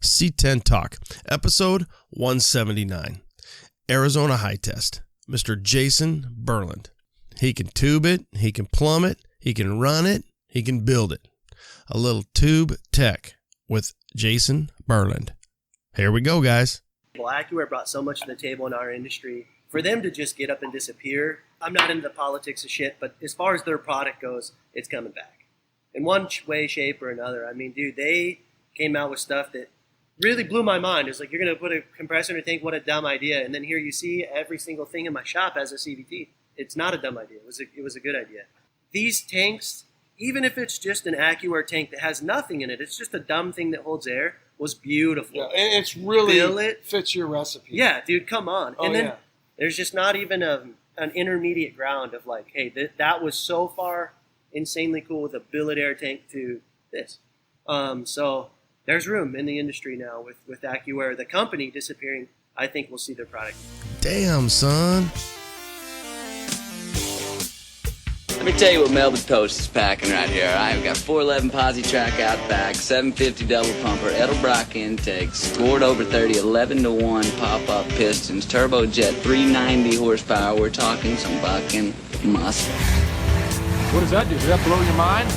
C10 Talk, episode 179. Arizona High Test, Mr. Jason Berland. He can tube it, he can plumb it, he can run it, he can build it. A little tube tech with Jason Berland. Here we go, guys. Well, AccuAir brought so much to the table in our industry. For them to just get up and disappear, I'm not into the politics of shit, but as far as their product goes, it's coming back. In one way, shape, or another. I mean, dude, they came out with stuff that really blew my mind. It's like, you're going to put a compressor in a tank, what a dumb idea. And then here you see every single thing in my shop has a CVT. It's not a dumb idea. It was a good idea. These tanks, even if it's just an AccuAir tank that has nothing in it, it's just a dumb thing that holds air, was beautiful. Yeah, and it's really fits your recipe. Yeah, dude, come on. Oh, and then there's just not even an intermediate ground of like, hey, that was so far insanely cool with a billet air tank to this. So there's room in the industry now with AccuAir. The company disappearing, I think we'll see their product. Damn, son. Let me tell you what Melba Toast is packing right here. I've got 411 posi track out back, 750 double pumper, Edelbrock intakes, scored over 30, 11-to-1 pop-up pistons, turbojet, 390 horsepower. We're talking some fucking muscle. What does that do? Does that blow your mind?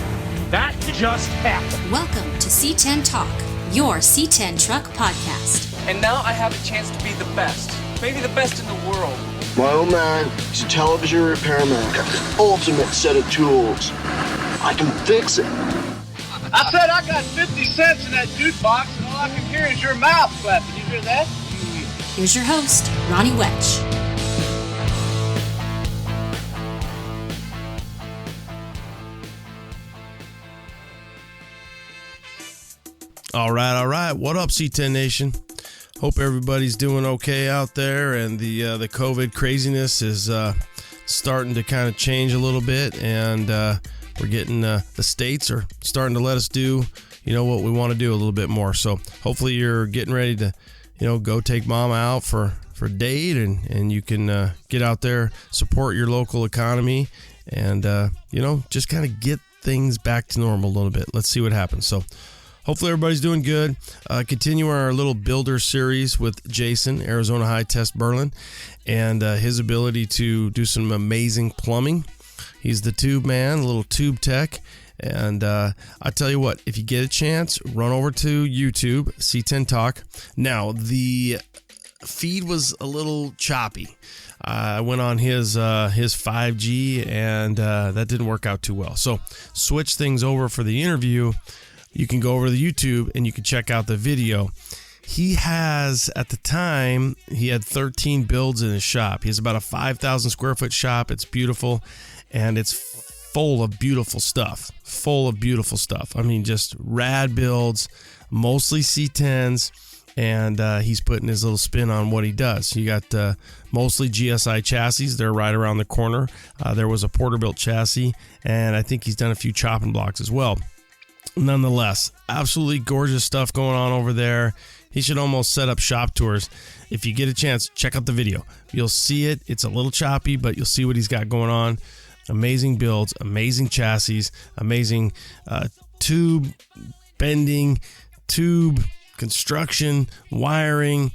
That just happened. Welcome to C10 Talk, your C10 truck podcast. And now I have a chance to be the best, maybe the best in the world. My old man, he's a television repairman. Got the ultimate set of tools. I can fix it. I said I got 50 cents in that jukebox, and all I can hear is your mouth flapping. You hear that? Here's your host, Ronnie Wedge. All right. What up, C10 Nation? Hope everybody's doing okay out there, and the COVID craziness is starting to kind of change a little bit, and we're getting the states are starting to let us do, what we want to do a little bit more. So hopefully you're getting ready to, go take mom out for date, and you can get out there, support your local economy, and just kind of get things back to normal a little bit. Let's see what happens. So hopefully everybody's doing good. Continue our little builder series with Jason, Arizona High Test Berland, and his ability to do some amazing plumbing. He's the tube man, a little tube tech. And I tell you what, if you get a chance, run over to YouTube, C10 Talk. Now, the feed was a little choppy. I went on his 5G, and that didn't work out too well. So switch things over for the interview. You can go over to the YouTube and you can check out the video. He has, at the time, he had 13 builds in his shop. He has about a 5,000 square foot shop. It's beautiful, and it's full of beautiful stuff. I mean, just rad builds, mostly C10s, and he's putting his little spin on what he does. You got mostly GSI chassis. They're right around the corner. There was a Porterbuilt chassis, and I think he's done a few chopping blocks as well. Nonetheless, absolutely gorgeous stuff going on over there. He should almost set up shop tours. If you get a chance, check out the video. You'll see it. It's a little choppy, but you'll see what he's got going on. Amazing builds, amazing chassis, amazing tube bending, tube construction, wiring,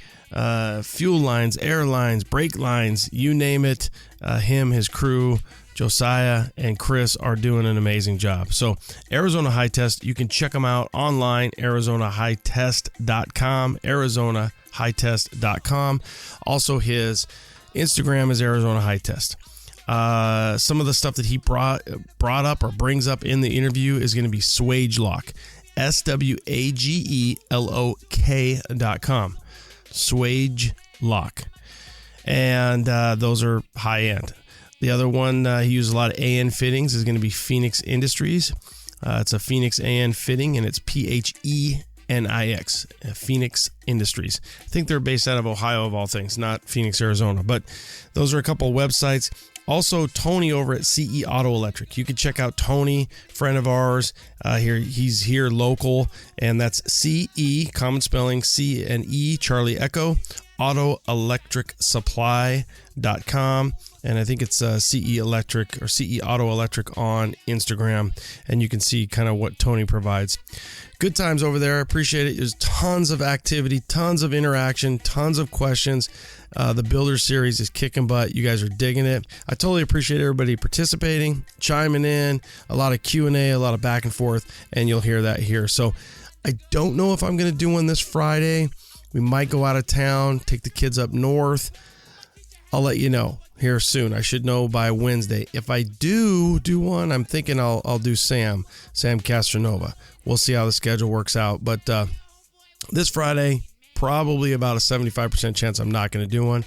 fuel lines, air lines, brake lines, you name it. Him, his crew, Josiah and Chris are doing an amazing job. So Arizona High Test, you can check them out online, ArizonaHighTest.com, ArizonaHighTest.com. Also, his Instagram is Arizona High Test. Some of the stuff that he brought up or brings up in the interview is going to be Swagelok, SWAGELOK.com. Swagelok. And those are high end. The other one he uses a lot of AN fittings is going to be Phoenix Industries. It's a Phoenix AN fitting, and it's PHENIX, Phoenix Industries. I think they're based out of Ohio, of all things, not Phoenix, Arizona. But those are a couple of websites. Also, Tony over at CE Auto Electric. You can check out Tony, friend of ours. He's here local, and that's CE, common spelling, C and E, Charlie Echo, autoelectricsupply.com. And I think it's CE Electric or CE Auto Electric on Instagram. And you can see kind of what Tony provides. Good times over there. I appreciate it. There's tons of activity, tons of interaction, tons of questions. The Builder Series is kicking butt. You guys are digging it. I totally appreciate everybody participating, chiming in, a lot of Q&A, a lot of back and forth, and you'll hear that here. So I don't know if I'm going to do one this Friday. We might go out of town, take the kids up north. I'll let you know here soon. I should know by Wednesday. If I do one, I'm thinking I'll do Sam Castronova. We'll see how the schedule works out. But this Friday, probably about a 75% chance I'm not going to do one.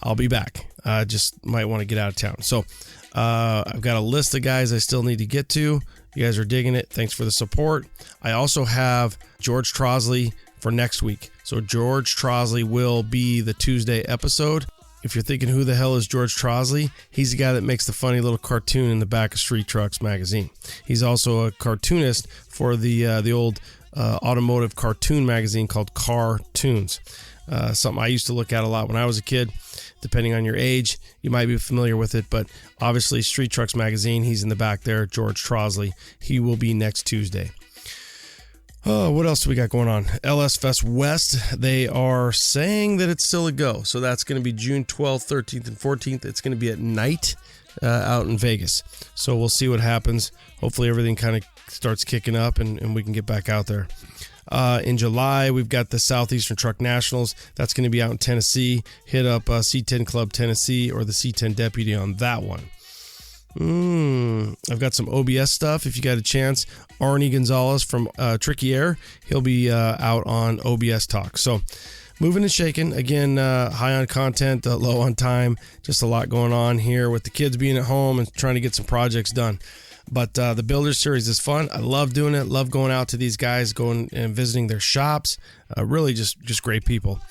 I'll be back. Just might want to get out of town. So I've got a list of guys I still need to get to. You guys are digging it. Thanks for the support. I also have George Trosley for next week. So George Trosley will be the Tuesday episode. If you're thinking, who the hell is George Trosley? He's the guy that makes the funny little cartoon in the back of Street Trucks magazine. He's also a cartoonist for the old automotive cartoon magazine called Cartoons. Something I used to look at a lot when I was a kid. Depending on your age, you might be familiar with it, but obviously Street Trucks magazine, he's in the back there, George Trosley. He will be next Tuesday. Oh, what else do we got going on? LS Fest West, they are saying that it's still a go. So that's going to be June 12th, 13th, and 14th. It's going to be at night out in Vegas. So we'll see what happens. Hopefully everything kind of starts kicking up and we can get back out there. In July, we've got the Southeastern Truck Nationals. That's going to be out in Tennessee. Hit up C10 Club Tennessee or the C10 Deputy on that one. I've got some OBS stuff. If you got a chance, Arnie Gonzalez from Tricky Air, he'll be out on OBS Talk. So moving and shaking. Again, high on content, low on time. Just a lot going on here with the kids being at home and trying to get some projects done. But the Builder Series is fun. I love doing it. Love going out to these guys, going and visiting their shops. Really just great people.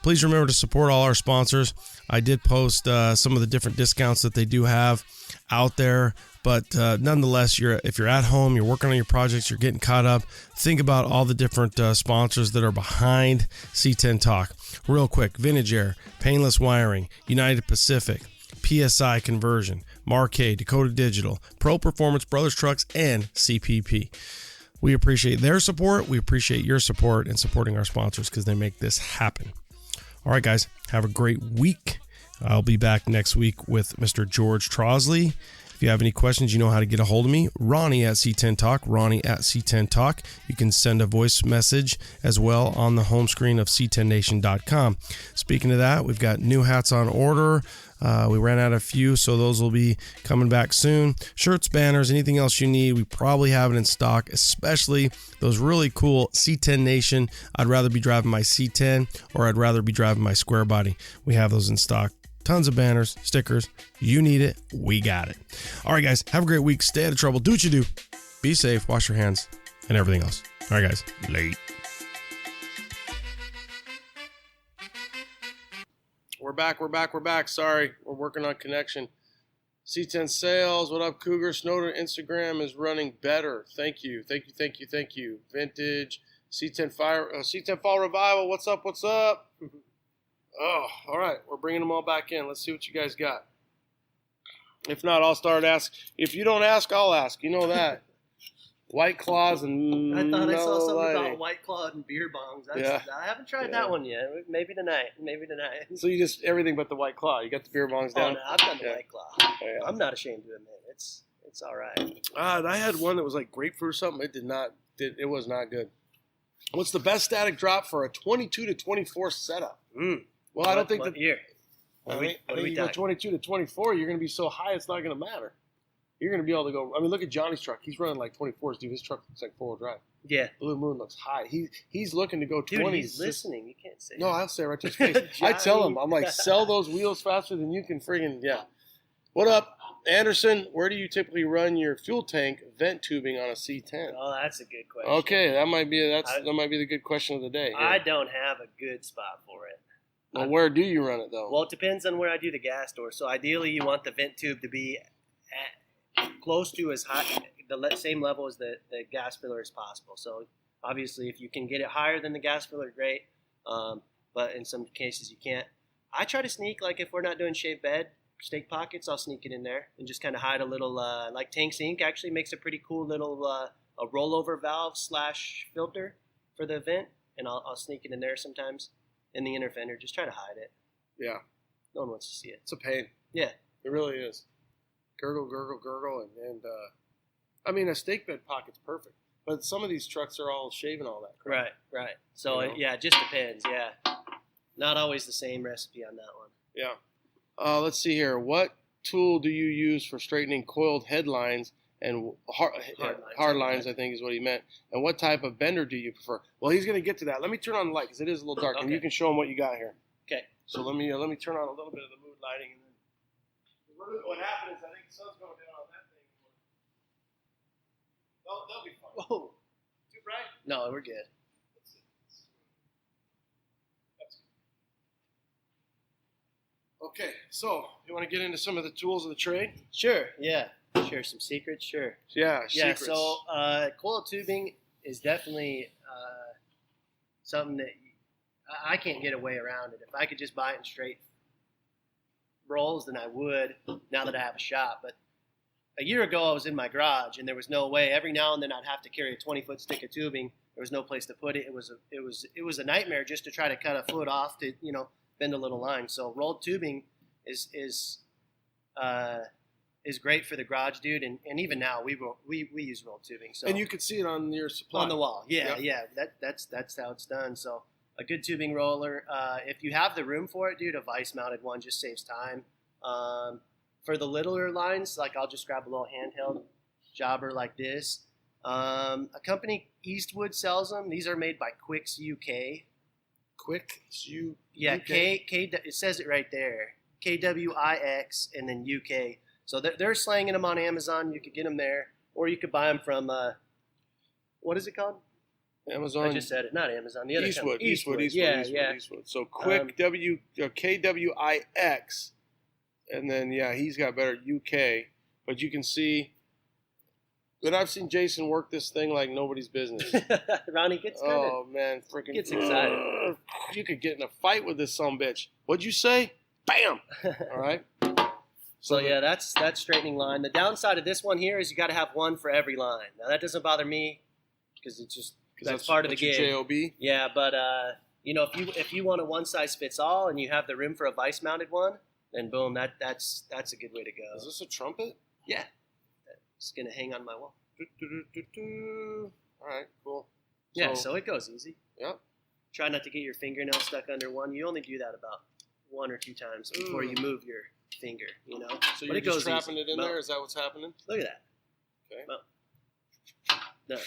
Please remember to support all our sponsors. I did post some of the different discounts that they do have out there. But nonetheless, if you're at home, you're working on your projects, you're getting caught up, think about all the different sponsors that are behind C10 Talk. Real quick, Vintage Air, Painless Wiring, United Pacific, PSI Conversion, Marquet, Dakota Digital, Pro Performance, Brothers Trucks, and CPP. We appreciate their support. We appreciate your support and supporting our sponsors because they make this happen. All right, guys, have a great week. I'll be back next week with Mr. George Trosley. If you have any questions, you know how to get a hold of me. Ronnie at C10 Talk, Ronnie at C10 Talk. You can send a voice message as well on the home screen of c10nation.com. Speaking of that, we've got new hats on order. We ran out of a few, so those will be coming back soon. Shirts, banners, anything else you need, we probably have it in stock, especially those really cool C10 Nation. I'd rather be driving my C10 or I'd rather be driving my square body. We have those in stock. Tons of banners, stickers. You need it. We got it. All right, guys. Have a great week. Stay out of trouble. Do what you do. Be safe. Wash your hands and everything else. All right, guys. Late. We're back. Sorry. We're working on connection. C10 Sales. What up, Cougar? Snowden Instagram is running better. Thank you. Vintage. C10 C10 Fall Revival. What's up? Oh, all right. We're bringing them all back in. Let's see what you guys got. If not, I'll start asking. If you don't ask, I'll ask. You know that. White Claws and I thought I saw something lighting. about White Claw and beer bongs. Yeah. I haven't tried that one yet. Maybe tonight. So you just everything but the White Claw. You got the beer bongs down? Oh, no, I've done the White Claw. Oh, yeah. I'm not ashamed to admit it's all right. I had one that was like grapefruit or something. It was not good. What's the best static drop for a 22 to 24 setup? Well, I don't think that year. I think you go 22 to 24, you're going to be so high it's not going to matter. You're going to be able to go. I mean, look at Johnny's truck. He's running like 24s, dude. His truck looks like 4-wheel drive. Yeah. Blue Moon looks high. He's looking to go 20s. Dude, he's listening. You can't say No, I'll say it right to his face. I tell him, I'm like, sell those wheels faster than you can friggin' What up, Anderson? Where do you typically run your fuel tank vent tubing on a C10? Oh, that's a good question. Okay, that might be the good question of the day. I don't have a good spot for it. Well, where do you run it though? Well, it depends on where I do the gas door. So ideally, you want the vent tube to be close to as high, the same level as the gas filler as possible. So obviously, if you can get it higher than the gas filler, great. but in some cases you can't. I try to sneak, like if we're not doing shaved bed, stake pockets, I'll sneak it in there and just kind of hide a little, like Tanks Inc. actually makes a pretty cool little a rollover valve / filter for the vent, and I'll sneak it in there sometimes in the inner fender, just try to hide it. Yeah. No one wants to see it. It's a pain. Yeah. It really is. Gurgle, gurgle, gurgle, and I mean, a stake bed pocket's perfect, but some of these trucks are all shaving all that crap. Right. So, yeah, it just depends, yeah. Not always the same recipe on that one. Yeah. Let's see here. What tool do you use for straightening coiled headlines and hard lines, I think is what he meant. And what type of bender do you prefer? Well, he's going to get to that. Let me turn on the light because it is a little dark, and you can show him what you got here. Okay. So let me turn on a little bit of the mood lighting. And then what happened is I think the sun's going down on that thing. They'll be fine. Whoa. Too bright? No, we're good. Okay, so you want to get into some of the tools of the trade? Sure, yeah. Share some secrets, sure. Yeah, Yeah, secrets. so coiled tubing is definitely something that I can't get away around it. If I could just buy it in straight rolls, then I would, now that I have a shop. But a year ago, I was in my garage, and there was no way. Every now and then, I'd have to carry a 20-foot stick of tubing. There was no place to put it. It was a nightmare just to try to cut a foot off to, bend a little line. So rolled tubing is great for the garage, dude. And even now, we use rolled tubing. So and you can see it on your supply. on the wall. Yeah. That's how it's done. So a good tubing roller. If you have the room for it, dude, a vice-mounted one just saves time. For the littler lines, like I'll just grab a little handheld jobber like this. A company, Eastwood, sells them. These are made by Quicks UK. Quicks UK? Yeah, it says it right there. KWIX and then UK. So they're slanging them on Amazon. You could get them there. Or you could buy them from, what is it called? Amazon. I just said it. Not Amazon. The other Eastwood. company. Eastwood. So Quick, KWIX. And then, he's got better UK. But you can see that I've seen Jason work this thing like nobody's business. Ronnie gets man, freaking gets excited. You could get in a fight with this sumbitch. What'd you say? Bam! All right. So yeah, that's straightening line. The downside of this one here is you got to have one for every line. Now that doesn't bother me because it's just that's part of the gig. JOB. Yeah, but if you want a one size fits all and you have the room for a vice mounted one, then boom, that's a good way to go. Is this a trumpet? Yeah, it's gonna hang on my wall. All right, cool. Yeah, so it goes easy. Yep. Try not to get your fingernail stuck under one. You only do that about 1 or 2 times before you move your finger, So you're just trapping it in there? Is that what's happening? Look at that. Okay. Well, done.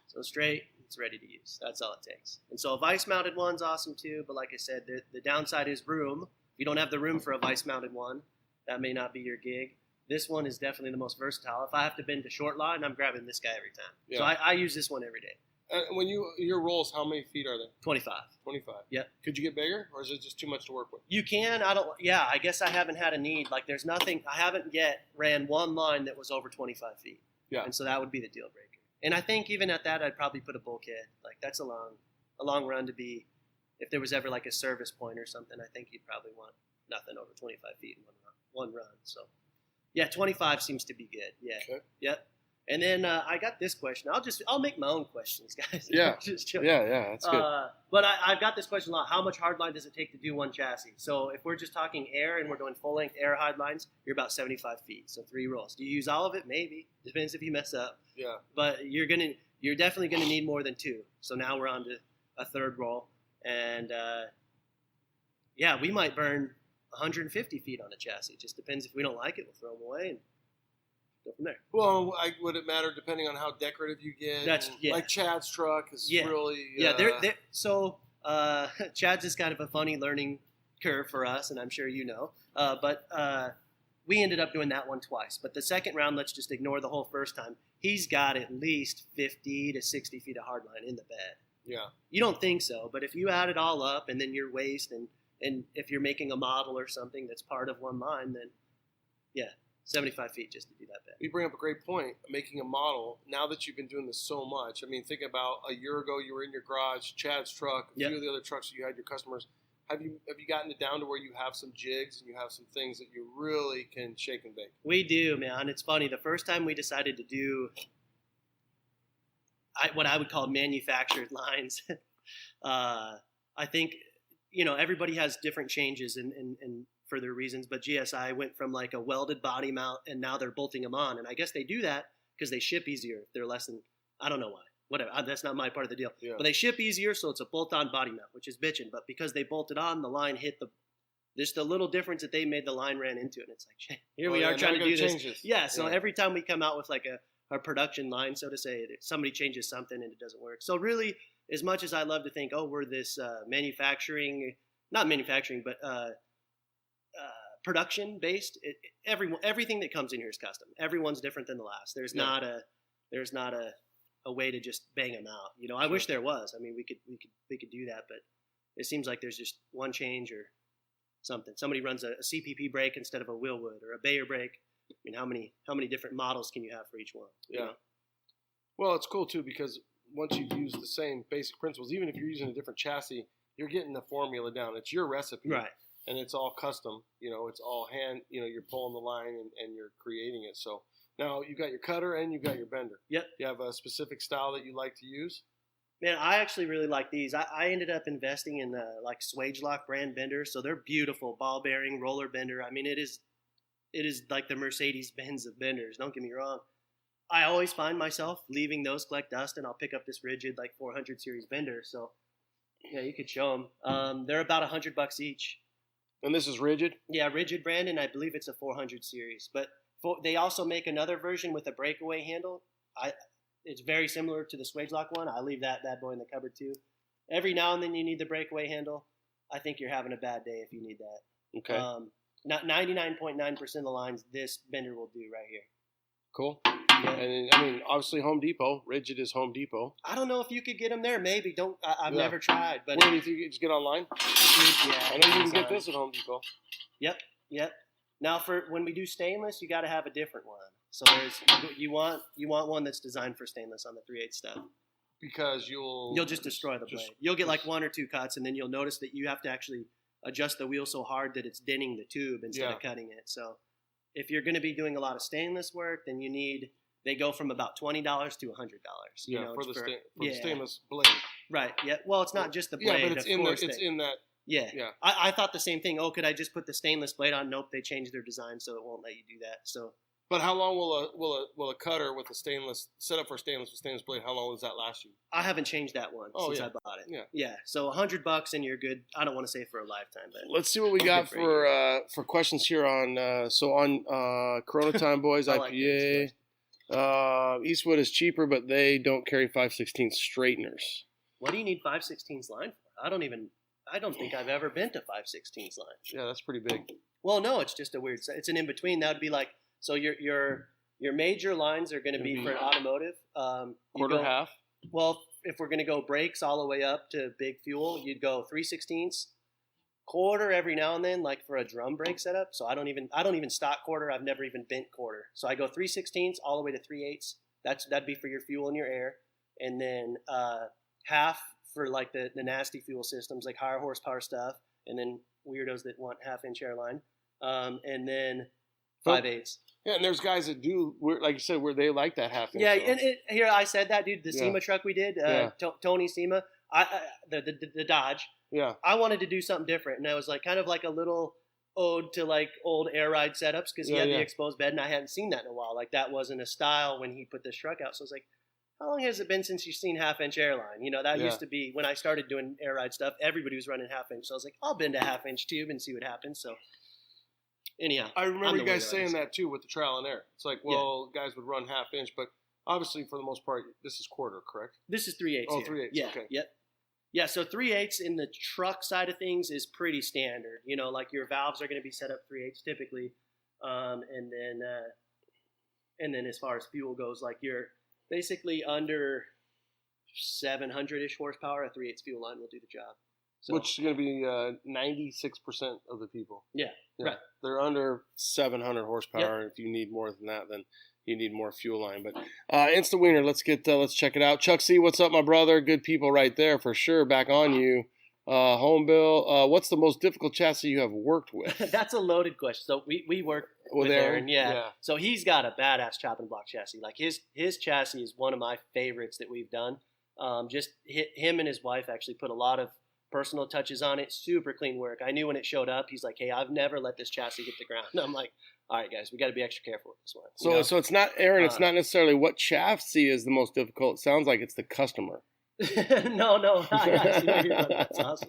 So straight, it's ready to use. That's all it takes. And so a vice-mounted one's awesome too, but like I said, the downside is room. If you don't have the room for a vice-mounted one, that may not be your gig. This one is definitely the most versatile. If I have to bend a short line, I'm grabbing this guy every time. Yeah. So I use this one every day. When your rolls, how many feet are they? 25. 25. Yep. Could you get bigger, or is it just too much to work with? You can. I guess I haven't had a need. Like, there's nothing. I haven't yet ran one line that was over 25 feet. Yeah. And so that would be the deal breaker. And I think even at that, I'd probably put a bulkhead. Like, that's a long run to be. If there was ever like a service point or something, I think you'd probably want nothing over 25 feet in one run. So, yeah, 25 seems to be good. Yeah. Okay. Yep. And then I got this question. I'll make my own questions, guys. Yeah. Just yeah, that's good. But I've got this question a lot. How much hardline does it take to do one chassis? So if we're just talking air and we're doing full-length air hardlines, you're about 75 feet, so 3 rolls. Do you use all of it? Maybe. Depends if you mess up. Yeah. But you're definitely gonna need more than 2. So now we're on to a 3rd roll, and we might burn 150 feet on a chassis. It just depends. If we don't like it, we'll throw them away and go from there. Well, would it matter depending on how decorative you get? Like Chad's truck is really... So Chad's is kind of a funny learning curve for us, and I'm sure you know. But we ended up doing that one twice. But the second round, let's just ignore the whole first time. He's got at least 50 to 60 feet of hardline in the bed. Yeah. You don't think so, but if you add it all up and then your waist and if you're making a model or something that's part of one line, then yeah. 75 feet just to do that bed. You bring up a great point, making a model. Now that you've been doing this so much, I mean, think about a year ago you were in your garage, Chad's truck, a few of the other trucks you had your customers. Have you gotten it down to where you have some jigs and you have some things that you really can shake and bake? We do, man. It's funny. The first time we decided to do what I would call manufactured lines, I think, everybody has different changes and for their reasons, but GSI went from like a welded body mount and now they're bolting them on. And I guess they do that because they ship easier if they're less than, I don't know why. Whatever, that's not my part of the deal. Yeah. But they ship easier, so it's a bolt-on body mount, which is bitching. But because they bolted on, the line hit just the little difference that they made, the line ran into it. And it's like, here we are trying to do this. Yeah, so every time we come out with like a production line, so to say, somebody changes something and it doesn't work. So really, as much as I love to think, we're this production-based, everything that comes in here is custom. Everyone's different than the last. There's not a way to just bang them out. I wish there was. I mean, we could do that, but it seems like there's just one change or something. Somebody runs a CPP brake instead of a Willwood or a Bayer brake. I mean, how many different models can you have for each one? You know? Well, it's cool too because once you've used the same basic principles, even if you're using a different chassis, you're getting the formula down. It's your recipe, right? And it's all custom. It's all hand. You're pulling the line and you're creating it. So. Now, you got your cutter and you got your bender. Yep. You have a specific style that you like to use? Man, I actually really like these. I ended up investing in like Swagelok brand benders. So they're beautiful, ball bearing, roller bender. I mean, it is like the Mercedes-Benz of benders. Don't get me wrong. I always find myself leaving those collect dust, and I'll pick up this rigid like 400 series bender. So, yeah, you could show them. They're about $100 each. And this is rigid? Yeah, rigid brand, and I believe it's a 400 series. But they also make another version with a breakaway handle. It's very similar to the Swagelok one. I leave that bad boy in the cupboard too. Every now and then you need the breakaway handle. I think you're having a bad day if you need that. Okay. Not 99.9% of the lines this bender will do right here. Cool. Yeah. And I mean, obviously Home Depot. Rigid is Home Depot. I don't know if you could get them there. Maybe. I've never tried. But where do you think you just get online? Yeah. I know you can get this at Home Depot. Yep. Now, for when we do stainless, you got to have a different one. So you want one that's designed for stainless on the 3/8 stub. Because you'll just destroy the blade. You'll get like one or two cuts, and then you'll notice that you have to actually adjust the wheel so hard that it's denting the tube instead of cutting it. So if you're going to be doing a lot of stainless work, then they go from about $20 to $100. For the stainless blade. Right. Yeah. Well, it's not just the blade. Yeah, but it's in that. Yeah. I thought the same thing. Could I just put the stainless blade on? Nope. They changed their design, so it won't let you do that. So. But how long will a cutter with a stainless set up for stainless with stainless blade? How long does that last you? I haven't changed that one since I bought it. Yeah. So $100 and you're good. I don't want to say for a lifetime, but let's see what we got for questions here on Corona Time Boys IPA. Eastwood is cheaper, but they don't carry 5/16 straighteners. What do you need 5/16 line for? I don't think I've ever been to 5/16 line. Yeah, that's pretty big. Well, no, it's just it's an in between. That would be like. So your major lines are going to be for an automotive. Quarter half. Well, if we're going to go brakes all the way up to big fuel, you'd go 3/16, quarter every now and then, like for a drum brake setup. So I don't even stock quarter. I've never even bent quarter. So I go 3/16 all the way to 3/8. That'd be for your fuel and your air, and then half for like the nasty fuel systems, like higher horsepower stuff, and then weirdos that want 1/2-inch airline, and then 5/8. Yeah, and there's guys that do, like you said, where they like that 1/2-inch. Yeah, and here I said that, dude. The SEMA truck we did, Tony SEMA, the Dodge. Yeah. I wanted to do something different, and I was like, kind of like a little ode to like old air ride setups because he had the exposed bed, and I hadn't seen that in a while. Like that wasn't a style when he put this truck out. So I was like, how long has it been since you've seen 1/2-inch airline? That used to be when I started doing air ride stuff. Everybody was running 1/2-inch, so I was like, I'll bend a 1/2-inch tube and see what happens. So. Anyhow, I remember you guys saying that too with the trial and error. It's like, guys would run 1/2-inch, but obviously for the most part, this is quarter, correct? This is 3/8. Oh, 3/8. Yeah. Okay. Yep. Yeah. So 3/8 in the truck side of things is pretty standard. Like your valves are going to be set up 3/8 typically, and then as far as fuel goes, like you're basically under 700-ish horsepower. A 3/8 fuel line will do the job. So, which is going to be 96% of the people. Yeah, right. They're under 700 horsepower. If you need more than that, then you need more fuel line. But Insta Wiener, let's check it out. Chuck C, what's up, my brother? Good people right there for sure. Back on you. Home Bill, what's the most difficult chassis you have worked with? That's a loaded question. So we work with Aaron. Yeah. So he's got a badass chopping block chassis. Like his chassis is one of my favorites that we've done. Just him and his wife actually put a lot of personal touches on it. Super clean work. I knew when it showed up, he's like, hey, I've never let this chassis hit the ground. And I'm like, all right, guys, we got to be extra careful with this one. So it's not, Aaron, it's not necessarily what chassis is the most difficult. It sounds like it's the customer. No. That's awesome.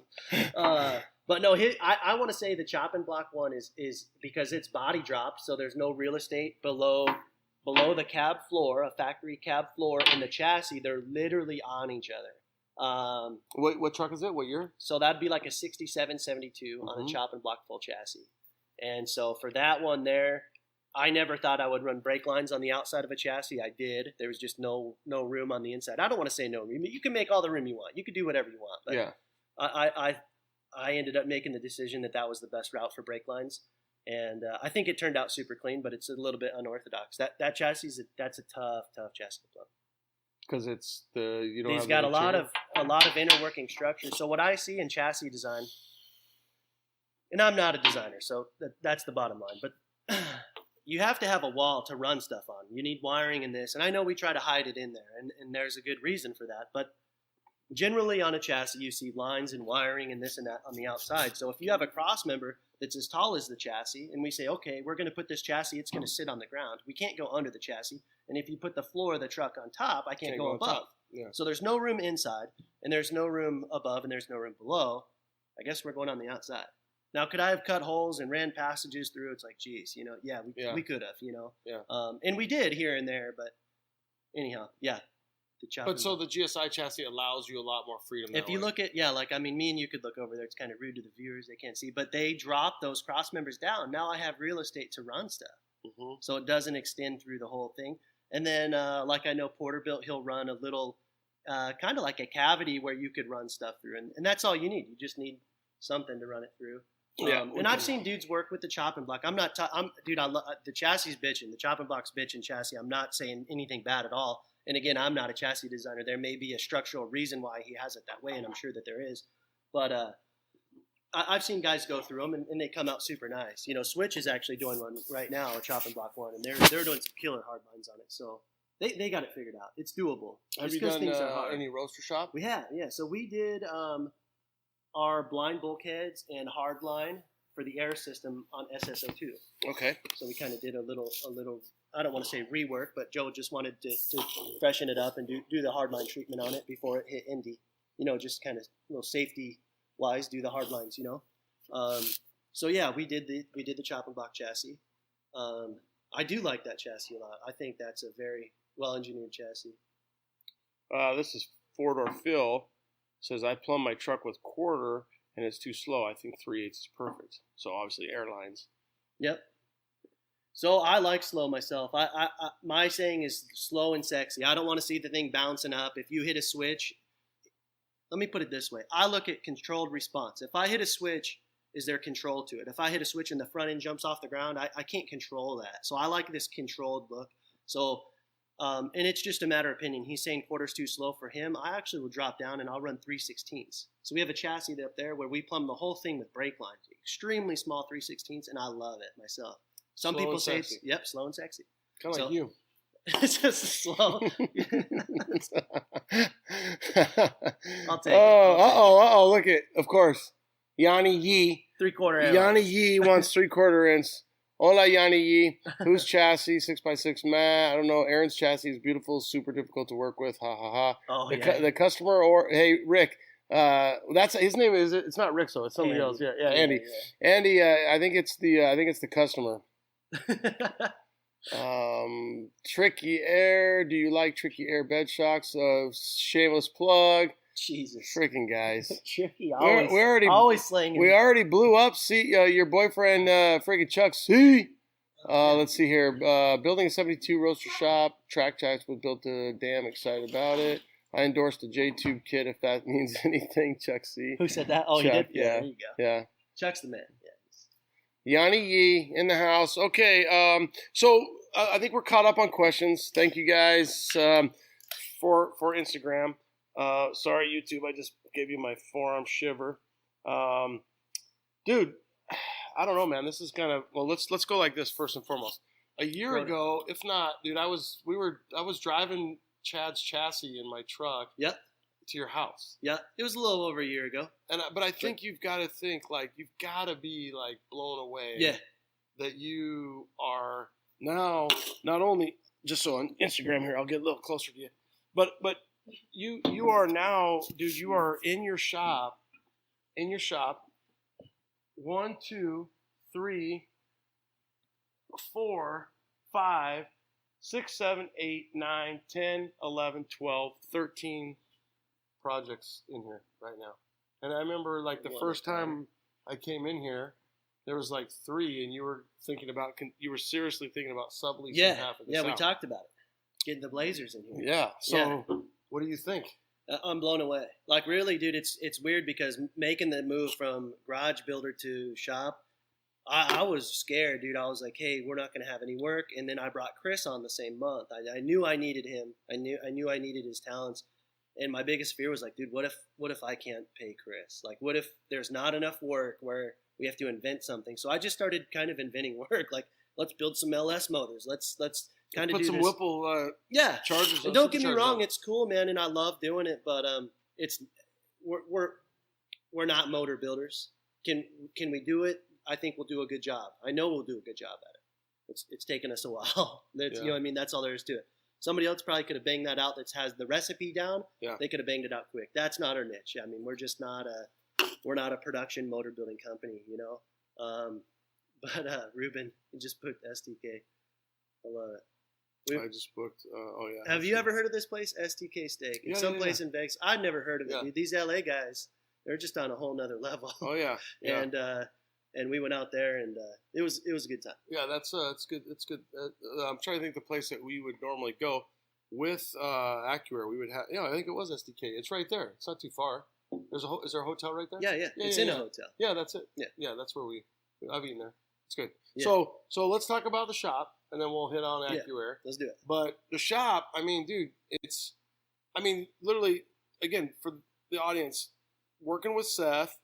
But no, I want to say the chopping block one is because it's body dropped, so there's no real estate below the cab floor, a factory cab floor, and the chassis. They're literally on each other. What truck is it? What year? So that'd be like a 67, 72 on a chopping block full chassis. And so for that one there, I never thought I would run brake lines on the outside of a chassis. I did. There was just no room on the inside. I don't want to say no room. You can make all the room you want. You can do whatever you want. But I ended up making the decision that was the best route for brake lines. And I think it turned out super clean, but it's a little bit unorthodox. That chassis that's a tough chassis to plumb. Because it's he's got a lot of inner working structure. So what I see in chassis design, and I'm not a designer, so that's the bottom line. But you have to have a wall to run stuff on. You need wiring in this, and I know we try to hide it in there, and there's a good reason for that. But generally on a chassis, you see lines and wiring and this and that on the outside. So if you have a cross member that's as tall as the chassis, and we say, okay, we're going to put this chassis, it's going to sit on the ground. We can't go under the chassis. And if you put the floor of the truck on top, I can't go above. Yeah. So there's no room inside, and there's no room above, and there's no room below. I guess we're going on the outside. Now, could I have cut holes and ran passages through? It's like, geez, we could have, Yeah. And we did here and there, but anyhow, yeah. But so the GSI chassis allows you a lot more freedom. If you look at, me and you could look over there. It's kind of rude to the viewers. They can't see. But they dropped those cross members down. Now I have real estate to run stuff. Mm-hmm. So it doesn't extend through the whole thing. And then, like I know Porter built, he'll run a little, kind of like a cavity where you could run stuff through. And that's all you need. You just need something to run it through. And I've seen dudes work with the chopping block. I love the chassis bitching. The chopping block's bitching chassis. I'm not saying anything bad at all. And again, I'm not a chassis designer. There may be a structural reason why he has it that way, and I'm sure that there is. But I've seen guys go through them, and they come out super nice. Switch is actually doing one right now, a chopping block one, and they're doing some killer hard lines on it. So they got it figured out. It's doable. Have you done any roaster shop? We have, yeah. So we did our blind bulkheads and hard line for the air system on SSO2. Okay. So we kind of did a little. I don't want to say rework, but Joe just wanted to freshen it up and do the hardline treatment on it before it hit Indy. Just kind of little safety wise, do the hard lines. So yeah, we did the chopping block chassis. I do like that chassis a lot. I think that's a very well engineered chassis. This is 4-door Phil. Says I plumb my truck with quarter and it's too slow. I think 3/8 is perfect. So obviously airlines. Yep. So I like slow myself. My saying is slow and sexy. I don't want to see the thing bouncing up. If you hit a switch, let me put it this way. I look at controlled response. If I hit a switch, is there control to it? If I hit a switch and the front end jumps off the ground, I can't control that. So I like this controlled look. So, and it's just a matter of opinion. He's saying quarter's too slow for him. I actually will drop down and I'll run 3/16. So we have a chassis up there where we plumb the whole thing with brake lines. Extremely small 3/16, and I love it myself. Some people say it's, slow and sexy. Kind of like you. It's just slow. I'll take it. Oh, look at, of course, Yanni Yee. 3/4 Yanni Yee wants 3/4 inch. Hola, Yanni Yee. Whose chassis? 6x6 mat. I don't know. Aaron's chassis is beautiful, super difficult to work with. Ha ha ha. Oh, the customer, or hey, Rick. That's his name. Is it? It's not Rick, so it's somebody else. Yeah, Andy. Yeah. Andy. I think it's the customer. Tricky Air. Do you like Tricky Air bed shocks? Shameless plug. Jesus, freaking guys. Tricky. Always slaying. We already blew up. See, your boyfriend, freaking Chuck C. Let's see here. Building a 72 roaster shop. Track jacks was built to. Damn excited about it. I endorsed the J-Tube kit if that means anything, Chuck C. Who said that? Oh, Chuck, you did? yeah. There you go. Yeah. Chuck's the man. Yeah. Yanni Yee in the house. Okay, so I think we're caught up on questions. Thank you guys for Instagram. Sorry, YouTube, I just gave you my forearm shiver. Dude, I don't know, man. This is kind of let's go like this first and foremost. A year ago, if not, dude, I was driving Chad's chassis in my truck. Yep. To your house. Yeah, it was a little over a year ago. But I think you've got to think you've got to be blown away. Yeah. That you are now not only just so on Instagram here, I'll get a little closer to you, but you are now, dude. You are in your shop. 1, 2, 3, 4, 5, 6, 7, 8, 9, 10, 11, 12, 13 projects in here right now. And I remember the first time I came in here, there was 3, and you were seriously thinking about subleasing half of this out. We talked about it. Getting the Blazers in here. Yeah. So what do you think? I'm blown away. Really, dude, it's weird because making the move from garage builder to shop, I was scared, dude. I was like, hey, we're not going to have any work. And then I brought Chris on the same month. I knew I needed him. I knew I needed his talents. And my biggest fear was dude, what if I can't pay Chris? What if there's not enough work where we have to invent something? So I just started kind of inventing work. Let's build some LS motors. Let's kind of put do some this. Whipple chargers. And don't get me wrong, it's cool, man, and I love doing it. But we're not motor builders. Can we do it? I think we'll do a good job. I know we'll do a good job at it. It's taken us a while. You know what I mean? That's all there is to it. Somebody else probably could have banged that out that has the recipe down. Yeah. They could have banged it out quick. That's not our niche. I mean, we're just not a production motor building company, you know. But Ruben, you just booked STK. I love it. I just booked. Have you ever heard of this place, STK Steak? It's someplace in Vegas. I'd never heard of it. Dude. These LA guys, they're just on a whole nother level. Oh yeah. And we went out there, and it was a good time. Yeah, that's good. It's good. I'm trying to think the place that we would normally go with AccuAir. We would have. I think it was SDK. It's right there. It's not too far. Is there a hotel right there? Yeah. It's in a hotel. Yeah, that's it. Yeah, that's where I've eaten there. It's good. Yeah. So let's talk about the shop, and then we'll hit on AccuAir. Yeah, let's do it. But the shop, I mean, dude, literally, again, for the audience, working with Seth.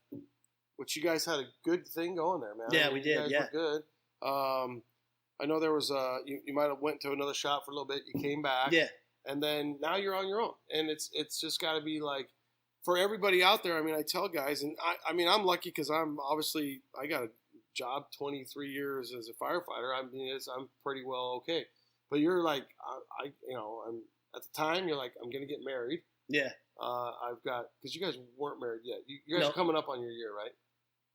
Which you guys had a good thing going there, man. Yeah, we did. You guys were good. I know there was you might have went to another shop for a little bit. You came back. Yeah. And then now you're on your own, and it's just got to be for everybody out there. I mean, I tell guys, and I'm lucky because I got a job 23 years as a firefighter. I mean, I'm pretty well okay. But you're I'm at the time you're I'm gonna get married. Yeah. I've got because you guys weren't married yet. You guys are coming up on your year, right?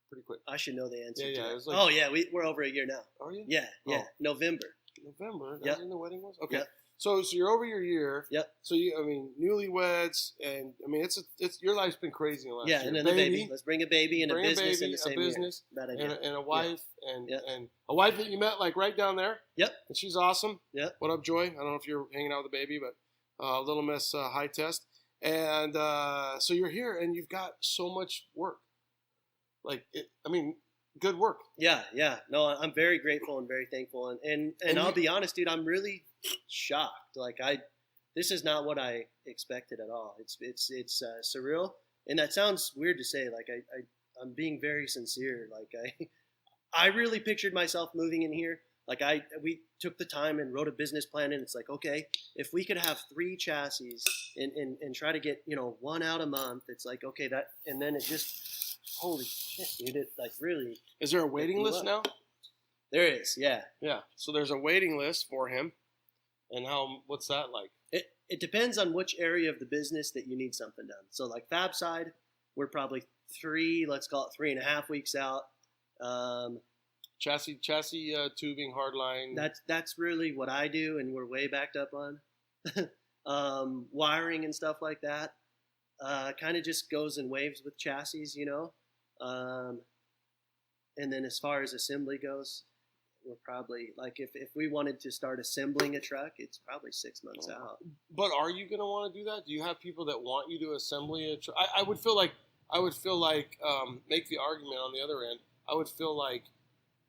Pretty quick. I should know the answer. Yeah. To that. We're over a year now. Are you? Yeah. Oh. November. That's when the wedding was. Okay. Yep. So you're over your year. Yep. So newlyweds, and it's your life's been crazy in the last year. And then the baby. Let's bring a baby and a business in the same year. And a wife, and a wife that you met right down there. Yep. And she's awesome. Yep. What up, Joy? I don't know if you're hanging out with the baby, but Little Miss High Test. And so you're here, and you've got so much work. Good work. Yeah. No, I'm very grateful and very thankful. And I'll be honest, dude, I'm really shocked. This is not what I expected at all. It's surreal, and that sounds weird to say. I'm being very sincere. I really pictured myself moving in here. We took the time and wrote a business plan, and it's okay, if we could have 3 chassis and try to get, one out a month, it's okay, that, and then it just, holy shit, dude, it really. Is there a waiting list now? There is, yeah. Yeah, so there's a waiting list for him, and what's that like? It depends on which area of the business that you need something done. So fab side, we're probably 3, let's call it 3.5 weeks out. Chassis tubing, hardline. That's really what I do, and we're way backed up on. Wiring and stuff like that. Kind of just goes in waves with chassis, And then as far as assembly goes, we're probably like if we wanted to start assembling a truck, it's probably 6 months out. But are you going to want to do that? Do you have people that want you to assemble a truck? I would feel like make the argument on the other end. I would feel like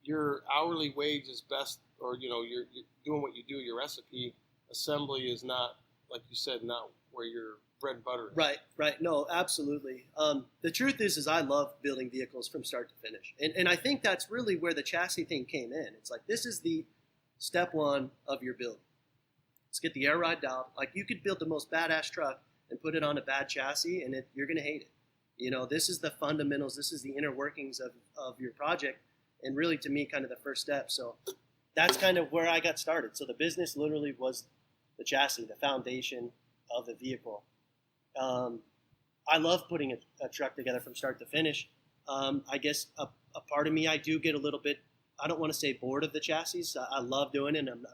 your hourly wage is best, or you're doing what you do, your recipe. Assembly is not, like you said, not where your bread and butter is. Right. No, absolutely. The truth is I love building vehicles from start to finish. And I think that's really where the chassis thing came in. It's like, this is the step one of your build. Let's get the air ride dialed. Like, you could build the most badass truck and put it on a bad chassis, and you're going to hate it. This is the fundamentals. This is the inner workings of your project. And really, to me, kind of the first step. So that's kind of where I got started. So the business literally was the chassis, the foundation of the vehicle. I love putting a truck together from start to finish. I guess a part of me, I do get a little bit, I don't want to say bored of the chassis. I love doing it, and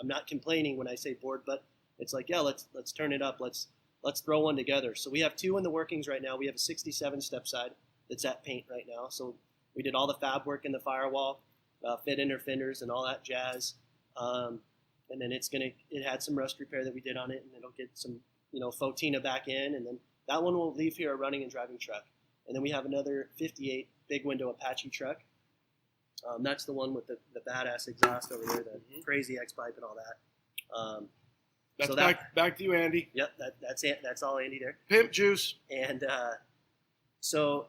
I'm not complaining when I say bored, but it's like, yeah, let's turn it up. Let's throw one together. So we have 2 in the workings right now. We have a 67 step side that's at paint right now. So we did all the fab work in the firewall, fit inner fenders and all that jazz. And then it had some rust repair that we did on it, and it'll get some, Fotina back in, and then that one will leave here a running and driving truck. And then we have another 58 big window Apache truck. That's the one with the badass exhaust over there, the crazy X-pipe and all that. That's back to you, Andy. Yep, that's it. That's all Andy there. Pimp juice. And so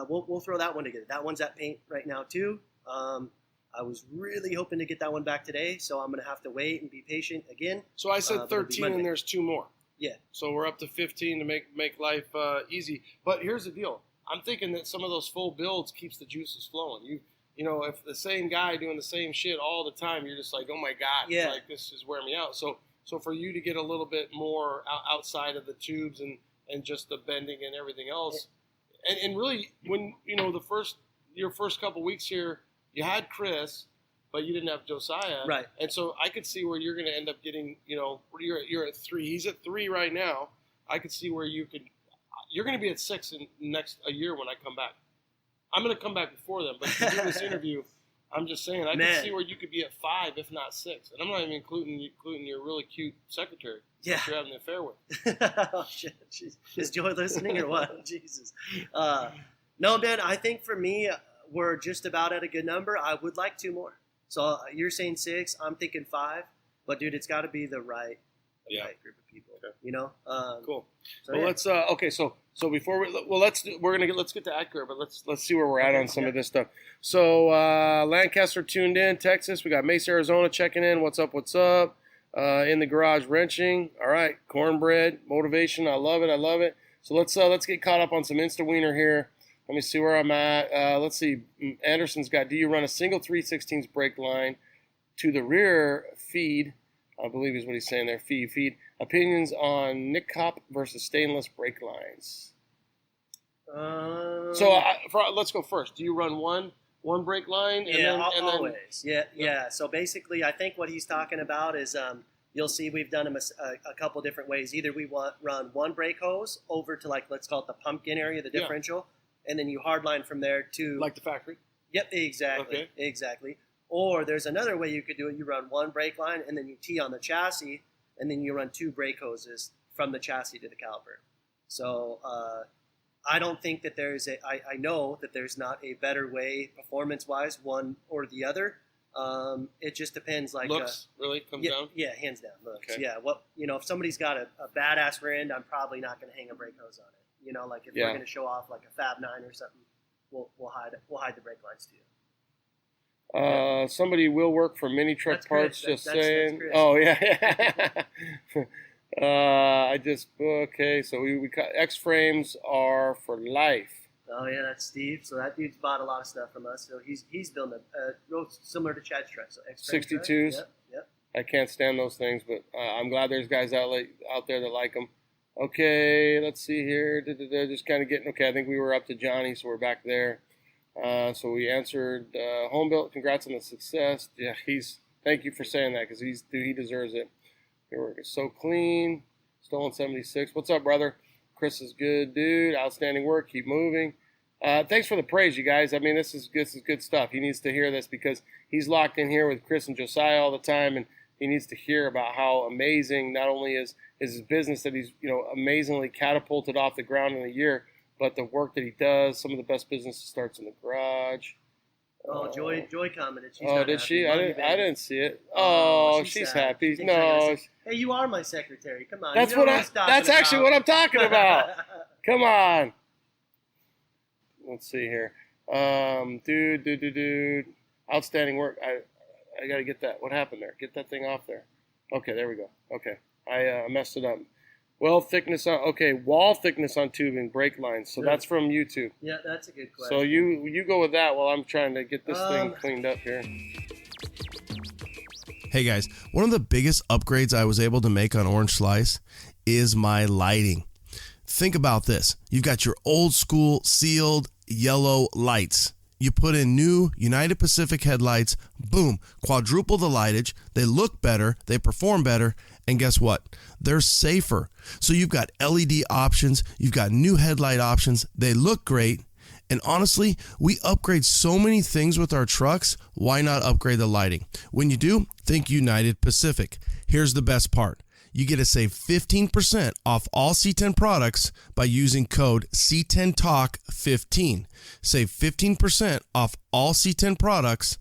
we'll throw that one together. That one's at paint right now too. I was really hoping to get that one back today, so I'm going to have to wait and be patient again. So I said 13, and there's 2 more. Yeah. So we're up to 15 to make life easy. But here's the deal. I'm thinking that some of those full builds keeps the juices flowing. If the same guy doing the same shit all the time, you're just like, oh my God, yeah, like this is wearing me out. So for you to get a little bit more outside of the tubes and just the bending and everything else, and really when your first couple weeks here, you had Chris, but you didn't have Josiah. Right. And so I could see where you're going to end up getting, you're at 3. He's at 3 right now. I could see where you're going to be at 6 in a year when I come back. I'm going to come back before then, but to do this interview, I'm just saying, I can see where you could be at 5, if not 6. And I'm not even including your really cute secretary that you're having an affair with. Oh, shit. Is Joy listening or what? Jesus. No, man, I think for me, we're just about at a good number. I would like 2 more. So you're saying 6, I'm thinking 5. But, dude, it's got to be the right group of people. Okay. Cool. So let's So before let's get to Acura, but let's see where we're at on some of this stuff. So Lancaster tuned in, Texas. We got Mesa, Arizona checking in. What's up? In the garage wrenching. All right, cornbread motivation. I love it. So let's get caught up on some Insta Wiener here. Let me see where I'm at. Let's see. Anderson's got, do you run a single 3/16 brake line to the rear feed? I believe is what he's saying there. Feed. Opinions on Nick Cop versus stainless brake lines. Let's go first. Do you run one brake line? Always. Yeah. So basically, I think what he's talking about is you'll see we've done them a couple different ways. Either we run one brake hose over to, like, let's call it the pumpkin area, the differential, and then you hardline from there to, like the factory. Yep, exactly. Okay. Exactly. Or there's another way you could do it. You run one brake line and then you tee on the chassis, and then you run 2 brake hoses from the chassis to the caliper. So I don't think that I know that there's not a better way performance-wise, one or the other. It just depends. Like looks really comes down. Yeah, hands down. Looks. Okay. Yeah. If somebody's got a badass rear end, I'm probably not going to hang a brake hose on it. Like if we're going to show off like a Fab 9 or something, we'll hide the brake lines too. Somebody will work for mini truck that's parts. Chris. Just saying. Chris. Oh yeah. So we X frames are for life. Oh yeah, that's Steve. So that dude's bought a lot of stuff from us. So he's building a real similar to Chad's truck. So X 62s. Yep. I can't stand those things, but I'm glad there's guys out there that like them. Okay, let's see here. Just kind of getting, okay, I think we were up to Johnny, so we're back there. So we answered home built. Congrats on the success. Yeah, thank you for saying that, because he deserves it. Your work is so clean. Stolen 76. What's up, brother? Chris is good, dude. Outstanding work. Keep moving. Thanks for the praise, you guys. I mean, this is good stuff. He needs to hear this because he's locked in here with Chris and Josiah all the time, and he needs to hear about how amazing not only is his business that he's amazingly catapulted off the ground in a year, but the work that he does. Some of the best business starts in the garage. Oh, Joy commented. She's oh, not did happy. she? I didn't see it. Oh, she's sad. happy. She No, hey, you are my secretary. Come on. that's you know what that's talking actually about. what I'm talking about. Come on. Let's see here. Dude. Outstanding work. I got to get that. What happened there? Get that thing off there. Okay, there we go. Okay. I messed it up. Wall thickness on tubing, brake lines. So that's from YouTube. Yeah, that's a good question. So you go with that while I'm trying to get this thing cleaned up here. Hey guys, one of the biggest upgrades I was able to make on Orange Slice is my lighting. Think about this. You've got your old school sealed yellow lights. You put in new United Pacific headlights, boom, quadruple the lightage. They look better, they perform better, and guess what? They're safer. So you've got LED options, you've got new headlight options. They look great. And honestly, we upgrade so many things with our trucks. Why not upgrade the lighting? When you do, think United Pacific. Here's the best part. You get to save 15% off all C10 products by using code C10 Talk 15. Save 15% off all C10 products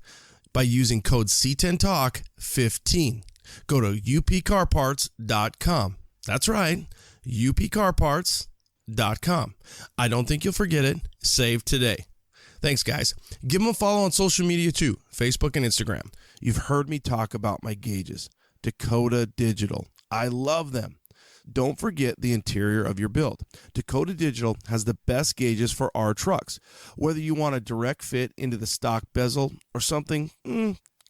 by using code C10 Talk 15. Go to upcarparts.com. That's right, upcarparts.com. I don't think you'll forget it. Save today. Thanks, guys. Give them a follow on social media too, Facebook and Instagram. You've heard me talk about my gauges. Dakota Digital. I love them. Don't forget the interior of your build. Dakota Digital has the best gauges for our trucks. Whether you want a direct fit into the stock bezel or something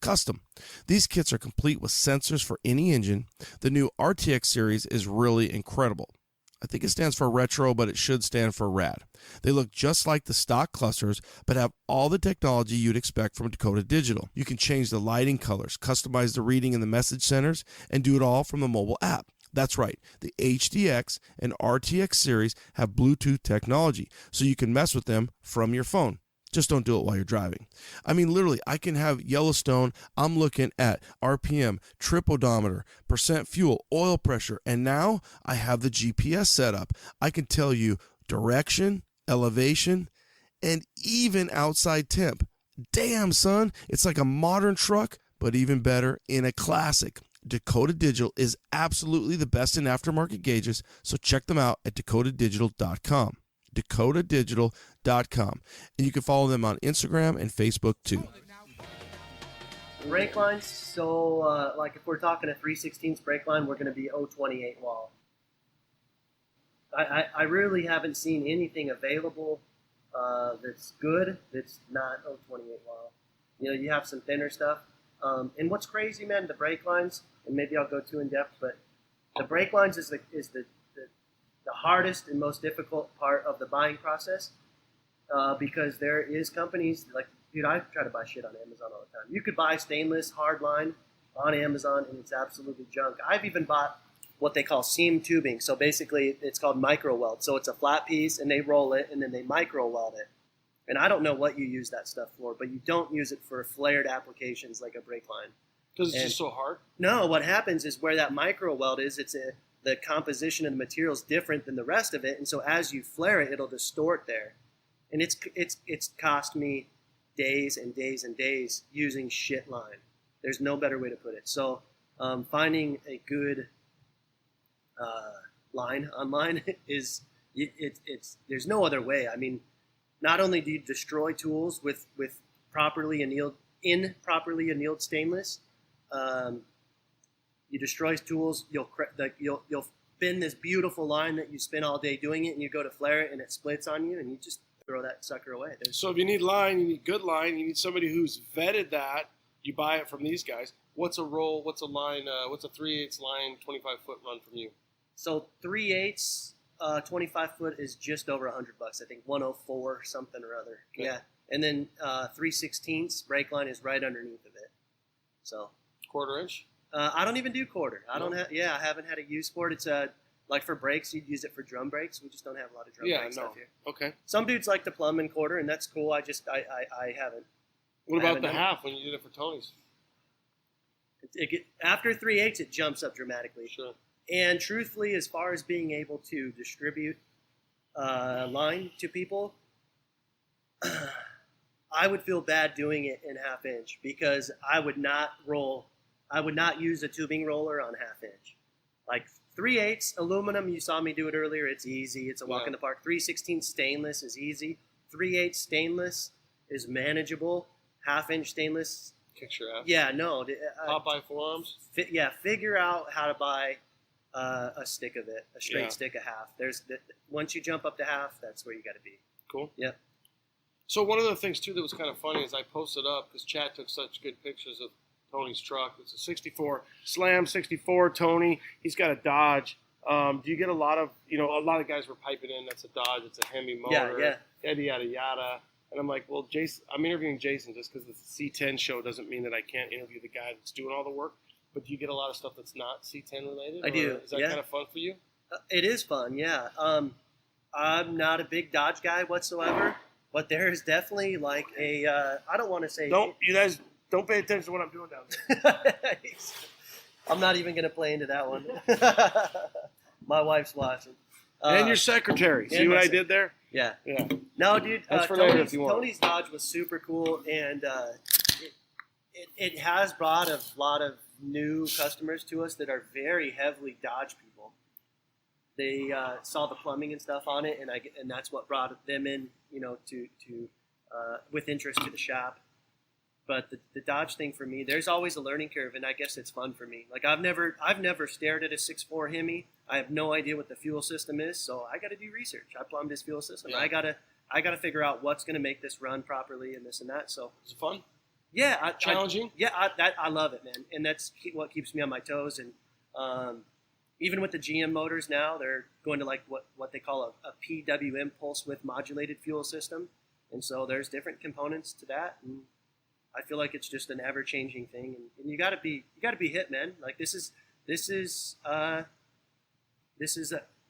custom. These kits are complete with sensors for any engine. The new RTX series is really incredible. I think it stands for retro, but it should stand for rad. They look just like the stock clusters, but have all the technology you'd expect from Dakota Digital. You can change the lighting colors, customize the reading in the message centers, and do it all from the mobile app. That's right, the HDX and RTX series have Bluetooth technology, so you can mess with them from your phone. Just don't do it while you're driving. I mean, literally, I can have Yellowstone. I'm looking at RPM, trip odometer, percent fuel, oil pressure, and now I have the GPS set up. I can tell you direction, elevation, and even outside temp. Damn, son, it's like a modern truck, but even better in a classic. Dakota Digital is absolutely the best in aftermarket gauges, so check them out at dakotadigital.com. dakotadigital.com, and you can follow them on Instagram and Facebook too. Brake lines, so like if we're talking a 3/16 brake line, we're going to be 028 wall. I really haven't seen anything available that's good that's not 028 wall. You have some thinner stuff. And what's crazy, man, the brake lines, and maybe I'll go too in depth, but the brake lines is the hardest and most difficult part of the buying process because there is companies like, dude, I try to buy shit on Amazon all the time. You could buy stainless hard line on Amazon and it's absolutely junk. I've even bought what they call seam tubing. So basically it's called micro weld. So it's a flat piece and they roll it and then they micro weld it. And I don't know what you use that stuff for, but you don't use it for flared applications like a brake line. Because it's just so hard? No, what happens is where that micro weld is, the composition of the material is different than the rest of it, and so as you flare it, it'll distort there. And it's cost me days and days and days using shit line. There's no better way to put it. So finding a good line online is there's no other way. I mean, not only do you destroy tools with properly annealed stainless, you destroy tools. You'll spin this beautiful line that you spin all day doing it, and you go to flare it, and it splits on you, and you just throw that sucker away. So if you need line, you need good line. You need somebody who's vetted that. You buy it from these guys. What's a roll? What's a line? What's a 3/8 line 25-foot run from you? So 3/8 25-foot is just over $100. I think 104 something or other. Okay. Yeah, and then 3/16 brake line is right underneath of it. So 1/4 inch. I don't even do quarter. I don't have. Yeah, I haven't had a use for it. It's Like for brakes, you'd use it for drum brakes. We just don't have a lot of drum brake stuff here. Okay. Some dudes like to plumb and quarter, and that's cool. I haven't. What about the half when you did it for Tony's? After 3/8, it jumps up dramatically. Sure. And truthfully, as far as being able to distribute line to people, I would feel bad doing it in 1/2 inch because I would not use a tubing roller on 1/2 inch. Like 3/8 aluminum, you saw me do it earlier. It's easy. It's a walk in the park. 3/16 stainless is easy. 3/8 stainless is manageable. 1/2 inch stainless. Kicks your ass. Yeah, no. Popeye forearms. Figure out how to buy a stick of it, a straight stick of 1/2. Once you jump up to 1/2, that's where you got to be. Cool. Yep. So one of the things too that was kind of funny is I posted up because Chad took such good pictures of Tony's truck. It's a 64 Slam 64 Tony. He's got a Dodge. Do you get a lot of a lot of guys were piping in? That's a Dodge. It's a Hemi motor. Yada yada yada. And I'm like, well, Jason, I'm interviewing Jason just because the C10 show doesn't mean that I can't interview the guy that's doing all the work. But do you get a lot of stuff that's not C10 related? I do. Is that kind of fun for you? It is fun, yeah. I'm not a big Dodge guy whatsoever, but there is definitely like a. I don't want to say. You guys don't pay attention to what I'm doing down there. I'm not even going to play into that one. My wife's watching. And your secretary. See what I did there? Yeah. Yeah. No, dude. That's for later if you want. Tony's Dodge was super cool, and it has brought a lot of new customers to us that are very heavily Dodge people. They saw the plumbing and stuff on it, and that's what brought them in, to with interest to the shop. But the Dodge thing for me, there's always a learning curve, and I guess it's fun for me. Like I've never stared at a 6.4 Hemi. I have no idea what the fuel system is, so I got to do research. I plumbed his fuel system. Yeah. I gotta figure out what's going to make this run properly and this and that. So is it fun? Yeah, challenging. I love it, man, and that's what keeps me on my toes. And even with the GM motors now, they're going to like what they call a PWM pulse width modulated fuel system, and so there's different components to that. And I feel like it's just an ever changing thing, and you gotta be hit, man. Like this is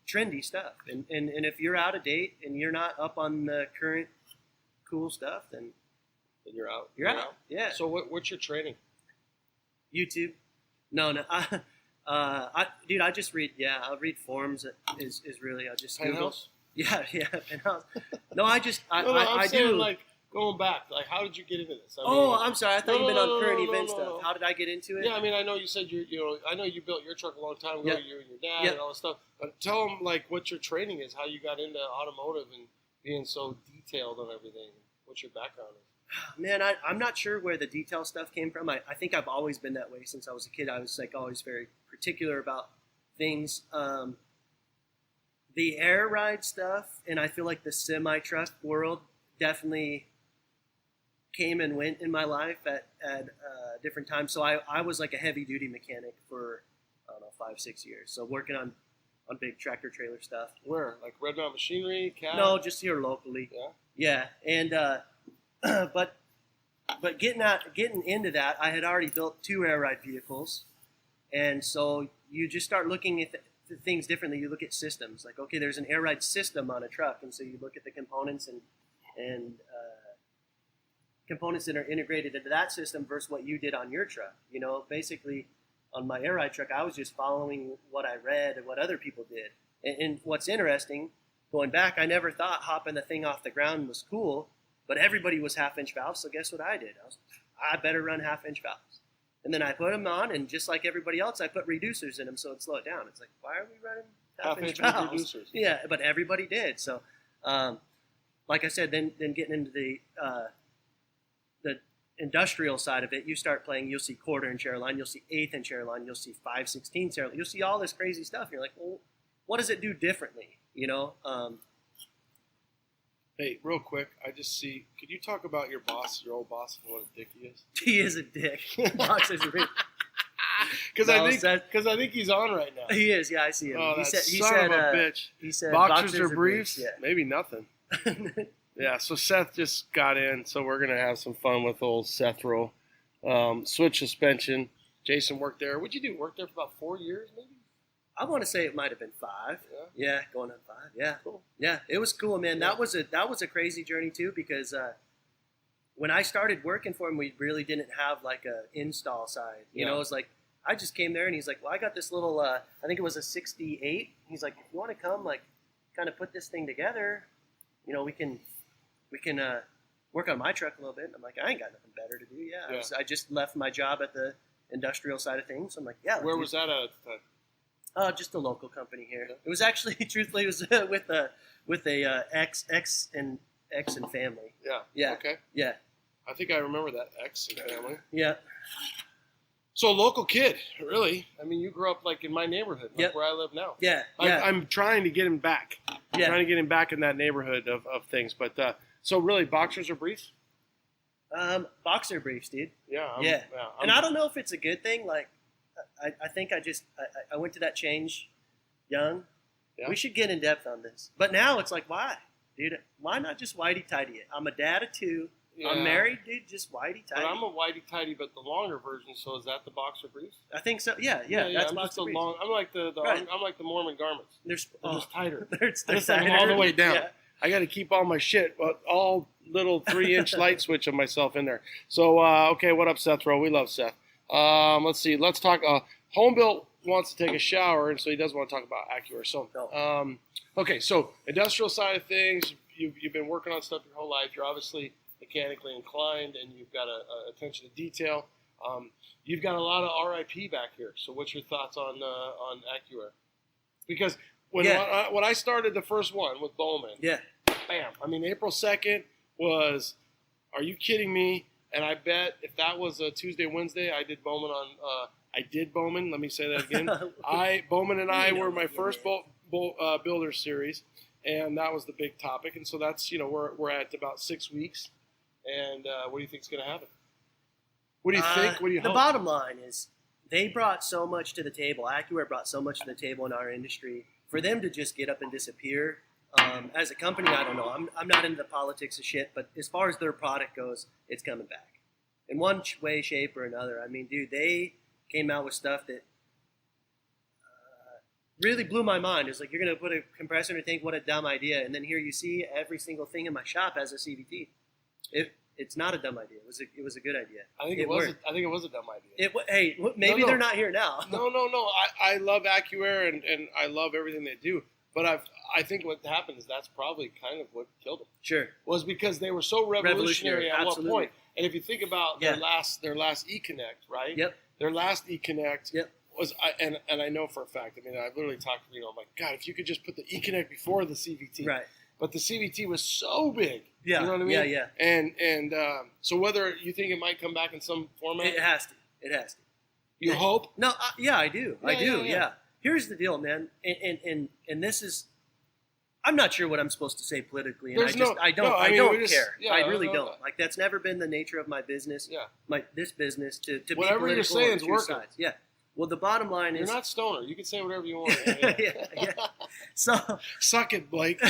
trendy stuff, and if you're out of date and you're not up on the current cool stuff, then you're out. You're out. Yeah. So what's your training? YouTube. No. Dude, I just read. Yeah, I'll read forums. Is really I just Penthouse? Google. Yeah, Penthouse. No, I I'm saying, do. Like going back, like how did you get into this? I'm sorry. I thought you've been on current event stuff. No. How did I get into it? Yeah, I mean, I know you said I know you built your truck a long time ago. Yep. You and your dad and all this stuff. But tell them like what your training is, how you got into automotive and being so detailed on everything. What your background is. Man, I'm not sure where the detail stuff came from. I think I've always been that way since I was a kid. I was like always very particular about things. The air ride stuff, and I feel like the semi-truck world definitely came and went in my life at different times. So I was like a heavy-duty mechanic for, 5-6 years. So working on big tractor trailer stuff. Where? Like Red Mountain Machinery? Cat? No, just here locally. Yeah? Yeah, and... but getting into that, I had already built 2 air ride vehicles, and so you just start looking at things differently. You look at systems, like okay, there's an air ride system on a truck, and so you look at the components and components that are integrated into that system versus what you did on your truck. Basically, on my air ride truck, I was just following what I read and what other people did. And what's interesting, going back, I never thought hopping the thing off the ground was cool. But everybody was 1/2 inch valves, so guess what I did? I better run 1/2 inch valves. And then I put them on, and just like everybody else, I put reducers in them so it'd slow it down. It's like, why are we running 1/2 inch valves? Reducers. Yeah, but everybody did. So, like I said, then getting into the industrial side of it, you start playing, you'll see 1/4 inch airline, you'll see 1/8 inch airline, you'll see 5/16 airline, you'll see all this crazy stuff. And you're like, well, what does it do differently? Hey, real quick, I just see. Could you talk about your boss, your old boss, and what a dick he is? He is a dick. Boxers are Because I think he's on right now. He is. Yeah, I see him. Oh, he son said, of a bitch. He said boxers or briefs? Yeah. Maybe nothing. Yeah. So Seth just got in, so we're gonna have some fun with old Seth roll. Switch suspension. Jason worked there. What'd you do? Worked there for about 4 years, maybe? I want to say it might have been 5. Yeah, going on 5. Yeah, Cool. Yeah, it was cool, man. Yeah. That was a crazy journey too, because when I started working for him, we really didn't have like a install side. You know, it was like I just came there and he's like, well, I got this little, I think it was a 68. He's like, if you want to come, like, kind of put this thing together, you know, we can work on my truck a little bit. And I'm like, I ain't got nothing better to do. Yeah. I just left my job at the industrial side of things. So I'm like, yeah. Where was that at? Just a local company here. Yeah. It was actually, truthfully, it was with a ex and family. Yeah. Yeah. Okay. Yeah. I think I remember that ex and family. Yeah. So a local kid, really. I mean, you grew up like in my neighborhood, like where I live now. Yeah. I'm trying to get him back. Yeah. Trying to get him back in that neighborhood of things. So really, boxers or briefs? Boxer briefs, dude. Yeah. And I don't know if it's a good thing. Like, I think I went to that change young. Yeah. We should get in depth on this. But now it's like, why? Dude, why not just whitey-tighty it? I'm a dad of 2. Yeah. I'm married, dude. Just whitey-tighty. But I'm a whitey-tighty, but the longer version. So is that the boxer briefs? I think so. Yeah. That's boxer briefs. I'm like I'm like the Mormon garments. They're just tighter. They're tighter. All the way down. Yeah. I got to keep all my shit, all little 3-inch light switch of myself in there. So okay, what up, Seth Rowe? We love Seth. Let's see. Let's talk. Homebuilt wants to take a shower, and so he does want to talk about AccuAir. So okay, so industrial side of things. You've been working on stuff your whole life. You're obviously mechanically inclined, and you've got a attention to detail. You've got a lot of RIP back here. So what's your thoughts on AccuAir? Because when I started the first one with Bowman, bam! I mean, April 2nd was. Are you kidding me? And I bet if that was a Tuesday, Wednesday, I did Bowman on. I did Bowman. Let me say that again. Bowman and I were my first builder series, and that was the big topic. And so that's we're at about 6 weeks. And what do you think is going to happen? What do you think? What do you hope? The bottom line is they brought so much to the table. AccuAir brought so much to the table in our industry. For them to just get up and disappear, as a company, I don't know. I'm not into the politics of shit, but as far as their product goes, it's coming back. In one way, shape, or another. I mean, dude, they came out with stuff that really blew my mind. It's like, you're going to put a compressor in a tank, what a dumb idea. And then here you see every single thing in my shop has a CVT. It's not a dumb idea. It was a good idea. I think it was a dumb idea. Hey, maybe they're not here now. No. I love AccuAir and I love everything they do. But I think what happened is that's probably kind of what killed them. Sure. Was because they were so revolutionary at absolutely. what point. And if you think about their last eConnect, right? Yep. Their last eConnect yep. was, and I know for a fact, I mean, I've literally talked to, I'm like, God, if you could just put the eConnect before the CVT. Right. But the CVT was so big. Yeah. You know what I mean? Yeah. And so whether you think it might come back in some format? It has to. You hope? No, I do. Yeah. Here's the deal, man. And this is, I'm not sure what I'm supposed to say politically, and I don't care. Yeah, I really don't. Like, that's never been the nature of my business. Yeah. This business to be whatever political you're saying is working. Sides. Yeah. Well, the bottom line is, you're not stoner. You can say whatever you want. yeah. So suck it, Blake.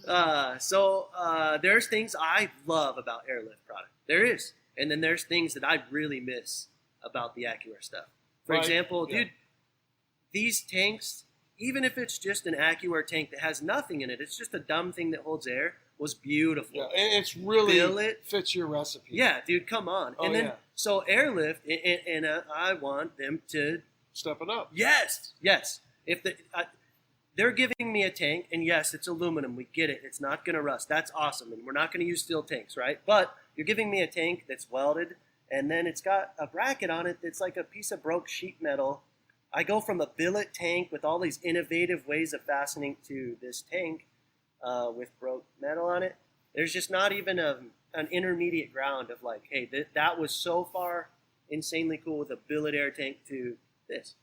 There's things I love about Airlift product. There is, and then there's things that I really miss about the AccuAir stuff. For example, dude, these tanks, even if it's just an AccuAir tank that has nothing in it, it's just a dumb thing that holds air, was beautiful. Yeah, and it's really fits your recipe. Yeah, dude, come on. Oh, and then so Airlift, and I want them to step it up. Yes. If they're giving me a tank, and yes, it's aluminum. We get it. It's not going to rust. That's awesome, and we're not going to use steel tanks, right? But you're giving me a tank that's welded, and then it's got a bracket on it that's like a piece of broke sheet metal. I go from a billet tank with all these innovative ways of fastening to this tank with broke metal on it. There's just not even an intermediate ground of like, hey, that was so far insanely cool with a billet air tank to this.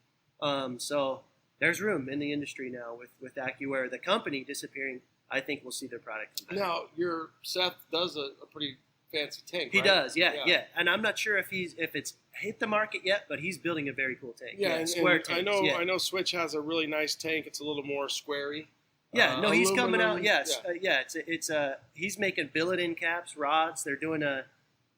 So there's room in the industry now with AccuAir. The company disappearing, I think we'll see their product come back. Now, your Seth does a pretty fancy tank, He right? does, yeah. And I'm not sure if it's hit the market yet, but he's building a very cool tank. Yeah, square and tanks, I know Switch has a really nice tank. It's a little more squarey. Yeah, no, he's coming out. Aluminum, Yes, it's he's making billet end caps, rods. They're doing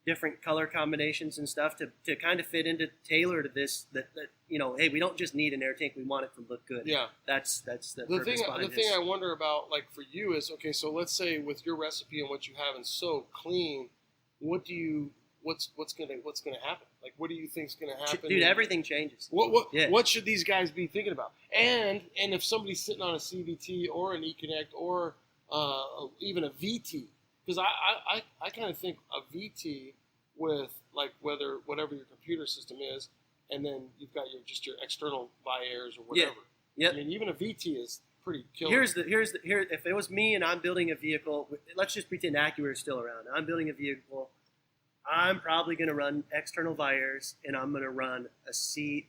different color combinations and stuff to kind of fit into tailor to this. That hey, we don't just need an air tank; we want it to look good. Yeah, that's the thing. The thing I wonder about, like for you, is okay. So let's say with your recipe and what you have and so clean, what's gonna happen? Like, what do you think's gonna happen? Dude, everything changes. What should these guys be thinking about? And if somebody's sitting on a CVT or an eConnect or even a VT, because I kind of think a VT with like whatever your computer system is, and then you've got your external Viairs or whatever. Yeah. I mean, even a VT is pretty killer. Here's if it was me and I'm building a vehicle, let's just pretend Acura is still around. I'm building a vehicle. I'm probably going to run external Viairs, and I'm going to run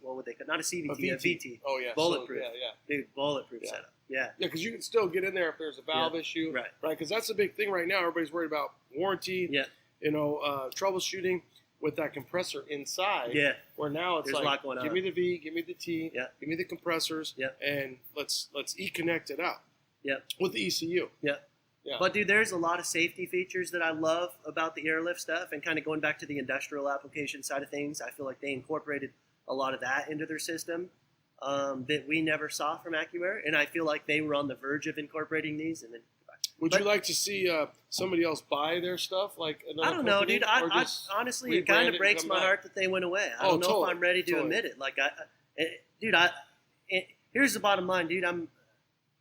what would they call, not a CVT, a VT. Oh, yeah. Bulletproof. So, yeah. Dude, bulletproof setup. Yeah. Yeah, because you can still get in there if there's a valve issue. Right. Because that's the big thing right now. Everybody's worried about warranty, troubleshooting with that compressor inside. Yeah. Where now it's there's a lot going on. Give me the V, give me the T, give me the compressors, and let's e-connect it up. Yeah. With the ECU. Yeah. Yeah. But, dude, there's a lot of safety features that I love about the Airlift stuff, and kind of going back to the industrial application side of things, I feel like they incorporated a lot of that into their system that we never saw from AccuAir, and I feel like they were on the verge of incorporating these. And then, would you like to see somebody else buy their stuff? Like I don't know, dude. I honestly, it kind of breaks my heart that they went away. I don't know if I'm ready to admit it. Like, here's the bottom line, dude.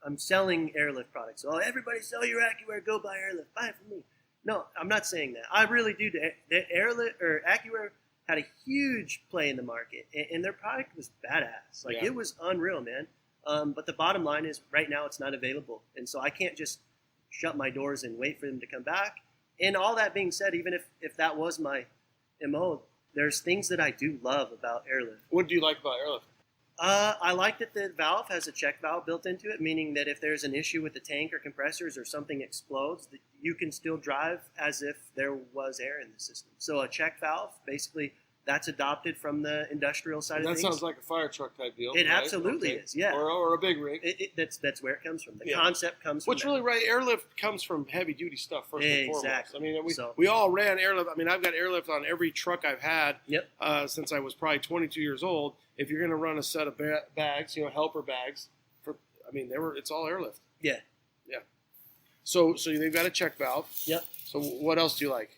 I'm selling Airlift products. So everybody sell your AccuAir, go buy Airlift, buy it from me. No, I'm not saying that. I really do. The Airlift or AccuAir had a huge play in the market, and their product was badass. Like it was unreal, man. But the bottom line is, right now it's not available, and so I can't just shut my doors and wait for them to come back. And all that being said, even if that was my MO, there's things that I do love about Airlift. What do you like about Airlift? I like that the valve has a check valve built into it, meaning that if there's an issue with the tank or compressors or something explodes, that you can still drive as if there was air in the system. So a check valve, basically, that's adopted from the industrial side of things. That sounds like a fire truck type deal. It absolutely is, yeah. Or a big rig. That's where it comes from. The concept comes from Airlift comes from heavy duty stuff first and foremost. Exactly. I mean, we all ran Airlift. I mean, I've got Airlift on every truck I've had since I was probably 22 years old. If you're going to run a set of bags, helper bags, it's all Airlift. Yeah. Yeah. So they've got a check valve. Yep. So what else do you like?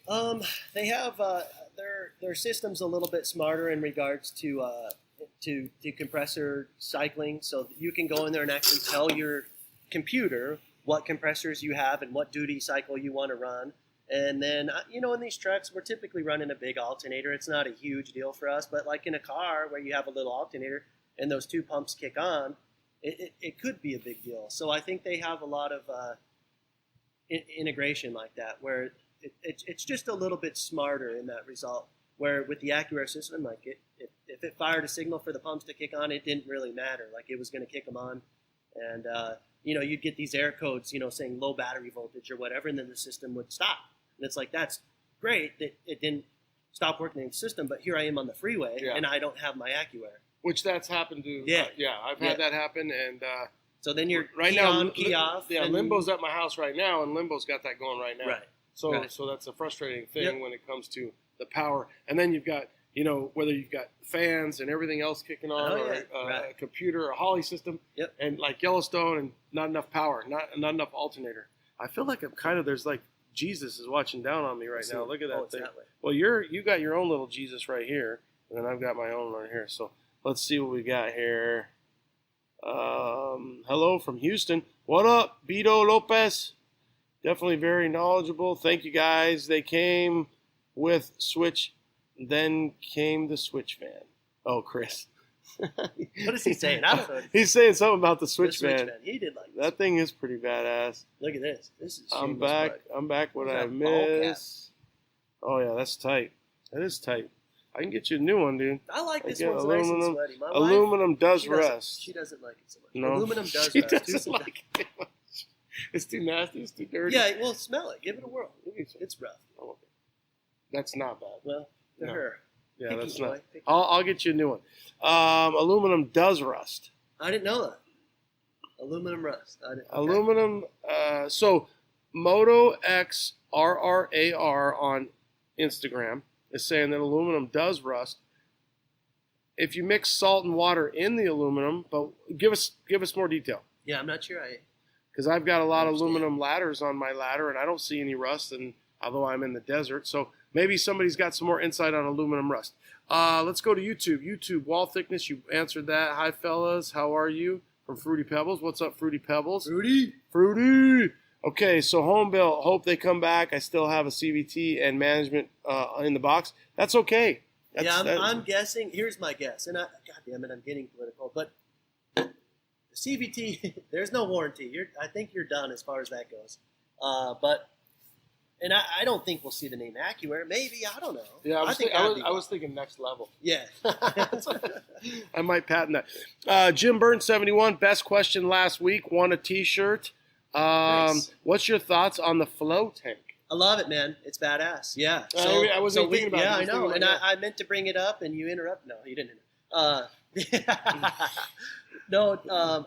They have their system's a little bit smarter in regards to compressor cycling. So you can go in there and actually tell your computer what compressors you have and what duty cycle you want to run. And then, in these trucks, we're typically running a big alternator. It's not a huge deal for us, but like in a car where you have a little alternator and those two pumps kick on, it could be a big deal. So I think they have a lot of integration like that, where it's just a little bit smarter in that result. Where with the AccuAir system, like if it fired a signal for the pumps to kick on, it didn't really matter. Like it was going to kick them on, and you'd get these error codes, saying low battery voltage or whatever, and then the system would stop. And it's like, that's great that it didn't stop working in the system, but here I am on the freeway and I don't have my AccuAir. Which that's happened to. I've had that happen, and so then you're right key now, on, key off. Yeah, Limbo's at my house right now, and Limbo's got that going right now. Right. So that's a frustrating thing when it comes to the power. And then you've got, whether you've got fans and everything else kicking on, a computer, a Holly system, and like Yellowstone, and not enough power, not enough alternator. I feel like there's like Jesus is watching down on me right now. Look at that thing. Well, you got your own little Jesus right here, and then I've got my own right here. So let's see what we got here. Hello from Houston. What up, Beto Lopez? Definitely very knowledgeable. Thank you, guys. They came with Switch, then came the Switch fan. Oh, Chris. What is he saying? I don't know. He's saying something about the Switch fan. He did like that thing is pretty badass. Look at this. This is. I'm back. I'm back. What I miss? Oh yeah, that's tight. That is tight. I can get you a new one, dude. I like this one's nice and sweaty. My aluminum wife, does rust. She doesn't like it so much. No, aluminum does she rust. Doesn't like it much. It's too nasty. It's too dirty. Yeah, well, smell it. Give it a whirl. It's rough. Oh, okay. That's not bad. Well, to her. Yeah, Picky that's boy. not. I'll get you a new one. Aluminum does rust. I didn't know that. Aluminum rust. Aluminum. So Moto X RRAR on Instagram is saying that aluminum does rust if you mix salt and water in the aluminum. But give us more detail. Yeah, I'm not sure. Because I've got a lot of aluminum ladders on my ladder, and I don't see any rust, and although I'm in the desert. So maybe somebody's got some more insight on aluminum rust. Let's go to YouTube. YouTube, wall thickness, you answered that. Hi, fellas. How are you? From Fruity Pebbles. What's up, Fruity Pebbles? Fruity. Okay, so home built. Hope they come back. I still have a CVT and management in the box. That's okay. I'm guessing. Here's my guess. And God damn it, I'm getting political. But the CVT, there's no warranty. I think you're done as far as that goes. And I don't think we'll see the name AccuAir. Maybe, I don't know. Yeah, I was thinking next level. Yeah. I might patent that. Jim Burns 71, best question last week. Won a T-shirt. Nice. What's your thoughts on the flow tank? I love it, man. It's badass. Yeah. I wasn't thinking about it. Yeah, I know. And I meant to bring it up, and you interrupted. No, you didn't. No,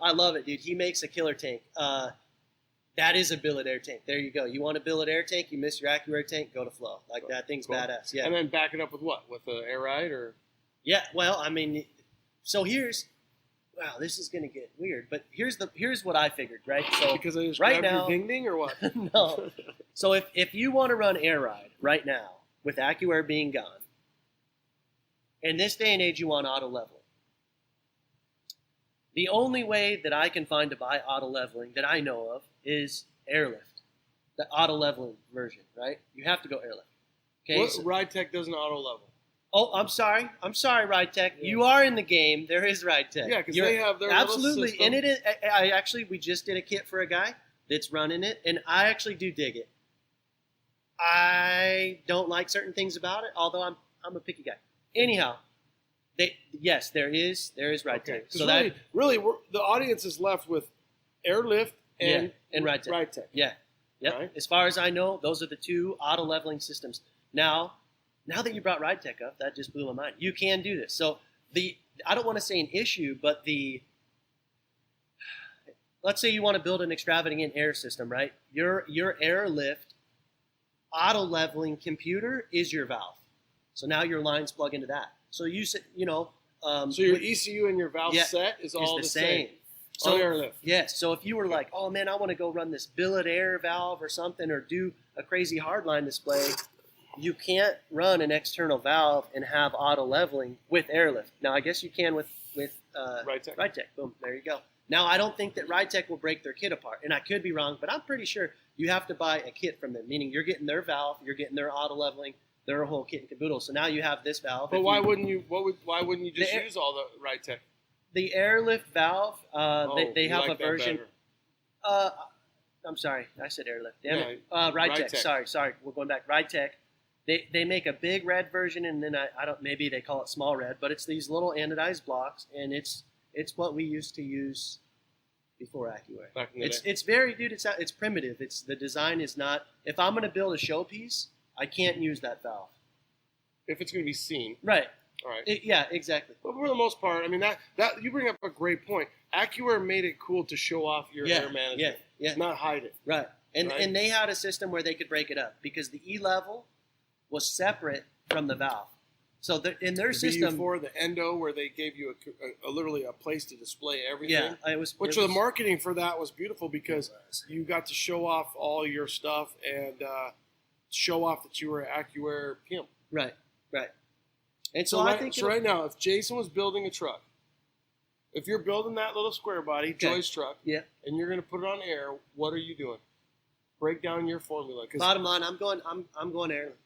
I love it, dude. He makes a killer tank. That is a billet air tank. There you go. You want a billet air tank? You miss your AccuAir tank? Go to Flow. Like that thing's badass. Yeah. And then back it up with what? With the air ride or? Yeah. Well, I mean, so wow, this is gonna get weird. But here's what I figured, right? So because I just right grabbed now, your ding ding or what? No. So if you want to run air ride right now with AccuAir being gone, in this day and age, you want auto leveling. The only way that I can find to buy auto leveling that I know of is Airlift, the auto leveling version, right? You have to go Airlift. Okay. What, Ride Tech doesn't auto level. Oh, I'm sorry, Ride Tech. Yeah. You are in the game. There is Ride Tech. Yeah, because they have their absolutely. Little system. And it is. We just did a kit for a guy that's running it, and I actually do dig it. I don't like certain things about it, although I'm a picky guy. Anyhow. Yes, there is Ride Tech. So really, the audience is left with Airlift and Ride Tech. Ride Tech. Yeah, yep. Right? As far as I know, those are the two auto leveling systems. Now that you brought Ride Tech up, that just blew my mind. You can do this. So I don't want to say an issue, but let's say you want to build an extravagant air system, right? Your Airlift auto leveling computer is your valve. So now your lines plug into that. So so your ECU and your valve set is all the same. So Airlift. Yes. So if you were like, oh man, I want to go run this billet air valve or something, or do a crazy hardline display, you can't run an external valve and have auto leveling with Airlift. Now I guess you can with Ride Tech. Ride Tech. Boom. There you go. Now I don't think that Ride Tech will break their kit apart, and I could be wrong, but I'm pretty sure you have to buy a kit from them, meaning you're getting their valve, you're getting their auto leveling. Their whole kit and caboodle. So now you have this valve. But why wouldn't you just use all the Ride Tech? The Airlift valve. They have like a version. I'm sorry, I said Airlift. Damn it. Ride Tech. Sorry. We're going back. Ride Tech. They make a big red version, and then I don't. Maybe they call it small red, but it's these little anodized blocks, and it's what we used to use before AccuAir. Back in the day. It's very, dude. It's primitive. The design is not. If I'm going to build a showpiece, I can't use that valve. If it's going to be seen. Right. All right. Yeah, exactly. But for the most part, I mean, that you bring up a great point. AccuAir made it cool to show off your air management. Yeah. Not hide it. Right. And they had a system where they could break it up because the E-level was separate from the valve. So in their system. VU4, the Endo, where they gave you literally a place to display everything. Yeah, it was. The marketing for that was beautiful because you got to show off all your stuff and show off that you were an AccuAir pimp. Right. And so right now, if Jason was building a truck, if you're building that little square body, Joy's truck, and you're going to put it on air, what are you doing? Break down your formula. Bottom line, I'm going Airlift.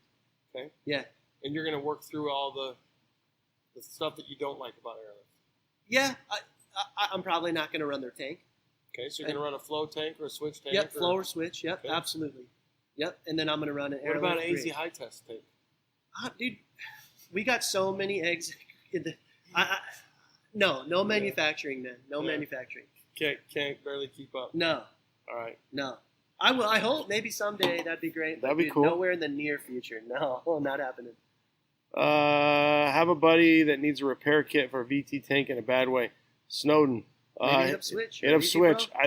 Okay. Yeah. And you're going to work through all the stuff that you don't like about Airlift. Yeah, I'm probably not going to run their tank. Okay, so you're going to run a flow tank or a switch tank? Yep, flow or switch. Yep, okay. Absolutely. Yep, and then I'm going to run an Airlift. What about an AZ high test tank? Dude, we got so many eggs in the. No manufacturing, man. No manufacturing. Can't barely keep up. No. All right. No. I will. I hope maybe someday that'd be great. That'd be cool. Nowhere in the near future. No, not happening. Have a buddy that needs a repair kit for a VT tank in a bad way. Snowden. Hit up Switch. Hit up Switch. Pro?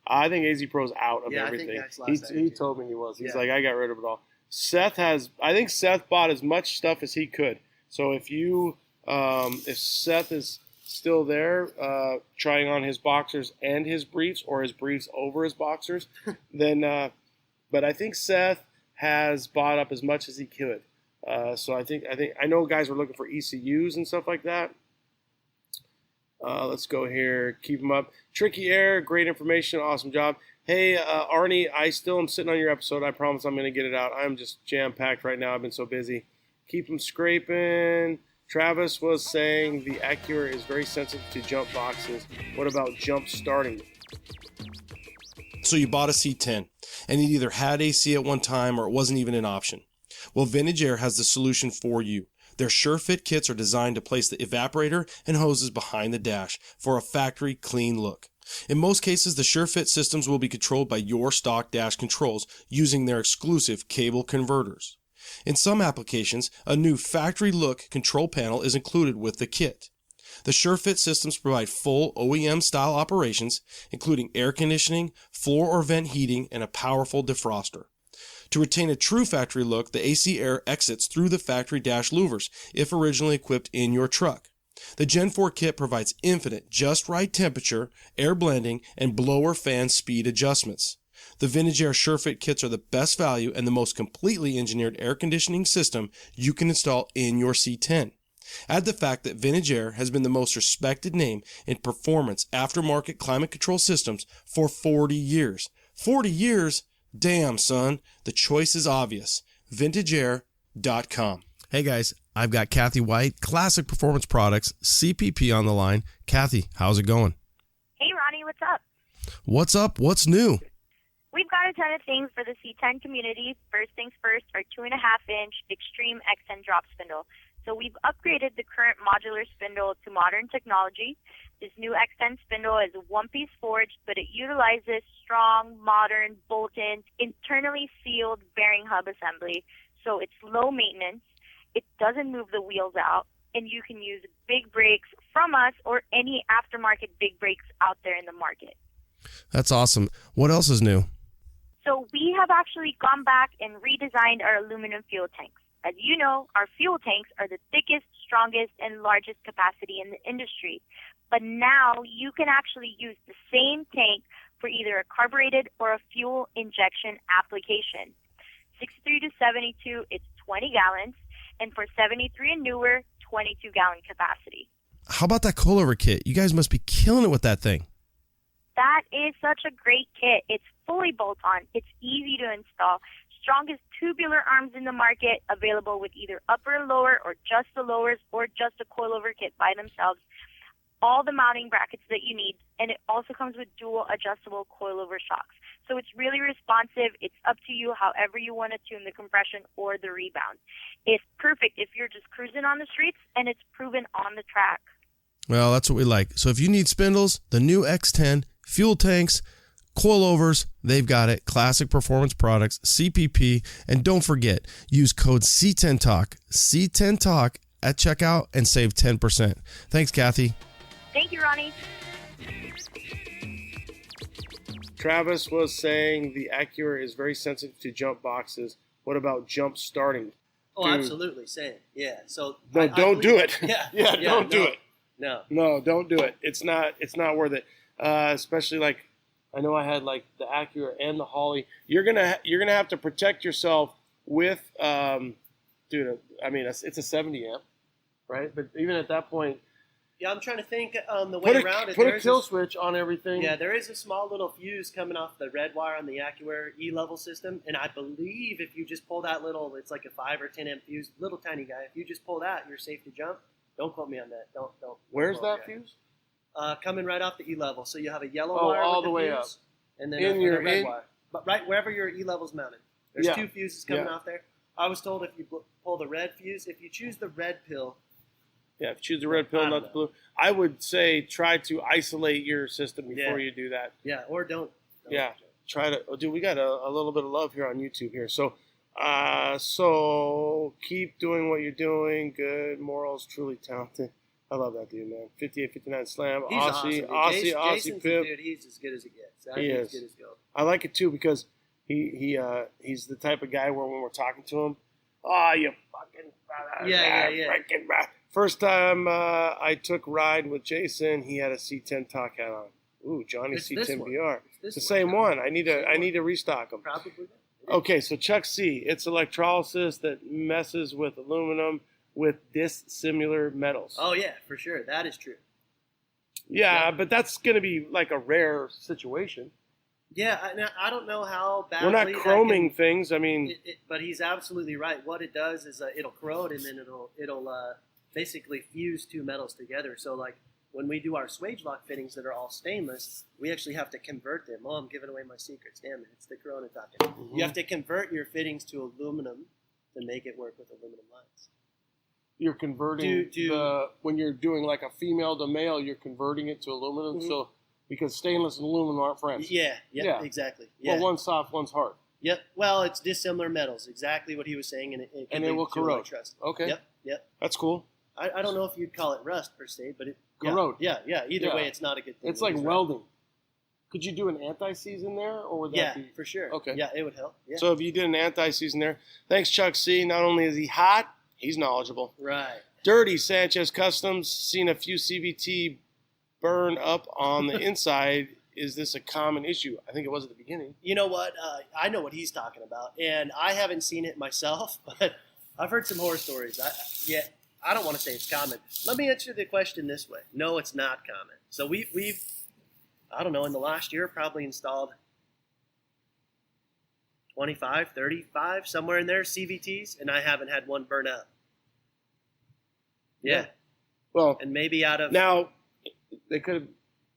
I think AZ Pro's out of everything. I think he told me he was. He's like, I got rid of it all. I think Seth bought as much stuff as he could. So if Seth is still there, trying on his boxers and his briefs, or his briefs over his boxers, then, but I think Seth has bought up as much as he could. So I know guys were looking for ECUs and stuff like that. Let's go here. Keep them up. Tricky Air, great information. Awesome job. Hey, Arnie, I still am sitting on your episode. I promise I'm going to get it out. I'm just jam-packed right now. I've been so busy. Keep them scraping. Travis was saying the Acura is very sensitive to jump boxes. What about jump starting? So you bought a C10, and it either had AC at one time or it wasn't even an option. Well, Vintage Air has the solution for you. Their SureFit kits are designed to place the evaporator and hoses behind the dash for a factory clean look. In most cases, the SureFit systems will be controlled by your stock dash controls using their exclusive cable converters. In some applications, a new factory look control panel is included with the kit. The SureFit systems provide full OEM style operations, including air conditioning, floor or vent heating, and a powerful defroster. To retain a true factory look, the AC air exits through the factory dash louvers if originally equipped in your truck. The Gen 4 kit provides infinite, just right temperature, air blending, and blower fan speed adjustments. The Vintage Air SureFit kits are the best value and the most completely engineered air conditioning system you can install in your C10. Add the fact that Vintage Air has been the most respected name in performance aftermarket climate control systems for 40 years. 40 years? Damn, son. The choice is obvious. VintageAir.com. Hey guys, I've got Kathy White, Classic Performance Products, CPP on the line. Kathy, how's it going? Hey Ronnie, what's up? What's up? What's new? We've got a ton of things for the C10 community. First things first, our 2.5-inch Extreme X10 drop spindle. So we've upgraded the current modular spindle to modern technology. This new X10 spindle is a one-piece forged, but it utilizes strong, modern, bolted, internally sealed bearing hub assembly. So it's low maintenance. It doesn't move the wheels out, and you can use big brakes from us or any aftermarket big brakes out there in the market. That's awesome. What else is new? So we have actually gone back and redesigned our aluminum fuel tanks. As you know, our fuel tanks are the thickest, strongest, and largest capacity in the industry. But now you can actually use the same tank for either a carbureted or a fuel injection application. 63 to 72, it's 20 gallons. And for 73 and newer, 22-gallon capacity. How about that Kohler kit? You guys must be killing it with that thing. That is such a great kit. It's fully bolt-on. It's easy to install. Strongest tubular arms in the market, available with either upper and lower or just the lowers or just a coilover kit by themselves. All the mounting brackets that you need, and it also comes with dual adjustable coilover shocks. So it's really responsive. It's up to you however you want to tune the compression or the rebound. It's perfect if you're just cruising on the streets, and it's proven on the track. Well, that's what we like. So if you need spindles, the new X10, fuel tanks, coilovers, they've got it. Classic Performance Products, CPP, and don't forget, use code C10 Talk, C10 Talk at checkout and save 10%. Thanks, Kathy. Thank you, Ronnie. Travis was saying the Acura is very sensitive to jump boxes. What about jump starting? Oh, absolutely. Same. Yeah. So no, don't do it. Yeah. Don't do it. No, don't do it. It's not worth it. Especially like, I know I had like the Acura and the Holly. You're gonna have to protect yourself with, dude. I mean, it's a 70 amp, right? But even at that point. Yeah, I'm trying to think on the way around it. Put a kill switch on everything. Yeah, there is a small little fuse coming off the red wire on the Acura E-level system, and I believe if you just pull that little, it's like a 5 or 10 amp fuse, little tiny guy. If you just pull that, you're safe to jump. Don't quote me on that. Don't. Where's that fuse? Coming right off the E-level. So you have a yellow wire all with the way fuse, up, and then a red wire. But right wherever your E-level's mounted, there's 2 fuses coming off there. I was told if you pull the red fuse, if you choose the red pill. Yeah, if you choose the red pill, not the blue. I would say try to isolate your system before you do that. Yeah, or don't. Yeah, try to. Oh, dude, we got a little bit of love here on YouTube here. So keep doing what you're doing. Good morals, truly talented. I love that dude, man. 58-59 slam. He's Aussie awesome, Aussie Jason's Pip. Dude, he's as good as it gets. He is. As good as gold. I like it too because He's the type of guy where when we're talking to him, oh, you fucking freaking First time I took ride with Jason, he had a C10 Talk hat on. Ooh, Johnny C10 BR. It's the same one. I need to restock them. Probably. Okay, so Chuck C. It's electrolysis that messes with aluminum with dissimilar metals. Oh yeah, for sure. That is true. Yeah, but that's going to be like a rare situation. Yeah, I don't know how badly. We're not chroming things. I mean, but he's absolutely right. What it does is it'll corrode and then it'll basically fuse two metals together. So like when we do our Swagelok fittings that are all stainless, we actually have to convert them. Oh, I'm giving away my secrets. Damn it, it's the Corona talking. Mm-hmm. You have to convert your fittings to aluminum to make it work with aluminum lines. You're converting when you're doing like a female to male, you're converting it to aluminum. Mm-hmm. So because stainless and aluminum aren't friends. Yeah, exactly. Yeah. Well, one's soft, one's hard. Yep. Well, it's dissimilar metals. Exactly what he was saying, and it will corrode. Okay. Yep. That's cool. I don't know if you'd call it rust per se, but it corrode. Yeah. Either way, it's not a good thing. It's like welding. Could you do an anti-seize in there, or would that be? For sure. Okay. Yeah, it would help. Yeah. So if you did an anti-seize in there, thanks Chuck C. Not only is he hot, he's knowledgeable. Right. Dirty Sanchez Customs, seen a few CVT burn up on the inside. Is this a common issue? I think it was at the beginning. You know what? I know what he's talking about, and I haven't seen it myself, but I've heard some horror stories. I don't want to say it's common. Let me answer the question this way. No, it's not common. So we've I don't know, in the last year probably installed 25, 35, somewhere in there, CVTs, and I haven't had one burn up. Yeah. Well, and maybe out of now they could have.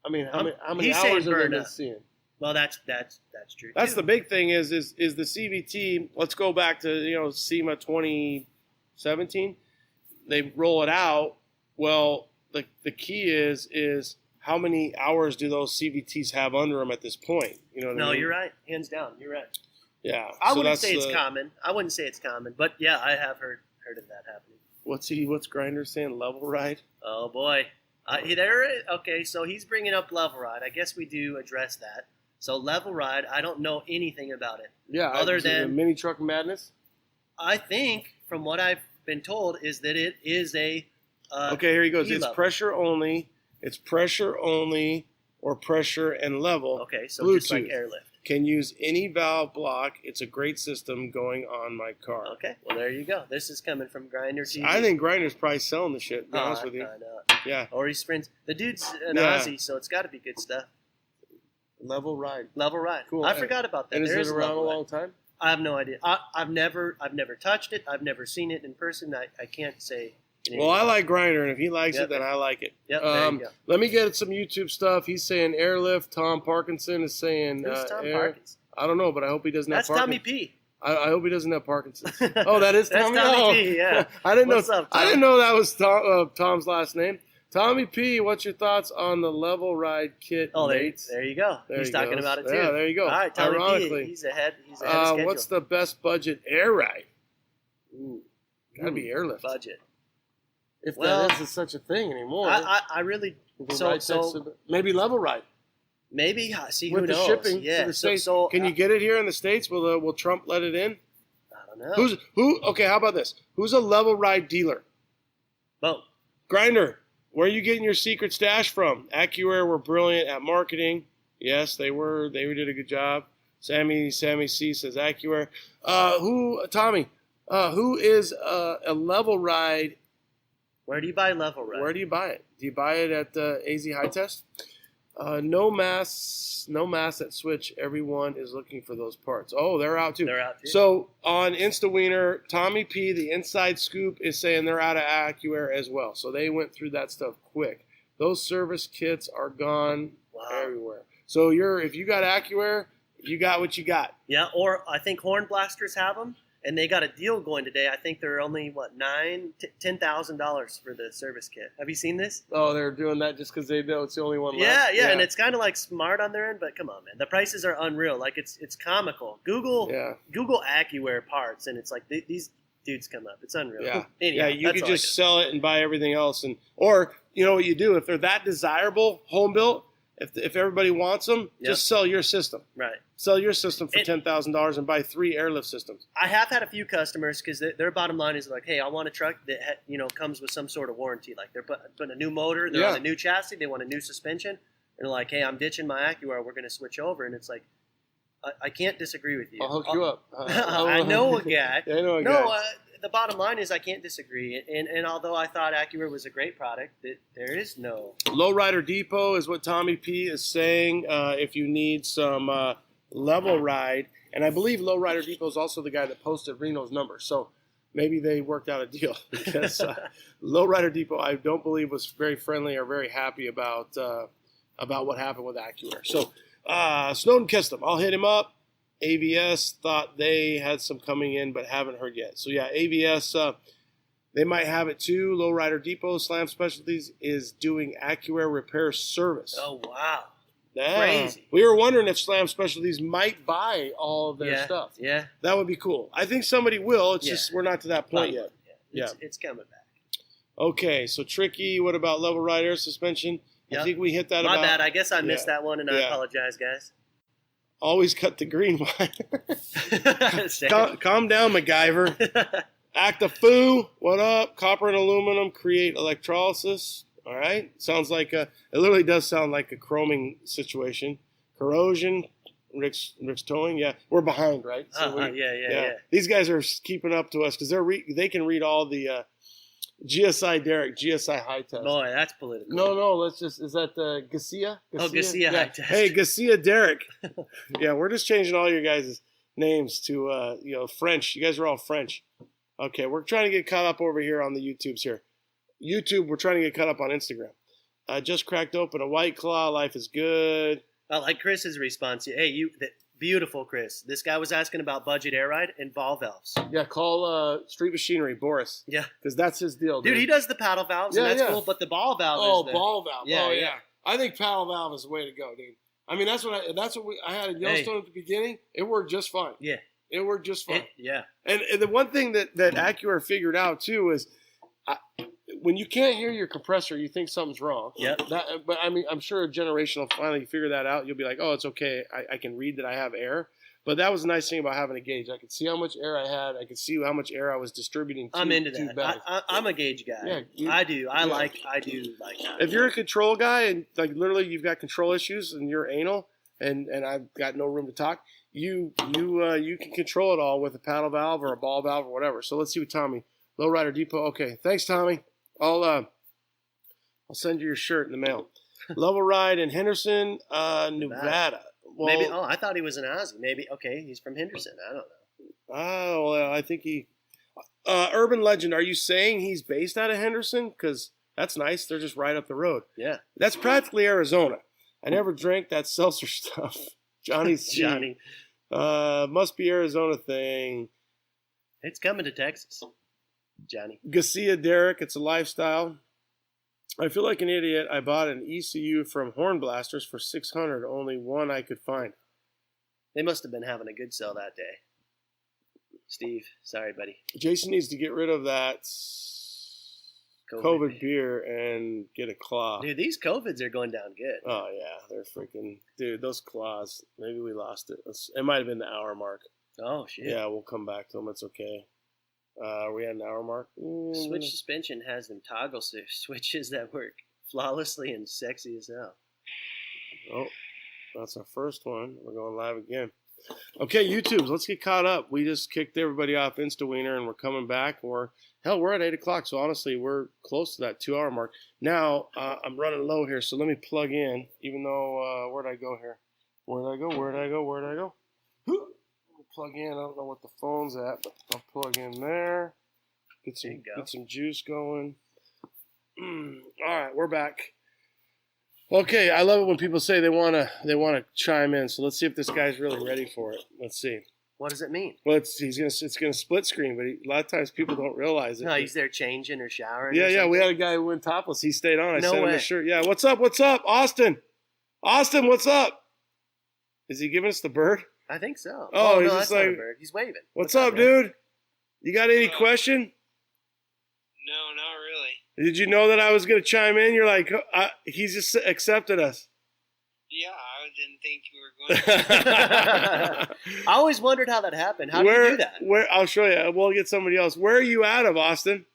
I mean, how many hours have they been seeing? Well, that's true. That's the big thing is the CVT. Let's go back to SEMA 2017. They roll it out. Well, the key is how many hours do those CVTs have under them at this point? You know what I mean? You're right. Hands down, you're right. Yeah. I wouldn't say it's common. But yeah, I have heard of that happening. What's Grinder saying? Level ride? Oh boy. Okay, so he's bringing up level ride. I guess we do address that. So level ride, I don't know anything about it. Yeah, other than mini truck madness. I think, from what I've been told, is that it is a. Okay, here he goes. It's pressure only. It's pressure only, or pressure and level. Okay, so Bluetooth. Just like airlift. Can use any valve block. It's a great system going on my car. Okay, well there you go. This is coming from Grinder TV. I think Grinder's probably selling the shit. To be honest with you. I know. Yeah. Or he sprints. The dude's an Aussie, so it's got to be good stuff. Level ride. Cool. I forgot about that. And is it around a long time? I have no idea. I've never touched it. I've never seen it in person. I can't say. Well, I like Grinder, and if he likes it, then I like it. Yep, there you go. Let me get some YouTube stuff. He's saying airlift. Tom Parkinson is saying Who's Tom Parkinson? I don't know, but I hope he doesn't have Parkinson's. That's Tommy P. I hope he doesn't have Parkinson's. Oh, that is Tommy? That's Tommy P, yeah. I didn't What's know. up, Tom? I didn't know that was Tom's last name. Tommy P, what's your thoughts on the level ride kit? Oh, there you go. He's talking about it too. Yeah, there you go. All right, Tommy Ironically, P, he's ahead of schedule. What's the best budget air ride? Gotta be airlift. Budget. If that is such a thing anymore. I really maybe level ride. Maybe. See, with who the knows? shipping Yeah. to the States. Can you get it here in the States? Will Trump let it in? I don't know. Okay, how about this? Who's a level ride dealer? Boom. Grinder. Where are you getting your secret stash from? AccuAir were brilliant at marketing. Yes, they were. They did a good job. Sammy C says AccuAir. Tommy? Who is a level ride? Where do you buy level ride? Where do you buy it? Do you buy it at AZ High Test? No mass at Switch. Everyone is looking for those parts. Oh, they're out too. So on InstaWiener, Tommy P, the Inside Scoop, is saying they're out of AccuAir as well. So they went through that stuff quick. Those service kits are gone everywhere. So if you got AccuAir, you got what you got. Yeah, or I think Horn Blasters have them. And they got a deal going today. I think they're only, $10,000 for the service kit. Have you seen this? Oh, they're doing that just because they know it's the only one left. Yeah, and it's kind of like smart on their end, but come on, man. The prices are unreal. Like, it's comical. Google AccuAir parts, and it's like these dudes come up. It's unreal. Yeah, Anyhow, you could just sell it and buy everything else. Or, you know what you do? If they're that desirable, home built, If everybody wants them, just sell your system. Right. Sell your system for $10,000 and buy 3 airlift systems. I have had a few customers because their bottom line is like, hey, I want a truck that comes with some sort of warranty. Like they're putting a new motor, they're on a new chassis, they want a new suspension, and they're like, hey, I'm ditching my AccuAir, we're going to switch over, and it's like, I can't disagree with you. I'll hook you up. I know a guy. I know a guy. The bottom line is I can't disagree. And although I thought AccuAir was a great product, there is no. Lowrider Depot is what Tommy P is saying. If you need some level ride, and I believe Lowrider Depot is also the guy that posted Reno's number. So maybe they worked out a deal because Lowrider Depot, I don't believe, was very friendly or very happy about what happened with AccuAir. So Snowden kissed him. I'll hit him up. AVS thought they had some coming in, but haven't heard yet. So yeah, AVS, they might have it too. Lowrider Depot, Slam Specialties, is doing AccuAir repair service. Oh, wow. Yeah. Crazy. We were wondering if Slam Specialties might buy all of their stuff. Yeah. That would be cool. I think somebody will. It's just we're not to that point yet. Yeah. It's coming back. Okay, so Tricky, what about level ride air suspension? Yep. I think we hit that My bad. I guess I missed that one, and I apologize, guys. Always cut the green wire. Calm down, MacGyver. Act a foo. What up? Copper and aluminum create electrolysis. All right. Sounds like it literally does sound like a chroming situation. Corrosion. Rick's towing. Yeah, we're behind, right? So yeah. These guys are keeping up to us because they can read all the GSI Derek, GSI high test. Boy, that's political. No, is that Garcia? Oh, Garcia high test. Hey, Garcia Derek. Yeah, we're just changing all your guys' names to, French. You guys are all French. Okay, we're trying to get caught up over here on the YouTubes here. YouTube, we're trying to get caught up on Instagram. Just cracked open a White Claw. Life is good. I like Chris's response. Hey, beautiful, Chris. This guy was asking about budget air ride and ball valves. Yeah, call Street Machinery, Boris. Yeah. Because that's his deal. Dude, he does the paddle valves, and that's cool, but the ball valve is ball valve. Yeah. I think paddle valve is the way to go, dude. I mean, that's what I had in Yellowstone at the beginning. It worked just fine. Yeah. It worked just fine. And the one thing that AccuAir figured out, too, is when you can't hear your compressor, you think something's wrong. Yep. But, I mean, I'm sure a generation will finally figure that out. You'll be like, oh, it's okay. I can read that I have air. But that was the nice thing about having a gauge. I could see how much air I had. I could see how much air I was distributing to I'm into that. bags. I'm a gauge guy. Yeah, I do. I do like that. If you're a control guy and like literally you've got control issues and you're anal and I've got no room to talk, you can control it all with a paddle valve or a ball valve or whatever. So let's see what Tommy. Lowrider Depot. Okay, thanks, Tommy. I'll send you your shirt in the mail. Level Ride in Henderson, Nevada. Well, maybe. Oh, I thought he was an Aussie. Maybe. Okay, he's from Henderson. I don't know. Oh, well, I think he. Urban Legend. Are you saying he's based out of Henderson? Because that's nice. They're just right up the road. Yeah. That's practically Arizona. I never drank that seltzer stuff. Johnny. Must be Arizona thing. It's coming to Texas, Johnny. Garcia Derek. It's a lifestyle. I feel like an idiot. I bought an ECU from Horn Blasters for $600. Only one I could find. They must have been having a good sale that day. Steve, sorry, buddy. Jason needs to get rid of that COVID beer and get a claw. Dude, these COVIDs are going down good. Oh, yeah. They're freaking... Dude, those claws. Maybe we lost it. It might have been the hour mark. Oh, shit. Yeah, we'll come back to them. It's okay. We had an hour mark. Switch Suspension has them toggle switches that work flawlessly and sexy as hell. Oh, that's our first one. We're going live again. Okay, YouTubes, let's get caught up. We just kicked everybody off InstaWiener, and we're coming back. We're at 8 o'clock, so honestly, we're close to that 2-hour mark. Now, I'm running low here, so let me plug in, even though, where'd I go here? Where'd I go? Plug in. I don't know what the phone's at, but I'll plug in there. Get some juice going. All right, we're back. Okay, I love it when people say they wanna chime in. So let's see if this guy's really ready for it. Let's see. What does it mean? Well, it's gonna split screen, but a lot of times people don't realize it. No, he's there changing or showering. Yeah. We had a guy who went topless. He stayed on. I sent him a shirt. Yeah. What's up, Austin? Austin, what's up? Is he giving us the bird? I think so. Oh, he's no, just that's like, not a bird. He's waving. What's up, dude? You got any question? No, not really. Did you know that I was going to chime in? You're like, he's just accepted us. Yeah, I didn't think you were going to. I always wondered how that happened. How do you do that? Where I'll show you. We'll get somebody else. Where are you out of, Austin?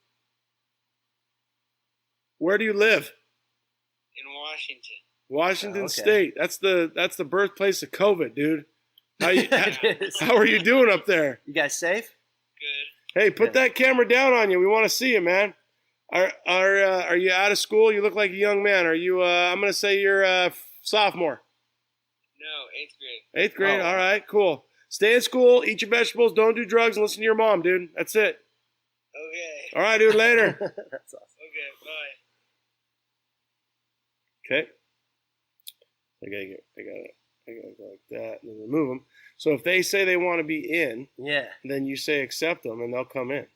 Where do you live? In Washington. Washington State. That's the birthplace of COVID, dude. How are you doing up there? You guys safe? Good. Hey, put that camera down on you. We want to see you, man. Are you out of school? You look like a young man. Are you? I'm gonna say you're a sophomore. No, 8th grade. 8th grade. All right, cool. Stay in school. Eat your vegetables. Don't do drugs, and listen to your mom, dude. That's it. Okay. All right, dude. Later. That's awesome. Okay, bye. Okay. I gotta go like that and then remove them. So if they say they want to be in, then you say accept them and they'll come in.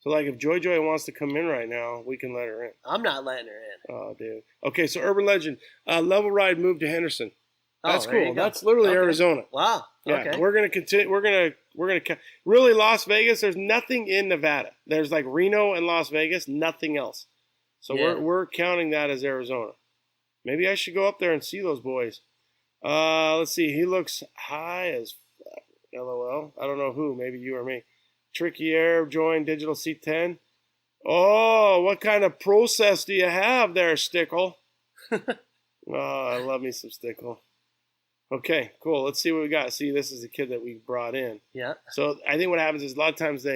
So like if Joy wants to come in right now, we can let her in. I'm not letting her in. Oh, dude. Okay, so Urban Legend, Level Ride moved to Henderson. That's cool. That's literally Arizona. Wow. Yeah, okay. we're gonna continue. We're gonna really Las Vegas. There's nothing in Nevada. There's like Reno and Las Vegas. Nothing else. So we're counting that as Arizona. Maybe I should go up there and see those boys. Let's see. He looks high as LOL. I don't know who. Maybe you or me. Tricky Air joined Digital C10. Oh, what kind of process do you have there, Stickle? Oh, I love me some Stickle. Okay, cool. Let's see what we got. See, this is the kid that we brought in. Yeah. So I think what happens is a lot of times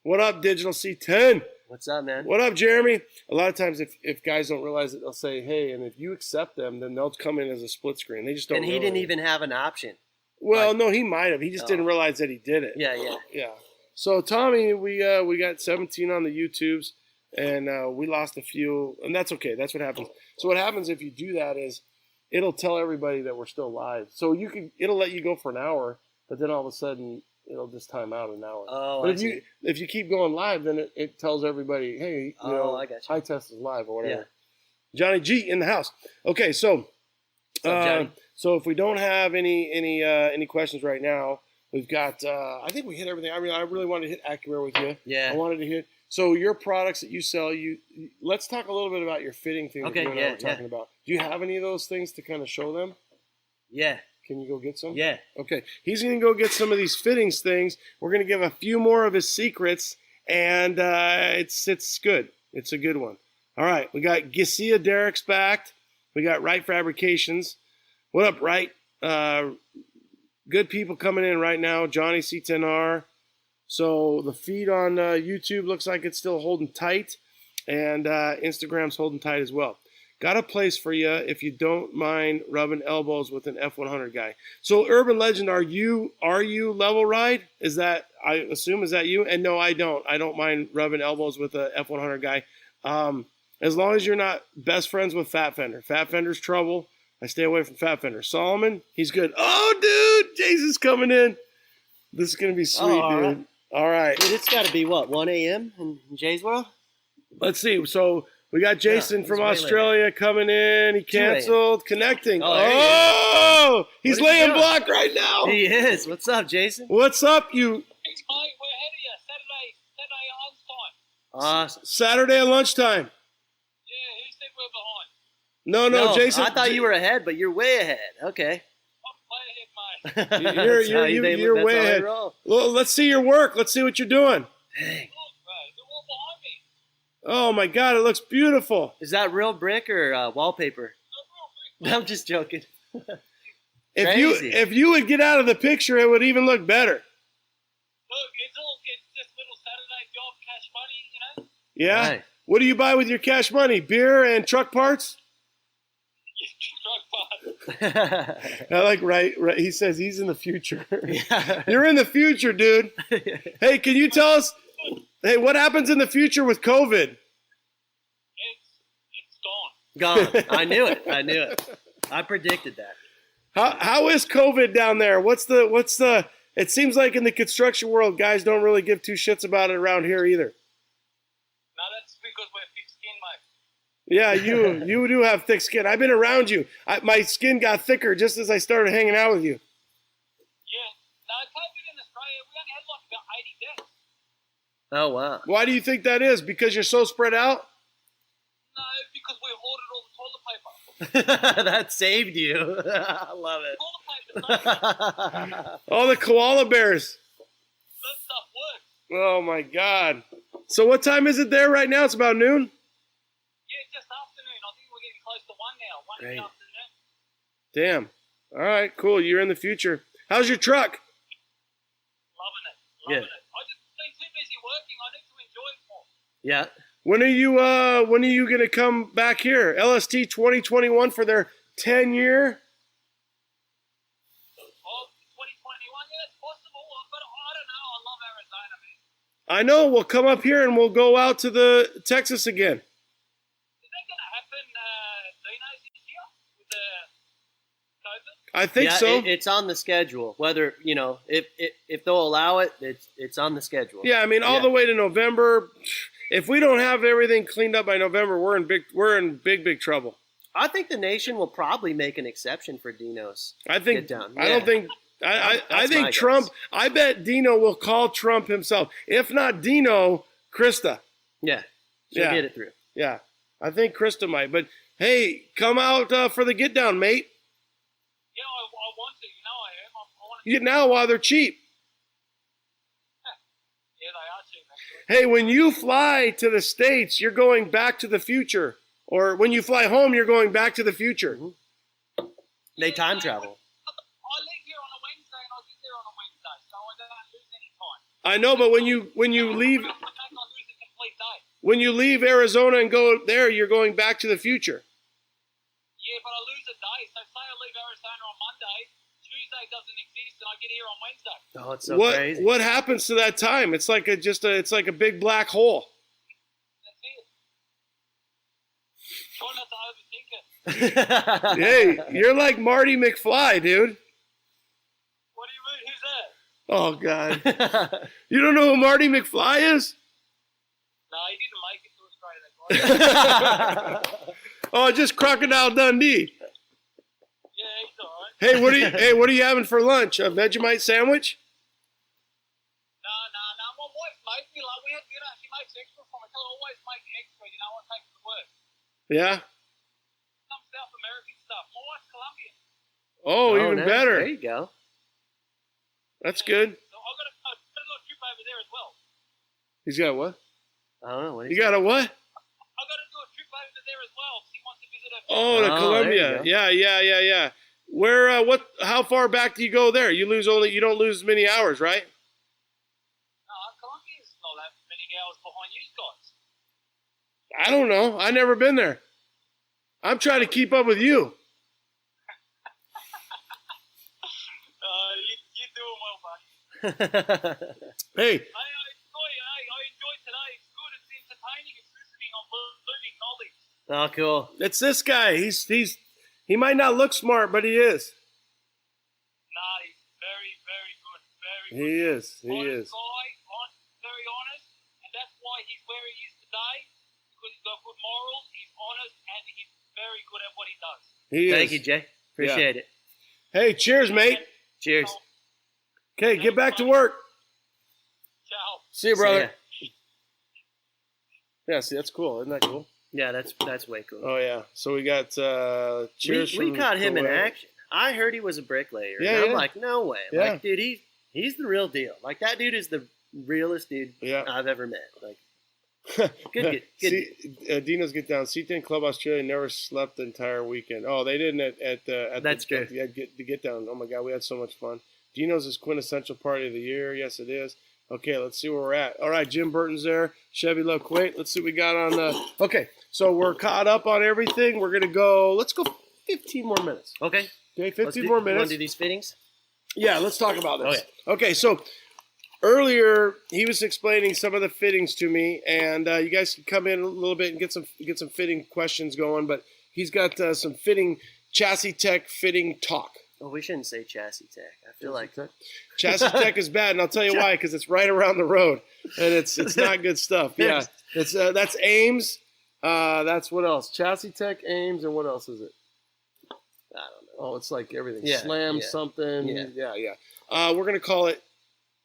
what up, Digital C10? What's up, man? What up, Jeremy? A lot of times if guys don't realize it, they'll say, hey, and if you accept them, then they'll come in as a split screen. They just don't And he didn't even have an option. Well, no, he might have. He just didn't realize that he did it. Yeah. So, Tommy, we got 17 on the YouTubes, and we lost a few, and that's okay. That's what happens. So what happens if you do that is it'll tell everybody that we're still live. So it'll let you go for an hour, but then all of a sudden it'll just time out an hour. Oh, but if you keep going live, then it tells everybody, hey, I got you. High Test is live or whatever. Yeah. Johnny G in the house. Okay, so so if we don't have any questions right now, we've got. I think we hit everything. I really wanted to hit Acura with you. Yeah. I wanted to hit. So your products that you sell, let's talk a little bit about your fitting thing. Okay. That you and I were talking about. Do you have any of those things to kind of show them? Yeah. Can you go get some? Yeah. Okay. He's going to go get some of these fittings things. We're going to give a few more of his secrets, and it's good. It's a good one. All right. We got Garcia Derek's back. We got Wright Fabrications. What up, Wright? Good people coming in right now. Johnny C10R. So the feed on YouTube looks like it's still holding tight, and Instagram's holding tight as well. Got a place for you if you don't mind rubbing elbows with an F100 guy. So Urban Legend, are you Level Ride? Is that, I assume, is that you? And no, I don't. I don't mind rubbing elbows with a F100 guy. As long as you're not best friends with Fat Fender. Fat Fender's trouble. I stay away from Fat Fender. Solomon, he's good. Oh, dude, Jason's coming in. This is going to be sweet, dude. All right. Dude, it's got to be, 1 a.m. in Jay's World? Let's see. So we got Jason from Australia coming in. He canceled. Connecting. Oh, he's laying block right now. He is. What's up, Jason? What's up, you? Thanks, mate. We're ahead of you. Saturday at lunchtime. Awesome. Saturday at lunchtime. Yeah, who said we're behind? No, Jason. I thought you were ahead, but you're way ahead. Okay. You're way ahead. Well, let's see your work. Let's see what you're doing. Dang. Oh my God, it looks beautiful. Is that real brick or wallpaper? I'm just joking. If you would get out of the picture, it would even look better. Look, it's this little Saturday job, cash money, you know? Yeah. Right. What do you buy with your cash money? Beer and truck parts? Truck parts. I like right. He says he's in the future. You're in the future, dude. Hey, can you tell us? Hey, what happens in the future with COVID? It's gone. Gone. I knew it. I predicted that. How is COVID down there? What's the? It seems like in the construction world, guys don't really give two shits about it around here either. No, that's because we're thick skin, mate. Yeah, you do have thick skin. I've been around you. My skin got thicker just as I started hanging out with you. Yeah. No, COVID in Australia, we only had like about 80 deaths. Oh, wow. Why do you think that is? Because you're so spread out? No, because we hoarded all the toilet paper. That saved you. I love it. Oh, the koala bears. That stuff works. Oh, my God. So what time is it there right now? It's about noon? Yeah, just afternoon. I think we're getting close to 1 now. 1 in the afternoon. Damn. All right, cool. You're in the future. How's your truck? Loving it. Yeah. I just been too busy working. I need to enjoy it more. Yeah. When are you gonna come back here? LST 2021 for their 10-year? Oh, 2021, yeah, it's possible. But I don't know. I love Arizona, man. I know. We'll come up here and we'll go out to the Texas again. Is that going to happen, Dino's this year with the COVID? I think yeah, so. It's on the schedule. Whether if they'll allow it, it's on the schedule. Yeah, I mean all the way to November. If we don't have everything cleaned up by November, we're in big trouble. I think the nation will probably make an exception for Dino's. I think. Get down. I don't think. I think my Trump. guess. I bet Dino will call Trump himself. If not Dino, Krista. Yeah. She'll get it through. Yeah, I think Krista might. But hey, come out for the get down, mate. Yeah, I want to. You know I am. I want to. You get now while they're cheap. Yeah, they are cheap, actually. Hey, when you fly to the States, you're going back to the future. Or when you fly home, you're going back to the future. Mm-hmm. They time travel. I leave here on a Wednesday and I get there on a Wednesday, so I don't lose any time. I know, but when you leave I lose a complete day. when you leave Arizona and go there, you're going back to the future. Yeah, but I lose a day. So say I leave Arizona on Monday, Tuesday doesn't exist, and I get here on Wednesday. Oh, it's so crazy. What happens to that time? It's like it's like a big black hole. That's it. Try not to overthink it. Hey, you're like Marty McFly, dude. What do you mean? Who's that? Oh God, you don't know who Marty McFly is? No, he didn't make it to Australia. That guy. Oh, just Crocodile Dundee. Yeah, he's all right. Hey, what are you having for lunch? A Vegemite sandwich? No. My wife made me like we had dinner. She makes extra for me. I always make extra. You know, I take it to work. Yeah. Some South American stuff. My wife's Colombian. Oh, even nice. better. There you go. That's good. So I've got a little trip over there as well. He's got what? I don't know. You got a what? I've got to do a trip over there as well. She wants to visit her. Oh, to Colombia. Yeah. Where? How far back do you go there? You don't lose as many hours, right? No, Colombia's not that many hours behind you guys. I don't know. I've never been there. I'm trying to keep up with you. You're doing well, buddy. Hey. I enjoy today. It's good. It's entertaining. It's listening. I'm learning knowledge. Oh, cool. It's this guy. He might not look smart, but he is. Nah, he's very, very good. Very good. He is. Honest guy, very honest, and that's why he's where he is today, because he's got good morals, he's honest, and he's very good at what he does. Thank you, Jay. Appreciate it. Hey, cheers, mate. Cheers. Okay, get back to work. Ciao. See you, brother. Yeah, see, that's cool. Isn't that cool? Yeah, that's way cool. Oh, yeah. So we got cheers We from caught him in Kohler. action. I heard he was a bricklayer. Yeah, and I'm yeah. like, no way. Yeah. Like, dude, he's the real deal. Like, that dude is the realest dude I've ever met. Like, good. Dino's get down. C10 Club Australia never slept the entire weekend. Oh, they didn't at That's good. the get down. Oh my God, we had so much fun. Dino's is quintessential party of the year. Yes, it is. Okay, let's see where we're at. All right, Jim Burton's there. Chevy Love Quake. Let's see what we got on the. Okay, so we're caught up on everything. We're gonna go. Let's go 15 more minutes. Okay. Okay, 15 more You minutes. want to do these fittings? Yeah, let's talk about this. Oh, Okay, so earlier he was explaining some of the fittings to me, and you guys can come in a little bit and get some fitting questions going. But he's got some fitting chassis tech fitting talk. Oh, we shouldn't say chassis tech. I feel like Chassis tech is bad, and I'll tell you why. Because it's right around the road, and it's not good stuff. Yeah, it's that's Ames. That's what else? Chassis tech, Ames, and what else is it? I don't know. Oh, it's like everything. Yeah, Slam yeah. something. Yeah. We're gonna call it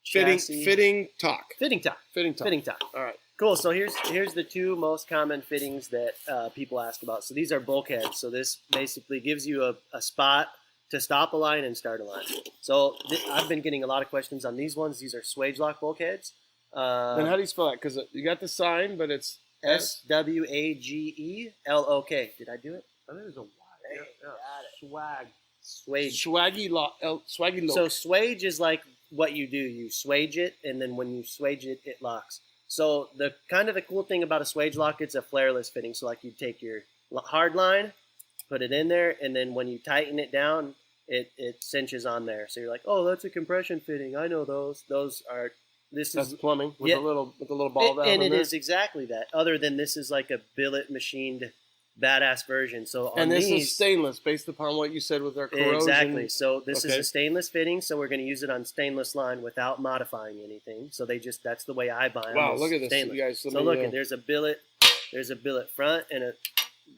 Chassis. fitting talk. Fitting talk. Fitting talk. Fitting talk. All right. Cool. So here's the two most common fittings that people ask about. So these are bulkheads. So this basically gives you a spot to stop a line and start a line. So I've been getting a lot of questions on these ones. These are Swagelok bulkheads. And how do you spell that? Because you got the sign, but it's Swagelok. Did I do it? I think there's a Y. Hey, got it. Swag. Swagelok. Swagelok. So swage is like what you do. You swage it, and then when you swage it, it locks. So the cool thing about a Swagelok, it's a flareless fitting. So like you take your hard line, put it in there, and then when you tighten it down, it cinches on there. So you're like, oh, that's a compression fitting. I know those. Those are. That's plumbing with a little ball valve. And it is exactly that. Other than this is like a billet machined, badass version. So on this these, is stainless, based upon what you said with our corrosion. Exactly. So this is a stainless fitting. So we're going to use it on stainless line without modifying anything. So that's the way I buy them. Wow, look at this, stainless. you guys. So look, there's a billet front and a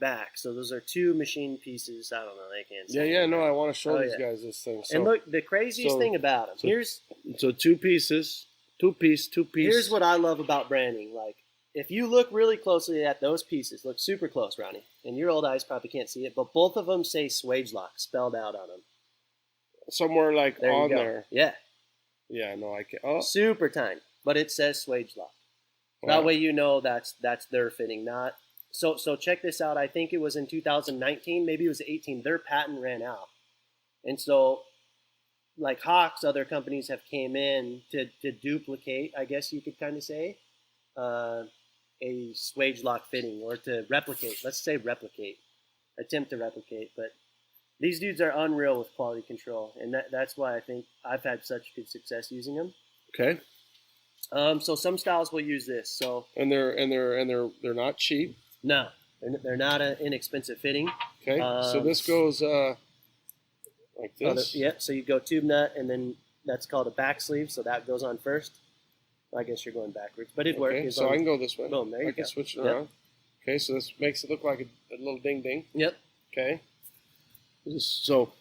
back. So those are two machine pieces. I don't know. They can't see. Yeah. No, I want to show these guys this thing. So, and look, the craziest thing about them. So two pieces. Two piece. Here's what I love about branding. Like, if you look really closely at those pieces, look super close, Ronnie, and your old eyes probably can't see it, but both of them say Swagelok spelled out on them. Somewhere like on there. Yeah. Yeah, no, I can't. Oh. Super tiny, but it says Swagelok. That way you know that's their fitting, not. So check this out. I think it was in 2019, maybe it was 18. Their patent ran out, and so. Like Hawks, other companies have came in to duplicate, I guess you could kind of say, a Swagelok fitting, or to replicate. Let's say attempt to replicate. But these dudes are unreal with quality control, and that's why I think I've had such good success using them. Okay. So some styles will use this. So and they're not cheap. No, they're not an inexpensive fitting. Okay. So this goes. Like this? So you go tube nut, and then that's called a back sleeve, so that goes on first. I guess you're going backwards, but it works. So I can go this way. Boom, there you go. I can switch it around. Okay, so this makes it look like a little ding-ding. Yep. Okay. So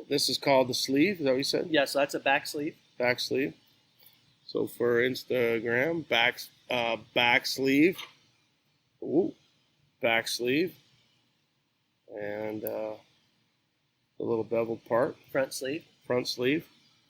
this is called the sleeve, is that what you said? Yeah, so that's a back sleeve. Back sleeve. So for Instagram, back sleeve. Ooh, back sleeve. And the little beveled part. Front sleeve. Front sleeve.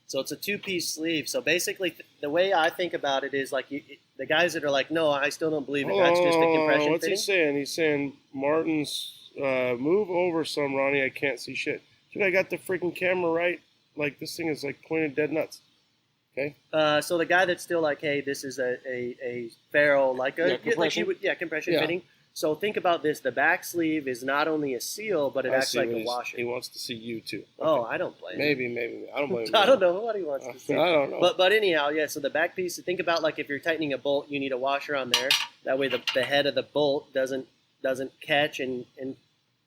So it's a two-piece sleeve. So basically, the way I think about it is like the guys that are like, no, I still don't believe it. That's just a compression what's fitting. He saying? He's saying, Martin's, move over some, Ronnie. I can't see shit. Dude, I got the freaking camera right. Like, this thing is like pointed dead nuts. Okay. So the guy that's still like, hey, this is a ferrule, compression fitting. So think about this. The back sleeve is not only a seal, but it acts like a washer. He wants to see you too. Okay. Oh, I don't blame him. Maybe. I don't blame him. I don't know what he wants to see. I don't know. But anyhow, yeah, so the back piece, think about like if you're tightening a bolt, you need a washer on there. That way the head of the bolt doesn't catch and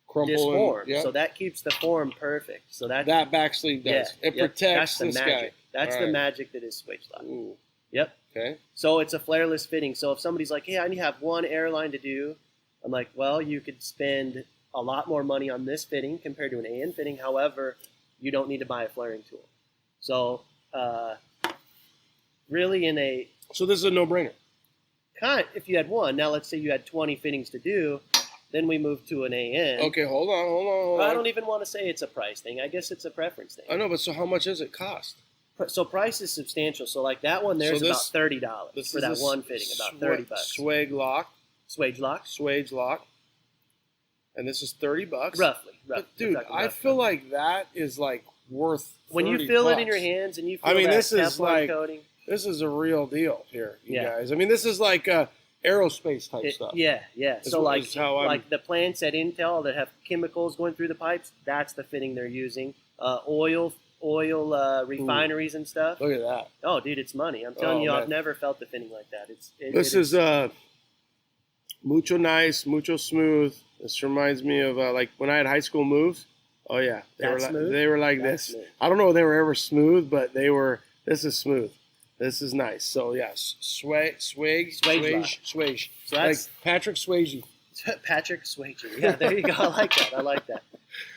crumple disform. And, So that keeps the form perfect. So that back sleeve does. It protects this guy. That's the magic that is Swagelok. Ooh. Yep. Okay. So it's a flareless fitting. So if somebody's like, hey, I only have one airline to do, I'm like, well, you could spend a lot more money on this fitting compared to an AN fitting. However, you don't need to buy a flaring tool. So really So this is a no-brainer. If you had one. Now let's say you had 20 fittings to do, then we move to an AN. Okay, hold on. I don't even want to say it's a price thing. I guess it's a preference thing. I know, but so how much does it cost? So price is substantial. So like that one, there's about $30 for that one fitting, about $30. Swagelok. And this is $30. Roughly. But dude, I feel like that is like worth when you feel it in your hands and you feel this is Teflon coating. This is a real deal here, you guys. I mean, this is like aerospace type stuff. Yeah. So like the plants at Intel that have chemicals going through the pipes, that's the fitting they're using. Oil refineries and stuff. Look at that. Oh, dude, it's money. I'm telling you, man. I've never felt the fitting like that. This is mucho nice, mucho smooth. This reminds me of like when I had high school moves. Oh yeah, they were like this. Smooth. I don't know if they were ever smooth, but they were. This is smooth. This is nice. So yeah, swage. So that's like Patrick Swayze. Patrick Swayze. Yeah, there you go. I like that.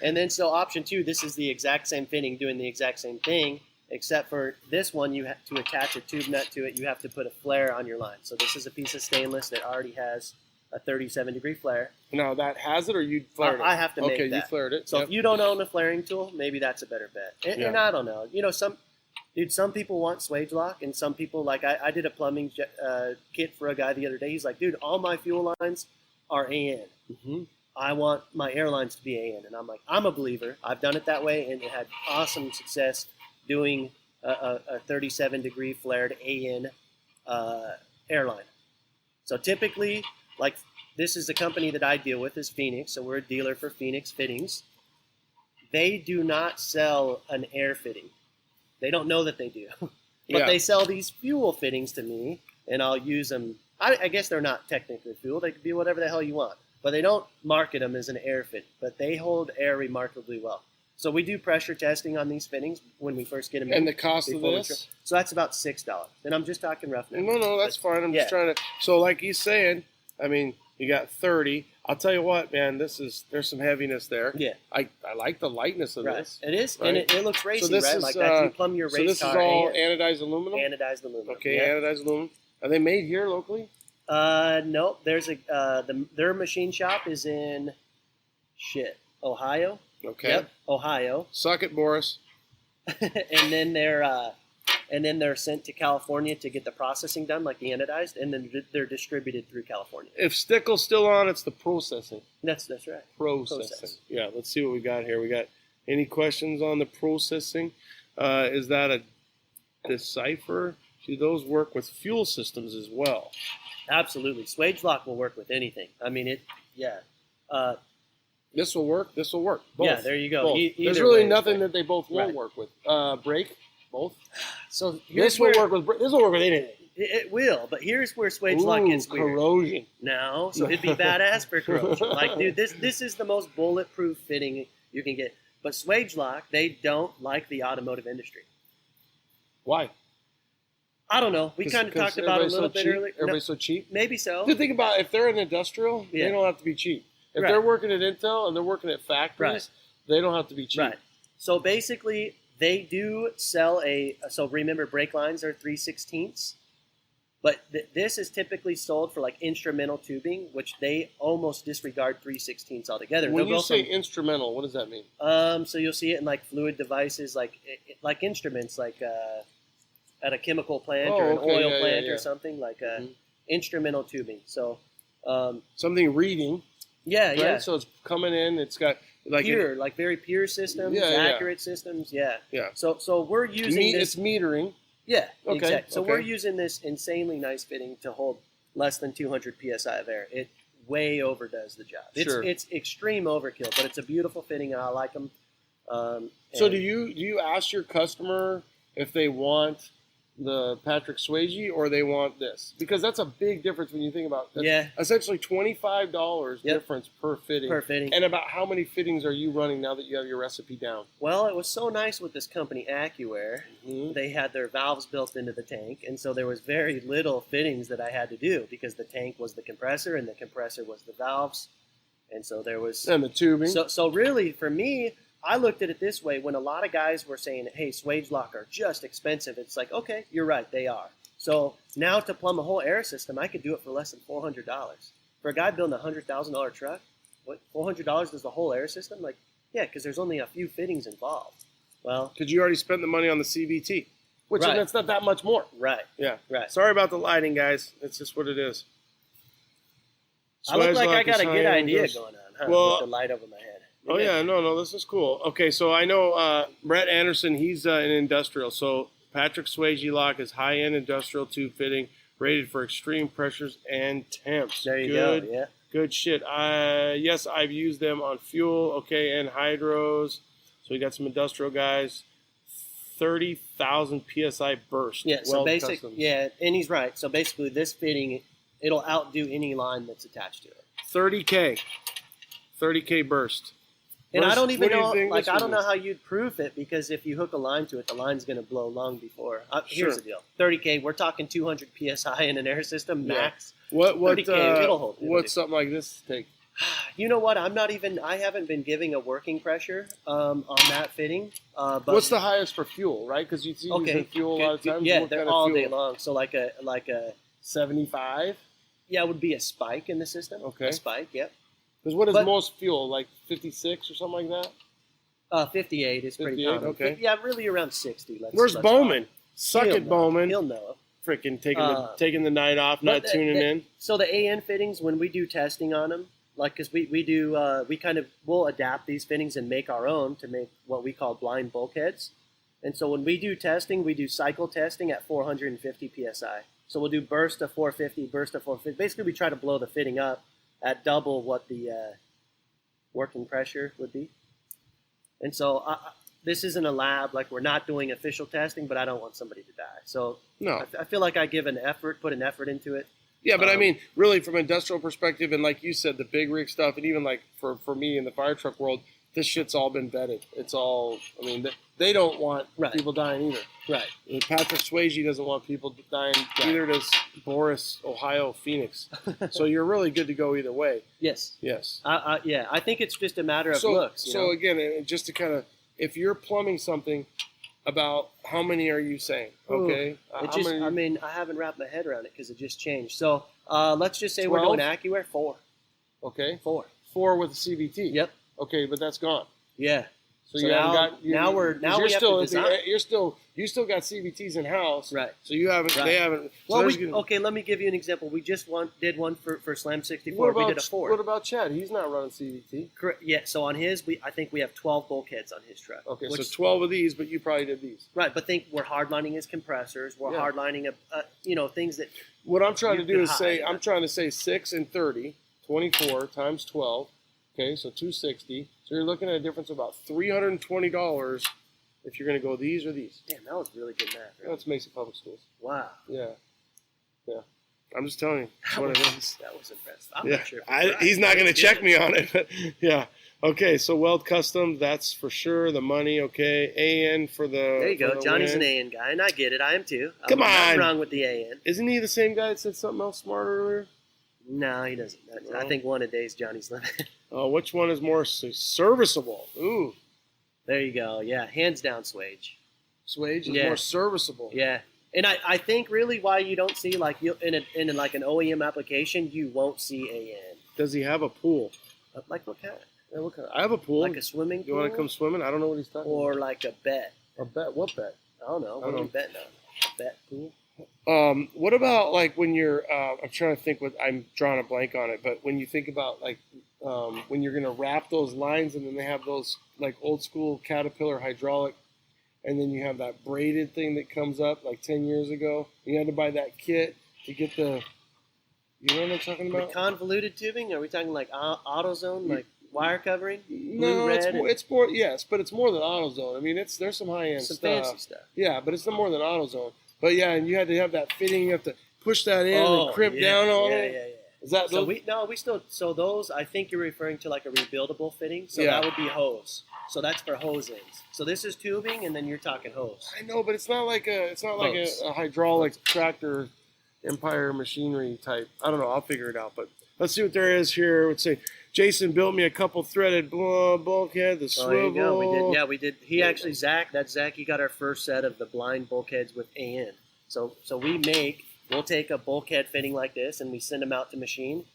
And then so option 2, this is the exact same fitting, doing the exact same thing, except for this one, you have to attach a tube nut to it. You have to put a flare on your line. So this is a piece of stainless that already has a 37-degree flare. Now that has it, or you flared it? I have to make that. Okay, you flared it. So if you don't own a flaring tool, maybe that's a better bet. And I don't know. You know, some people want Swagelok, and some people, like I did a plumbing kit for a guy the other day. He's like, dude, all my fuel lines are AN. Mm-hmm. I want my airlines to be AN. And I'm like, I'm a believer. I've done it that way, and it had awesome success doing a 37-degree flared AN airline. So typically, like, this is the company that I deal with is Phoenix, so we're a dealer for Phoenix Fittings. They do not sell an air fitting. They don't know that they do. But they sell these fuel fittings to me, and I'll use them. I guess they're not technically fuel. They could be whatever the hell you want. But they don't market them as an air fit. But they hold air remarkably well. So we do pressure testing on these fittings when we first get them in. And the cost of this? So that's about $6. And I'm just talking rough numbers. No, that's fine. I'm just trying to. So like he's saying, I mean, you got 30. I'll tell you what, man, there's some heaviness there. Yeah. I like the lightness of this. It is, right? and it looks racy, so this right? is, like that you plumb your race car. So this is all anodized aluminum? Anodized aluminum. Okay, anodized aluminum. Are they made here locally? Nope. There's their machine shop is in Ohio. Okay. Yep, Ohio. Suck it, Boris. and then they're sent to California to get the processing done, like the anodized, and then they're distributed through California. If Stickle's still on, it's the processing. That's right. Processing. Yeah, let's see what we got here. We got any questions on the processing? Is that a Decipher? Do those work with fuel systems as well? Absolutely. Swagelok will work with anything. I mean, this will work. This will work. Both. Yeah, there you go. There's really nothing that they both won't work with. Brake, both. So this will work with anything. It will, but here's where Swagelok gets weird. Corrosion. No, so it'd be badass for corrosion. Like, dude, this is the most bulletproof fitting you can get. But Swagelok, they don't like the automotive industry. Why? I don't know. We kind of talked about it a little bit earlier. Everybody's so cheap? Maybe so. Dude, think about it. If they're an industrial, they don't have to be cheap. If they're working at Intel and they're working at factories, they don't have to be cheap. Right. So basically, they do sell so remember, brake lines are 3/16ths. But this is typically sold for like instrumental tubing, which they almost disregard 3/16ths altogether. When you say instrumental, what does that mean? So you'll see it in like fluid devices, like instruments, like at a chemical plant or an oil plant or something, like instrumental tubing. So something reading. Yeah, right? Yeah. So it's coming in. It's got like pure, like very pure systems, accurate systems. Yeah. Yeah. So we're using this. It's metering. Yeah, exactly. So we're using this insanely nice fitting to hold less than 200 psi of air. It way overdoes the job. It's extreme overkill, but it's a beautiful fitting, and I like them. So do you ask your customer if they want the Patrick Swayze or they want this? Because that's a big difference when you think about it. Yeah. Essentially $25 difference per fitting. Per fitting. And about how many fittings are you running now that you have your recipe down? Well, it was so nice with this company, AccuAir. Mm-hmm. They had their valves built into the tank, and so there was very little fittings that I had to do because the tank was the compressor and the compressor was the valves. And so there was... And the tubing. So really, for me, I looked at it this way. When a lot of guys were saying, hey, Swagelok are just expensive, it's like, okay, you're right, they are. So now to plumb a whole air system, I could do it for less than $400. For a guy building a $100,000 truck, what, $400 is the whole air system? Like, yeah, because there's only a few fittings involved. Well, because you already spent the money on the CVT, which that's not that much more. Right. Yeah. Right. Sorry about the lighting, guys. It's just what it is. I look like I got a good idea going on, huh? With the light over my head. Oh, yeah, no, this is cool. Okay, so I know Brett Anderson, he's an industrial. So Patrick Swagelok is high-end industrial tube fitting, rated for extreme pressures and temps. There you go, yeah. Good shit. Yes, I've used them on fuel, okay, and hydros. So we got some industrial guys. 30,000 PSI burst. Yeah, so basically, and he's right. So basically this fitting, it'll outdo any line that's attached to it. 30K burst. And I don't even know, like, I don't know how you'd proof it, because if you hook a line to it, the line's going to blow long before. Here's the deal. 30K, we're talking 200 PSI in an air system, max. What 30K, it'll hold. What's something like this take? You know what? I haven't been giving a working pressure on that fitting. But what's the highest for fuel, right? Because you see using fuel a lot of times. Yeah, what they're kind of all fuel? day long. So like a 75. Yeah, it would be a spike in the system. Okay. A spike. Yep. Because what is most fuel, like 56 or something like that? 58 is pretty 58, common. okay. Yeah, really around 60. Where's Bowman? Suck it, Bowman. He'll know. Freaking taking the night off, not tuning in. So the AN fittings, when we do testing on them, like because we'll adapt these fittings and make our own to make what we call blind bulkheads. And so when we do testing, we do cycle testing at 450 psi. So we'll do burst of 450, burst of 450. Basically, we try to blow the fitting up at double what the working pressure would be. And so this isn't a lab, like we're not doing official testing, but I don't want somebody to die. So no. I feel like I put an effort into it. Yeah, but I mean, really from an industrial perspective, and like you said, the big rig stuff, and even like for me in the fire truck world, this shit's all been vetted. It's all, I mean, they don't want people dying either. Right. And Patrick Swayze doesn't want people dying, either does Boris, Ohio, Phoenix. So you're really good to go either way. Yes. Yes. Yeah, I think it's just a matter of looks. So again, just to kind of, if you're plumbing something, about how many are you saying? Okay. I mean, I haven't wrapped my head around it because it just changed. So let's just say 12? we're doing AccuAir 4. Okay. 4 with a CVT. Yep. Okay, but that's gone. Yeah. So you haven't got. Now we have to design. You still got CVTs in house, right? So you haven't. They haven't. Well, okay. Let me give you an example. We just did one for Slam 64. We did a 4. What about Chad? He's not running CVT. Correct. Yeah. So on his, I think we have 12 bulkheads on his truck. Okay, so 12 of these, but you probably did these. Right, but we're hardlining his compressors. We're hardlining things that. What I'm trying to do is I'm trying to say 6 and 30, 24 times 12. Okay, so 260. So you're looking at a difference of about $320 if you're going to go these or these. Damn, that was really good math. Right? That's Mason Public Schools. Wow. Yeah. I'm just telling you. That was impressive. I'm not sure. He's not going to check me on it. But yeah. Okay, so Weld Custom, that's for sure. The money, okay. AN for the. There you go. Johnny's an AN guy, and I get it. I am too. Come on. Nothing wrong with the AN. Isn't he the same guy that said something else smart earlier? No, he doesn't. No. I think one a day is Johnny's limit. Oh, which one is more serviceable? Ooh. There you go. Yeah, hands down, Swage. Swage is more serviceable. Yeah, and I think really why you don't see like in like an OEM application, you won't see AN. Does he have a pool? Like what kind? Yeah, what kind? I have a pool. Like a swimming pool. You want to come swimming? I don't know what he's talking about. Or like a bet. A bet? What bet? I don't know. What are you betting on? A bet pool. What about like when you're? I'm trying to think. I'm drawing a blank on it. But when you think about like when you're going to wrap those lines, and then they have those like old school Caterpillar hydraulic, and then you have that braided thing that comes up like 10 years ago. You had to buy that kit to get the. You know what I'm talking about? The convoluted tubing? Are we talking like AutoZone, like wire covering? No, it's more. Yes, but it's more than AutoZone. I mean, there's some high end some stuff. Fancy stuff. Yeah, but it's more than AutoZone. But yeah, and you had to have that fitting. You have to push that in and crimp down on it. Yeah. Is that so those? I think you're referring to like a rebuildable fitting. So that would be hose. So that's for hose ends. So this is tubing, and then you're talking hose. I know, but it's not like a hydraulic tractor Empire machinery type. I don't know. I'll figure it out. But let's see what there is here. Let's see. Jason built me a couple threaded bulkhead, the swivel. There you go. We did. He actually, Zach, he got our first set of the blind bulkheads with AN. So we'll take a bulkhead fitting like this and we send them out to machine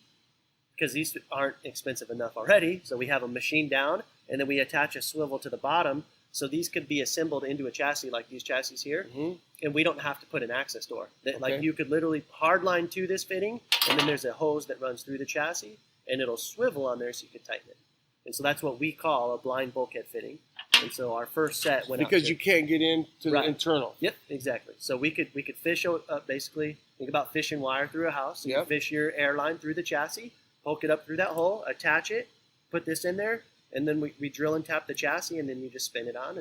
because these aren't expensive enough already. So we have a machine down and then we attach a swivel to the bottom. So these could be assembled into a chassis like these chassis here. Mm-hmm. And we don't have to put an access door. Like you could literally hardline to this fitting and then there's a hose that runs through the chassis. And it'll swivel on there so you can tighten it. And so that's what we call a blind bulkhead fitting. And so our first set went because you can't get into the internal. Yep, exactly. So we could fish basically, think about fishing wire through a house. You fish your airline through the chassis, poke it up through that hole, attach it, put this in there, and then we drill and tap the chassis, and then you just spin it on,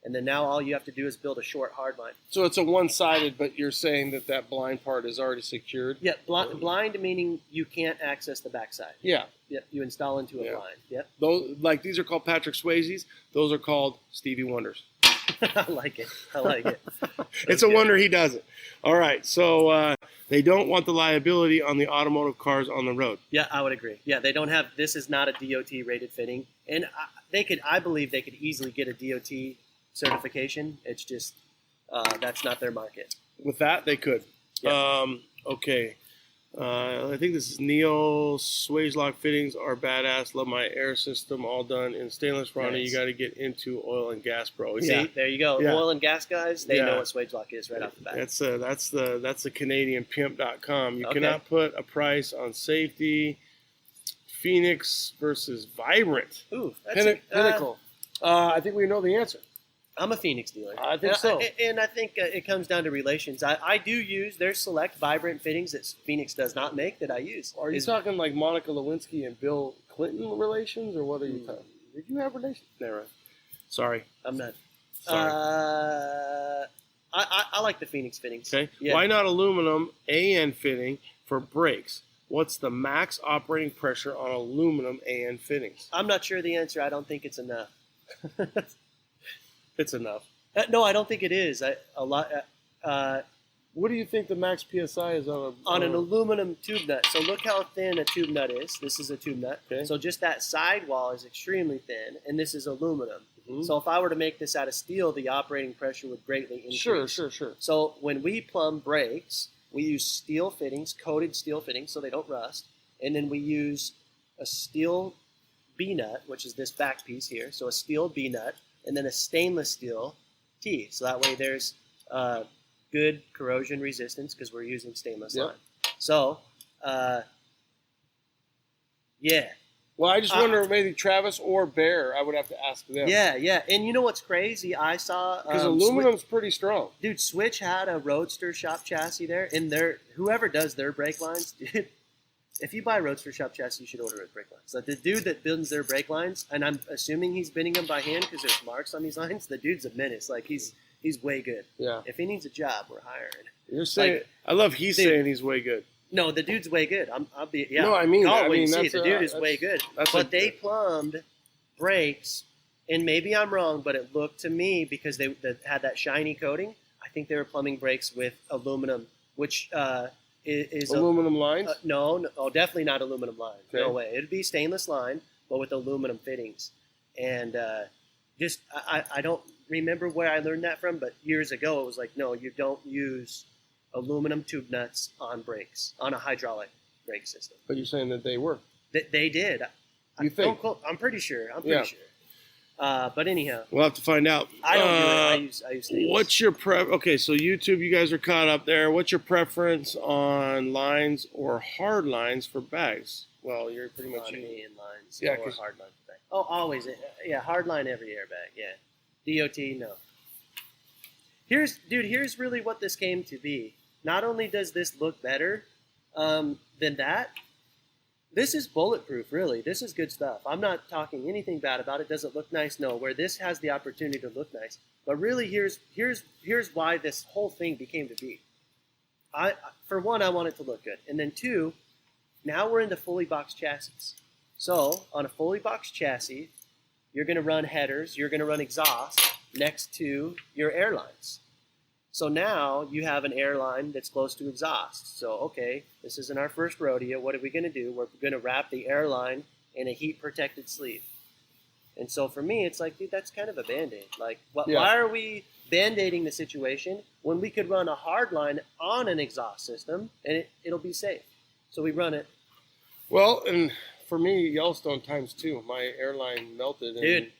and then now all you have to do is build a short hard line. So it's a one-sided, but you're saying that blind part is already secured? Yeah, blind meaning you can't access the backside. Yeah. Yep, you install into a blind. Yep. These are called Patrick Swayze's. Those are called Stevie Wonders. I like it. It's a wonder he does it. All right, so They don't want the liability on the automotive cars on the road. Yeah, I would agree. Yeah, they don't have. This is not a DOT rated fitting, and I believe they could easily get a DOT certification. It's just that's not their market. With that, they could. Yeah. Okay. I think this is Neil. Swagelok fittings are badass. Love my air system, all done in stainless. Ronnie, Nice. You got to get into oil and gas, bro. See, there you go. Yeah. Oil and gas guys, they Yeah. know what Swagelok is right off the bat. That's the CanadianPimp.com. You Okay. cannot put a price on safety. Phoenix versus Vibrant. Ooh, that's Pinnacle. I think we know the answer. I'm a Phoenix dealer. I think so. And I think it comes down to relations. I do use their select Vibrant fittings that Phoenix does not make that I use. Are you talking like Monica Lewinsky and Bill Clinton relations, or what are you talking? Did you have relations? Never. Sorry. I'm not. Sorry. I like the Phoenix fittings. Okay. Yeah. Why not aluminum AN fitting for brakes? What's the max operating pressure on aluminum AN fittings? I'm not sure the answer. I don't think it's enough. It's enough. No, I don't think it is. What do you think the max PSI is on an aluminum tube nut? So look how thin a tube nut is. This is a tube nut. Okay. So just that sidewall is extremely thin, and this is aluminum. Mhm. So if I were to make this out of steel, the operating pressure would greatly increase. Sure. So when we plumb brakes, we use steel fittings, coated steel fittings, so they don't rust, and then we use a steel B-nut, which is this back piece here. So a steel B-nut, and then a stainless steel T. So that way there's good corrosion resistance because we're using stainless line. So, yeah. Well, I just wonder maybe Travis or Bear. I would have to ask them. Yeah. And you know what's crazy? I saw because aluminum's pretty strong. Dude, Switch had a Roadster shop chassis there, and whoever does their brake lines, dude. If you buy Roadster shop chassis, you should order his brake lines. Like the dude that builds their brake lines, and I'm assuming he's bending them by hand because there's marks on these lines. The dude's a menace. Like he's way good. Yeah. If he needs a job, we're hiring. You're saying I love saying he's way good. No, the dude's way good. I'll be No, I mean the that's dude is way good. But they plumbed brakes, and maybe I'm wrong, but it looked to me because they had that shiny coating. I think they were plumbing brakes with aluminum, which is aluminum lines. No, definitely not aluminum lines. Okay. No way. It'd be stainless line, but with aluminum fittings. And I don't remember where I learned that from, but years ago it was like, no, you don't use aluminum tube nuts on brakes, on a hydraulic brake system. But you're saying that they were. They did. You think? I'm pretty sure. Sure. But anyhow, We'll have to find out. I don't do it. I use stainless. What's your Okay, so YouTube, you guys are caught up there. What's your preference on lines or hard lines for bags? Well, you're pretty much in lines. Yeah, or hard line bag. Oh, always. Yeah, hard line every airbag. Yeah, DOT no. Here's really what this came to be. Not only does this look better than that, this is bulletproof, really. This is good stuff. I'm not talking anything bad about it. Does it look nice? No. Where this has the opportunity to look nice. But really, here's why this whole thing became to be. For one, I want it to look good. And then two, now we're into fully boxed chassis. So on a fully boxed chassis, you're going to run headers, you're going to run exhaust next to your airlines. So now you have an airline that's close to exhaust. So, okay, this isn't our first rodeo. What are we going to do? We're going to wrap the airline in a heat-protected sleeve. And so for me, it's like, dude, that's kind of a Band-Aid. Like, why are we Band-Aiding the situation when we could run a hard line on an exhaust system and it'll be safe? So we run it. Well, and for me, Yellowstone ×2. My airline melted. Dude,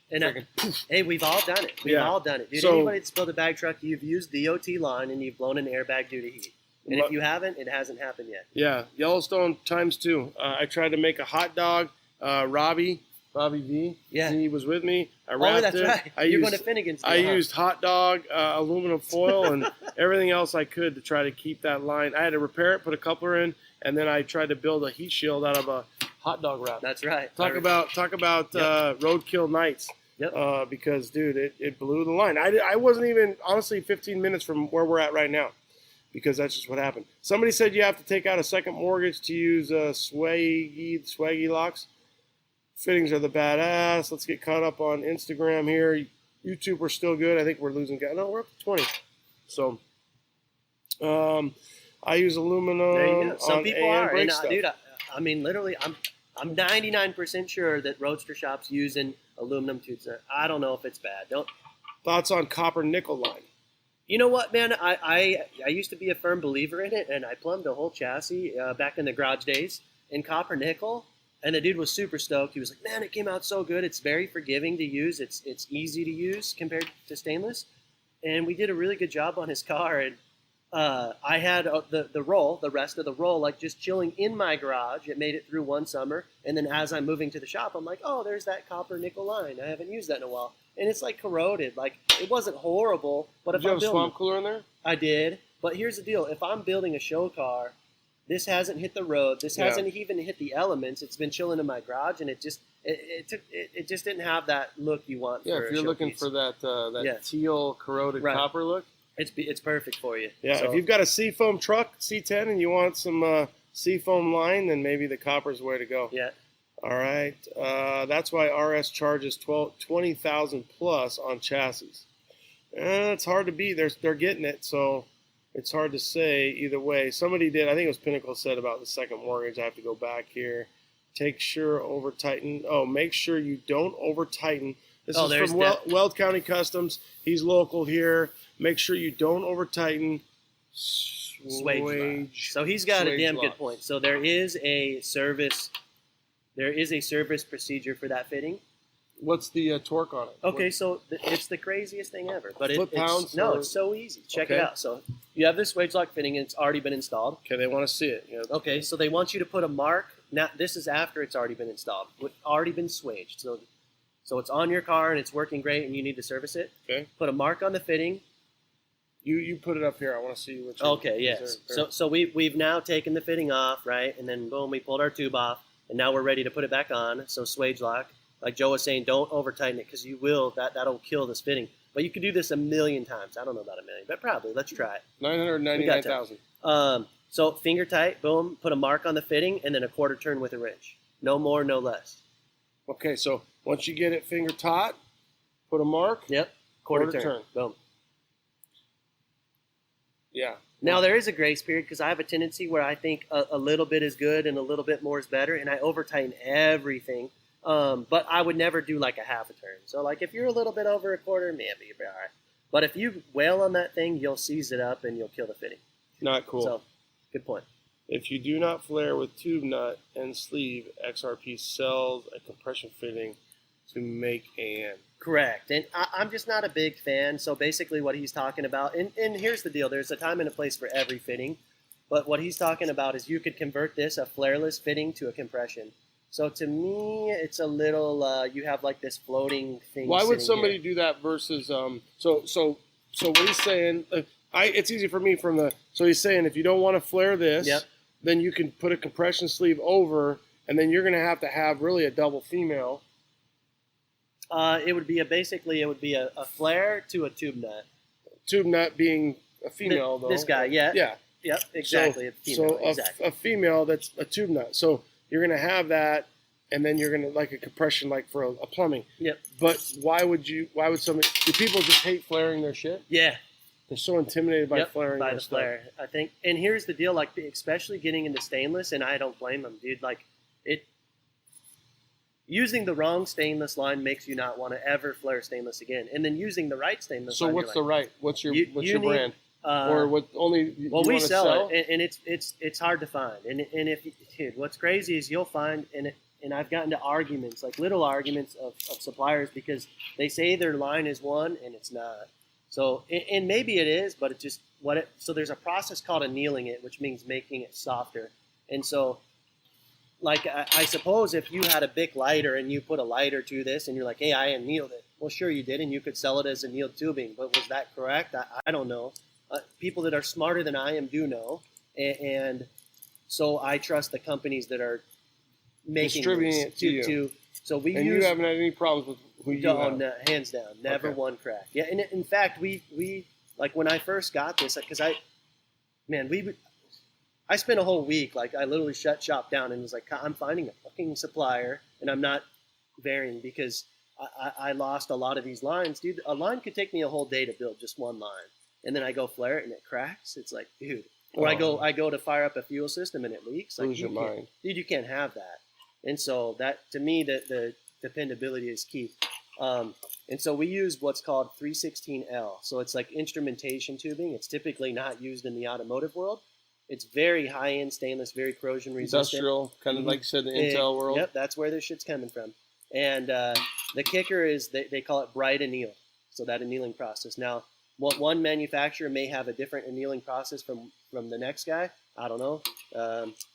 hey, we've all done it. We've all done it. Dude, anybody that's built a bag truck, you've used the DOT line and you've blown an airbag due to heat. And if you haven't, it hasn't happened yet. Yeah, Yellowstone ×2. I tried to make a hot dog. Robbie V. Yeah, he was with me. I wrapped that's it. Right. You're going to Finnegan's. I used hot dog, aluminum foil, and everything else I could to try to keep that line. I had to repair it, put a coupler in, and then I tried to build a heat shield out of a hot dog wrap. That's right. Talk about roadkill nights. Yep. Because dude, it blew the line. I wasn't even honestly 15 minutes from where we're at right now, because that's just what happened. Somebody said you have to take out a second mortgage to use swaggy locks. Fittings are the badass. Let's get caught up on Instagram here. YouTube, we're still good. I think we're losing. No, we're up to 20. So, I use aluminum. There you go. Some people are. brake And, stuff. dude, I mean, literally, I'm 99% sure that roadster shops using aluminum tubes. I don't know if it's bad. Thoughts on copper nickel line? You know what, man? I used to be a firm believer in it, and I plumbed a whole chassis back in the garage days in copper nickel. And the dude was super stoked. He was like, "Man, it came out so good. It's very forgiving to use. It's easy to use compared to stainless." And we did a really good job on his car. And I had the rest of the roll, like just chilling in my garage. It made it through one summer. And then as I'm moving to the shop, I'm like, "Oh, there's that copper nickel line. I haven't used that in a while." And it's like corroded. Like, it wasn't horrible. But Did if you I'm have building, swamp cooler in there? I did. But here's the deal. If I'm building a show car, this hasn't hit the road. This hasn't even hit the elements. It's been chilling in my garage, and it just didn't have that look you want. Yeah, for if a you're looking showpiece. for that teal corroded copper look. It's perfect for you. Yeah, So, if you've got a Seafoam truck, C10, and you want some Seafoam line, then maybe the copper's the way to go. Yeah. All right. That's why RS charges $20,000 plus on chassis. It's hard to beat. They're getting it, so it's hard to say either way. Somebody did, I think it was Pinnacle, said about the second mortgage. I have to go back here. Make sure you don't over tighten. This is from Weld County Customs. He's local here. Make sure you don't over tighten. Swagelok. So he's got a damn good point. So there is a service procedure for that fitting. What's the torque on it? Okay, so it's the craziest thing ever. But pounds? It's so easy. Check it out. So you have this Swagelok fitting, and it's already been installed. Okay, they want to see it. Yeah. Okay, so they want you to put a mark. Now, this is after it's already been installed. It's already been swaged. So it's on your car, and it's working great, and you need to service it. Okay. Put a mark on the fitting. You put it up here. I want to see what. Okay, yes. So we've now taken the fitting off, right? And then boom, we pulled our tube off, and now we're ready to put it back on. So Swagelok, like Joe was saying, don't over tighten it because you will. That'll kill this fitting. But you could do this 1,000,000 times. I don't know about 1,000,000, but probably. Let's try it. 999,000. So finger tight, boom, put a mark on the fitting, and then a quarter turn with a wrench. No more, no less. Okay, so once you get it finger taut, put a mark. Yep. Quarter turn. Boom. Yeah. Now, there is a grace period because I have a tendency where I think a little bit is good and a little bit more is better, and I over-tighten everything. But I would never do like a half a turn. So, like, if you're a little bit over a quarter, maybe you'll be all right. But if you wail on that thing, you'll seize it up and you'll kill the fitting. Not cool. So, good point. If you do not flare with tube nut and sleeve, XRP sells a compression fitting to make an. Correct. And I'm just not a big fan. So basically what he's talking about, and here's the deal. There's a time and a place for every fitting. But what he's talking about is you could convert this, a flareless fitting, to a compression. So to me, it's a little, you have like this floating thing. Why would somebody here. do that versus, so what he's saying, it's easy for me so he's saying if you don't want to flare this, then you can put a compression sleeve over, and then you're going to have really a double female. It would be a flare to a tube nut. Tube nut being a female, though. This guy, yeah. Yeah. Yep, exactly. A female that's a tube nut. So you're going to have that, and then you're going to like a compression like for a plumbing. Yep. But why would somebody, do people just hate flaring their shit? Yeah. They're so intimidated by flaring by their the stuff. flare, I think. And here's the deal, like especially getting into stainless, and I don't blame them, dude. Like using the wrong stainless line makes you not want to ever flare stainless again. And then using the right stainless line. So what's the right? What's your brand? Or what only? Well, we sell it, and it's hard to find. And if dude, what's crazy is you'll find, and I've gotten to arguments, like little arguments of suppliers because they say their line is one and it's not. So and maybe it is, but it just so there's a process called annealing it, which means making it softer. And so, like I suppose if you had a Bic lighter and you put a lighter to this and you're like, hey, I annealed it. Well, sure you did, and you could sell it as annealed tubing, but was that correct? I don't know. People that are smarter than I am do know, and so I trust the companies that are making distributing it to you. So we and you haven't had any problems with who you have? No, hands down, never one crack. Yeah, and in fact, we like when I first got this, because I spent a whole week, like I literally shut shop down and was like, I'm finding a fucking supplier, and I'm not varying because I lost a lot of these lines, dude. A line could take me a whole day to build just one line. And then I go flare it and it cracks. It's like, dude. Or I go to fire up a fuel system and it leaks. Like, lose your mind. Dude, you can't have that. And so that, to me, the dependability is key. And so we use what's called 316L. So it's like instrumentation tubing. It's typically not used in the automotive world. It's very high-end stainless, very corrosion resistant. Industrial, kind of like you said, the Intel world. Yep, that's where this shit's coming from. And the kicker is they call it bright anneal, so that annealing process. Now, one manufacturer may have a different annealing process from the next guy. I don't know.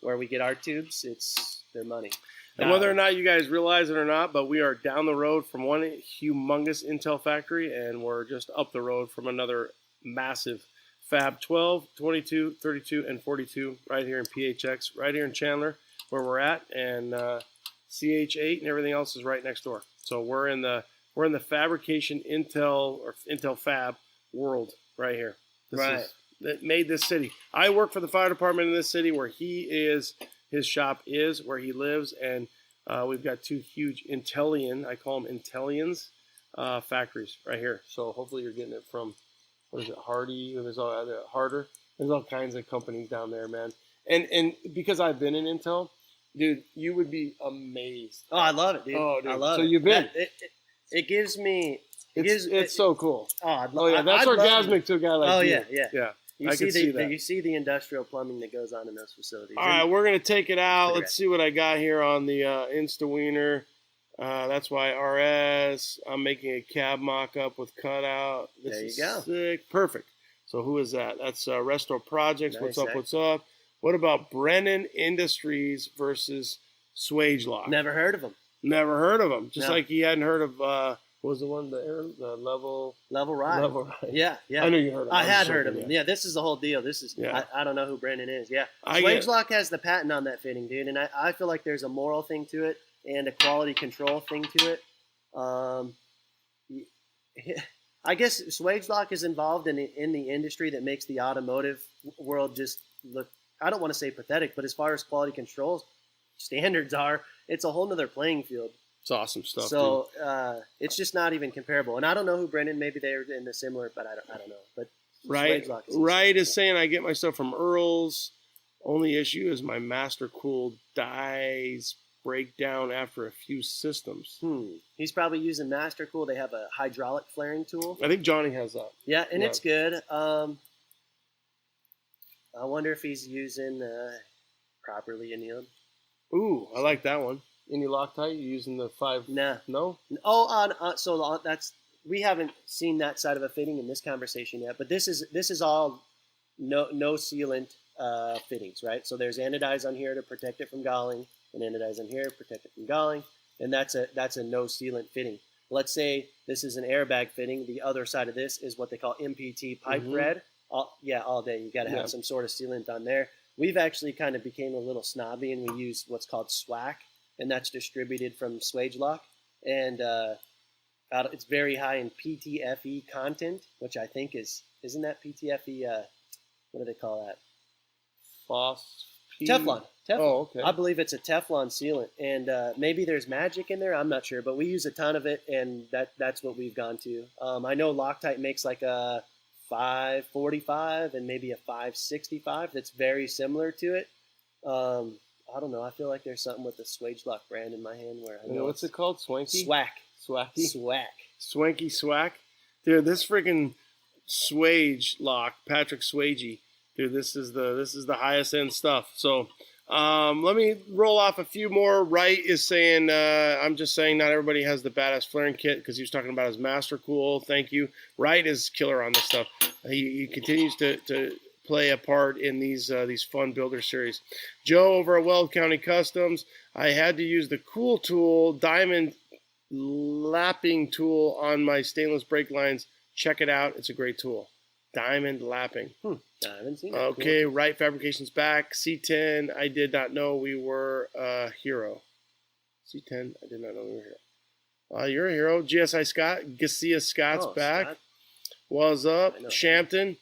Where we get our tubes, it's their money. And whether or not you guys realize it or not, but we are down the road from one humongous Intel factory, and we're just up the road from another massive Fab 12, 22, 32, and 42 right here in PHX, right here in Chandler, where we're at, and CH8 and everything else is right next door. So we're in the fabrication Intel Fab world right here. That made this city. I work for the fire department in this city where his shop is, where he lives, and we've got two huge Intellian, I call them Intellians, factories right here. So hopefully you're getting it from, what is it, Hardy? There's all Harder. There's all kinds of companies down there, man. And because I've been in Intel, dude, you would be amazed. Oh, I love it, dude. Oh, dude. I love it. So you've been. It gives me. It's so cool. Oh, yeah, that's orgasmic to a guy like you. Yeah. I can see that. You see the industrial plumbing that goes on in those facilities. All right, we're going to take it out. Let's see what I got here on the Insta-Wiener. That's why RS. I'm making a cab mock-up with cutout. This there you is go. Sick. Perfect. So who is that? That's Restore Projects. Nice, What's up? What about Brennan Industries versus Swagelok? Never heard of them. Never heard of them. Just No. like he hadn't heard of, what was the one, the Level Ride. Level Ride. Yeah. I knew you heard of them. I had heard of them. Yeah, this is the whole deal. This is, I don't know who Brennan is. Yeah. Swagelok has the patent on that fitting, dude. And I feel like there's a moral thing to it and a quality control thing to it. I guess Swagelok is involved in the industry that makes the automotive world just look, I don't want to say pathetic, but as far as quality control standards are, it's a whole nother playing field. It's awesome stuff. So it's just not even comparable. And I don't know who Brennan, maybe they're in the similar, but I don't know. But Right is saying I get my stuff from Earl's. Only issue is my master cooled dies break down after a few systems. He's probably using master cool. They have a hydraulic flaring tool. I think Johnny has that. Yeah, and it's good. I wonder if he's using properly annealed. Ooh, I like that one. Any Loctite? You using the 5? Nah. No? Oh, so that's, we haven't seen that side of a fitting in this conversation yet, but this is all no sealant fittings, right? So there's anodize on here to protect it from galling, and anodize on here to protect it from galling, and that's a no sealant fitting. Let's say this is an airbag fitting. The other side of this is what they call MPT pipe thread. All day. You got to have some sort of sealant on there. We've actually kind of became a little snobby, and we use what's called SWAC, and that's distributed from Swagelok, and it's very high in PTFE content, which I think isn't that PTFE? What do they call that? Teflon. Oh, okay. I believe it's a Teflon sealant, and maybe there's magic in there. I'm not sure, but we use a ton of it, and that's what we've gone to. I know Loctite makes like a 545 and maybe a 565 that's very similar to it. I don't know. I feel like there's something with the Swagelok brand in my hand where I know. What's it called? Swanky? SWAC. Swacky? SWAC. Swanky Swack? Dude, this freaking Swagelok, Patrick Swagey. Dude, this is the highest end stuff. So let me roll off a few more. Wright is saying, I'm just saying not everybody has the badass flaring kit because he was talking about his Master Cool. Thank you. Wright is killer on this stuff. He continues to play a part in these fun builder series. Joe over at Weld County Customs, I had to use the Cool Tool diamond lapping tool on my stainless brake lines. Check it out. It's a great tool. Diamond lapping. I haven't seen that. Okay, cool. Wright Fabrications back. C10, I did not know we were a hero. C10, I did not know we were a hero. You're a hero. GSI Scott. Garcia Scott's back. Scott. What's up? Shampton.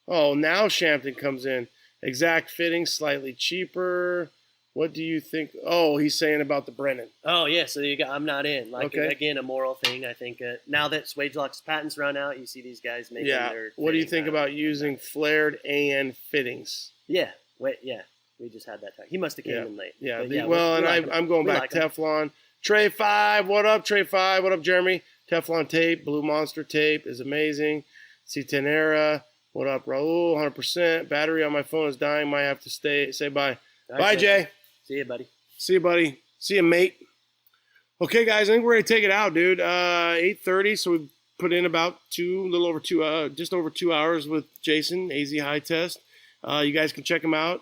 Oh, now Shampton comes in. Exact fitting, slightly cheaper. What do you think? Oh, he's saying about the Brennan. Oh, yeah. So you got, I'm not in. Again, a moral thing. I think now that Swagelok's patents run out, you see these guys making their. What do you think about using flared AN fittings? Yeah. Wait. Yeah. We just had that talk. He must have came in late. Yeah. But I'm going back Teflon. Trey 5. What up, Trey 5? What up, Jeremy? Teflon tape. Blue Monster tape is amazing. C10 Era. What up, Raul? 100%. Battery on my phone is dying. Might have to say bye. Bye, Jay. See you, buddy. See you, buddy. See you, mate. Okay, guys, I think we're ready to take it out, dude. 8:30, so we put in about just over 2 hours with Jason, AZ High Test. You guys can check him out.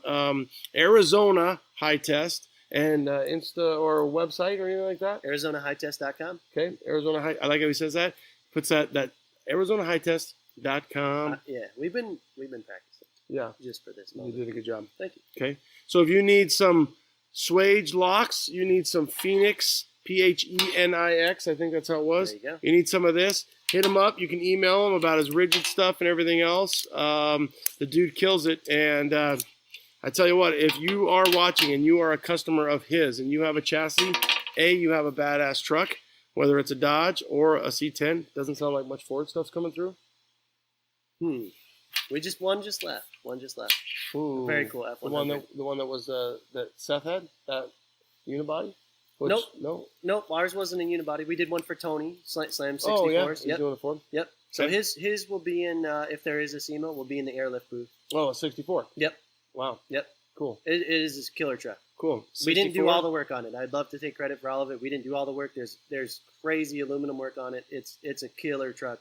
Arizona High Test and Insta or website or anything like that. ArizonaHighTest.com. Okay, Arizona High. I like how he says that. Puts that ArizonaHighTest.com. Yeah, we've been practicing. Yeah, just for this moment. You did a good job. Thank you. Okay, so if you need some Swage locks, you need some Phoenix, Phenix, I think that's how it was. There you go. You need some of this, hit him up. You can email him about his rigid stuff and everything else. The dude kills it. And I tell you what, if you are watching and you are a customer of his and you have a chassis, you have a badass truck, whether it's a Dodge or a C10. Doesn't sound like much Ford stuff's coming through. One just left. Ooh, Very cool F100. The one that was that Seth had, that unibody? Nope. Ours wasn't a unibody. We did one for Tony, Slam 64s. Oh, yeah. He's doing it for him? Yep. So Okay. his will be in, if there is a SEMA, will be in the Airlift booth. Oh, a 64. Yep. Wow. Yep. Cool. It is a killer truck. Cool. We didn't do 64? all the work on it. I'd love to take credit for all of it. We didn't do all the work. There's crazy aluminum work on it. It's a killer truck.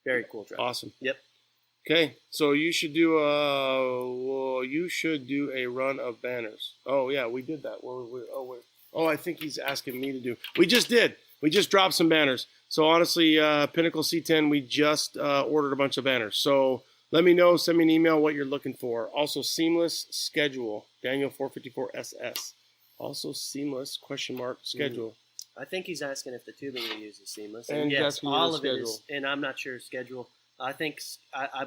Very cool truck. Awesome. Yep. Okay, so you should do a run of banners. Oh yeah, we did that. I think he's asking me to do. We just did. We just dropped some banners. So honestly, Pinnacle C10, we just ordered a bunch of banners. So let me know. Send me an email what you're looking for. Also, seamless schedule. Daniel 454SS. Also seamless schedule. I think he's asking if the tubing we use is seamless. And yes, all of it schedule. is. And I'm not sure schedule. I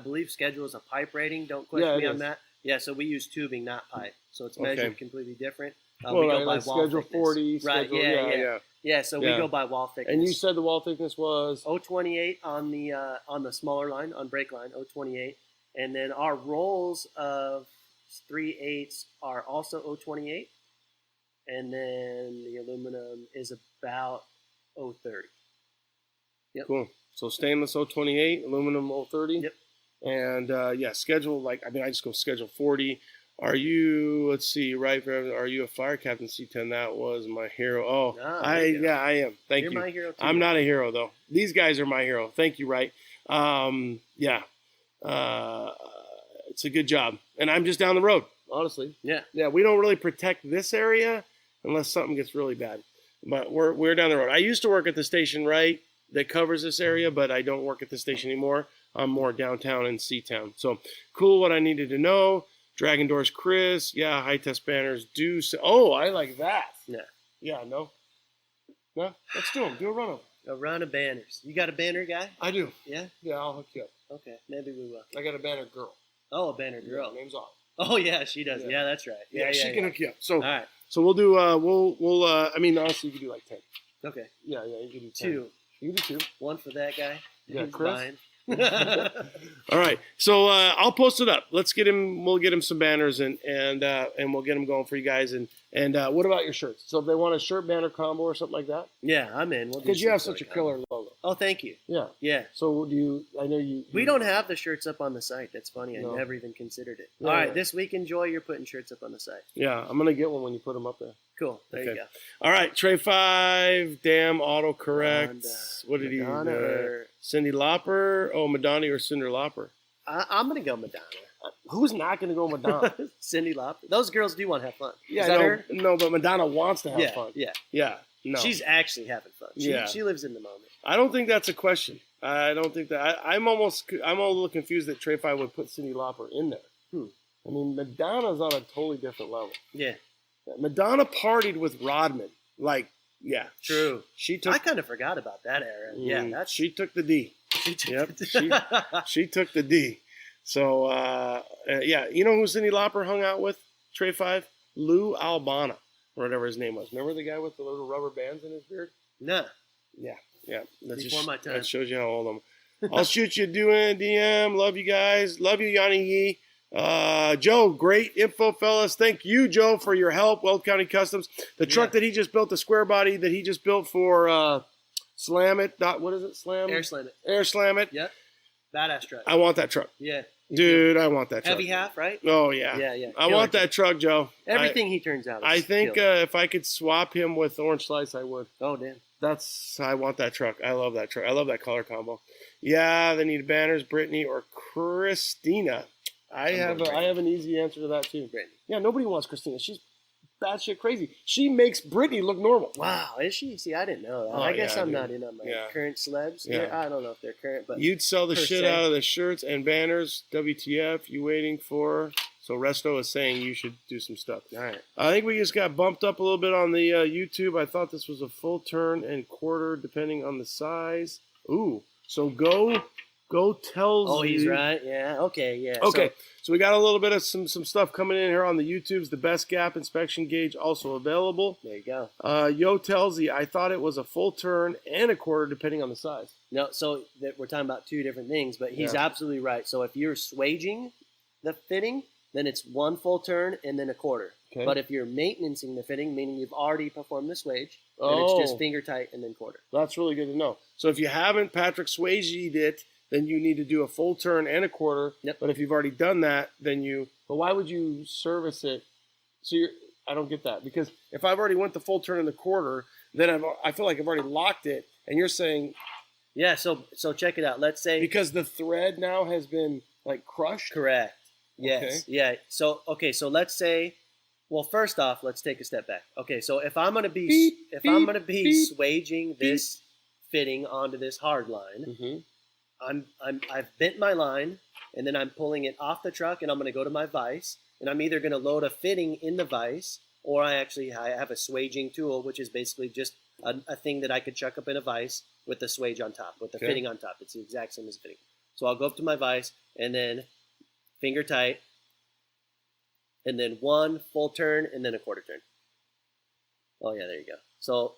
believe schedule is a pipe rating. Don't question me on that. Yeah, so we use tubing, not pipe. So it's measured completely different. We go by wall schedule thickness. 40. Right, Schedule, yeah, so we go by wall thickness. And you said the wall thickness was? 028 on the smaller line, on brake line, 028. And then our rolls of 3/8 are also 028. And then the aluminum is about 030. Yep. Cool. So stainless 028, aluminum 030. Yep. And schedule, I just go schedule 40. Are you, let's see, are you a fire captain C10? That was my hero. Oh, I am. Thank you. You're my hero too. I'm not a hero though. These guys are my hero. Thank you, Right. It's a good job. And I'm just down the road, honestly. Yeah. Yeah, we don't really protect this area unless something gets really bad. But we're down the road. I used to work at the station, right, that covers this area, but I don't work at the station anymore. I'm more downtown in C-Town. So cool, what I needed to know. Dragon Doors Chris. Yeah, high test banners do. Oh, I like that. Yeah. Yeah, no, let's do them. Do a run of them. A run of banners. You got a banner guy? I do. Yeah? Yeah, I'll hook you up. Okay, maybe we will. I got a banner girl. Oh, a banner girl. Yeah, name's on. Oh, yeah, she does. Yeah, that's right. Yeah, she can hook you up. So, all right. So we'll do, honestly, you can do like 10. Okay. Yeah, you can do 10. 2. You can do 2. One for that guy. Yeah, He's Chris. buying. All right, so I'll post it up. Let's get him. We'll get him some banners and we'll get them going for you guys. And what about your shirts? So if they want a shirt banner combo or something like that, yeah, I'm in. Because you have such a killer logo. Oh, thank you. Yeah, yeah. So do you? I know you. We don't have the shirts up on the site. That's funny. No. I never even considered it. Yeah, All right, yeah. this week, enjoy. You're putting shirts up on the site. Yeah, I'm gonna get one when you put them up there. Cool. There you go. All right, Trey 5, damn autocorrect. What did Madonna he? or- Cindy Lauper. Oh, Madonna or Cinder Lauper. I'm gonna go Madonna. Who's not gonna go Madonna? Cindy Lauper. Those girls do want to have fun. Yeah, Is that her? no, but Madonna wants to have Yeah, fun. yeah. Yeah. No. She's actually having fun. She lives in the moment. I don't think that's a question. I don't think that. I'm a little confused that Trey 5 would put Cindy Lauper in there. I mean, Madonna's on a totally different level. Yeah. Madonna partied with Rodman. Yeah. True. She took. I kind of forgot about that era. Yeah, She took the D. Yep. She took the D. So, yeah. You know who Cindy Lauper hung out with? Trey 5? Lou Albana, or whatever his name was. Remember the guy with the little rubber bands in his beard? No. Yeah. That's Before my time. That shows you how old I'm. I'll shoot you doing DM. Love you guys. Love you, Yanni Yee. Joe, great info, fellas. Thank you, Joe, for your help. Weld County Customs. The truck that he just built, the square body that he just built for Slam It. What is it? Air Slam It. Air Slam It. Yep. Badass truck. I want that truck. Yeah. Dude, I want that truck. Heavy half, right? Oh, yeah. Yeah. I want that truck, Joe. Everything he turns out. I think if I could swap him with Orange Slice, I would. Oh, damn. I want that truck. I love that truck. I love that color combo. Yeah, they need banners, Brittany or Christina. I have an easy answer to that too. Brittany. Yeah, nobody wants Christina. She's batshit crazy. She makes Brittany look normal. Wow, is she? See, I didn't know that. Oh, I guess yeah, I'm dude. not in on my current celebs. Yeah. I don't know if they're current, but you'd sell the shit out of the shirts and banners. WTF? You waiting for? So Resto is saying you should do some stuff. All right. I think we just got bumped up a little bit on the YouTube. I thought this was a full turn and quarter, depending on the size. Ooh, so go tells. Oh, he's you. right. Yeah. Okay. Yeah. Okay. So we got a little bit of some stuff coming in here on the YouTubes. The best gap inspection gauge also available. There you go. Yo tells you, I thought it was a full turn and a quarter, depending on the size. No, so we're talking about two different things, but he's absolutely right. So if you're swaging the fitting, then it's one full turn and then a quarter. Okay. But if you're maintaining the fitting, meaning you've already performed the swage, then it's just finger tight and then quarter. That's really good to know. So if you haven't Patrick swaged it, then you need to do a full turn and a quarter. Yep. But if you've already done that, then but why would you service it? So I don't get that, because if I've already went the full turn and the quarter, then I feel like I've already locked it, and you're saying. Yeah, so check it out. Let's say. Because the thread now has been like crushed? Correct. Yes. Okay. Yeah. So let's say, well, first off, let's take a step back. Okay, so if I'm gonna be swaging this fitting onto this hard line, mm-hmm. I've bent my line, and then I'm pulling it off the truck, and I'm gonna go to my vise, and I'm either gonna load a fitting in the vise, or I have a swaging tool, which is basically just a thing that I could chuck up in a vise with the swage on top, with the fitting on top. It's the exact same as fitting. So I'll go up to my vise, and then finger tight, and then one full turn, and then a quarter turn. Oh yeah, there you go. So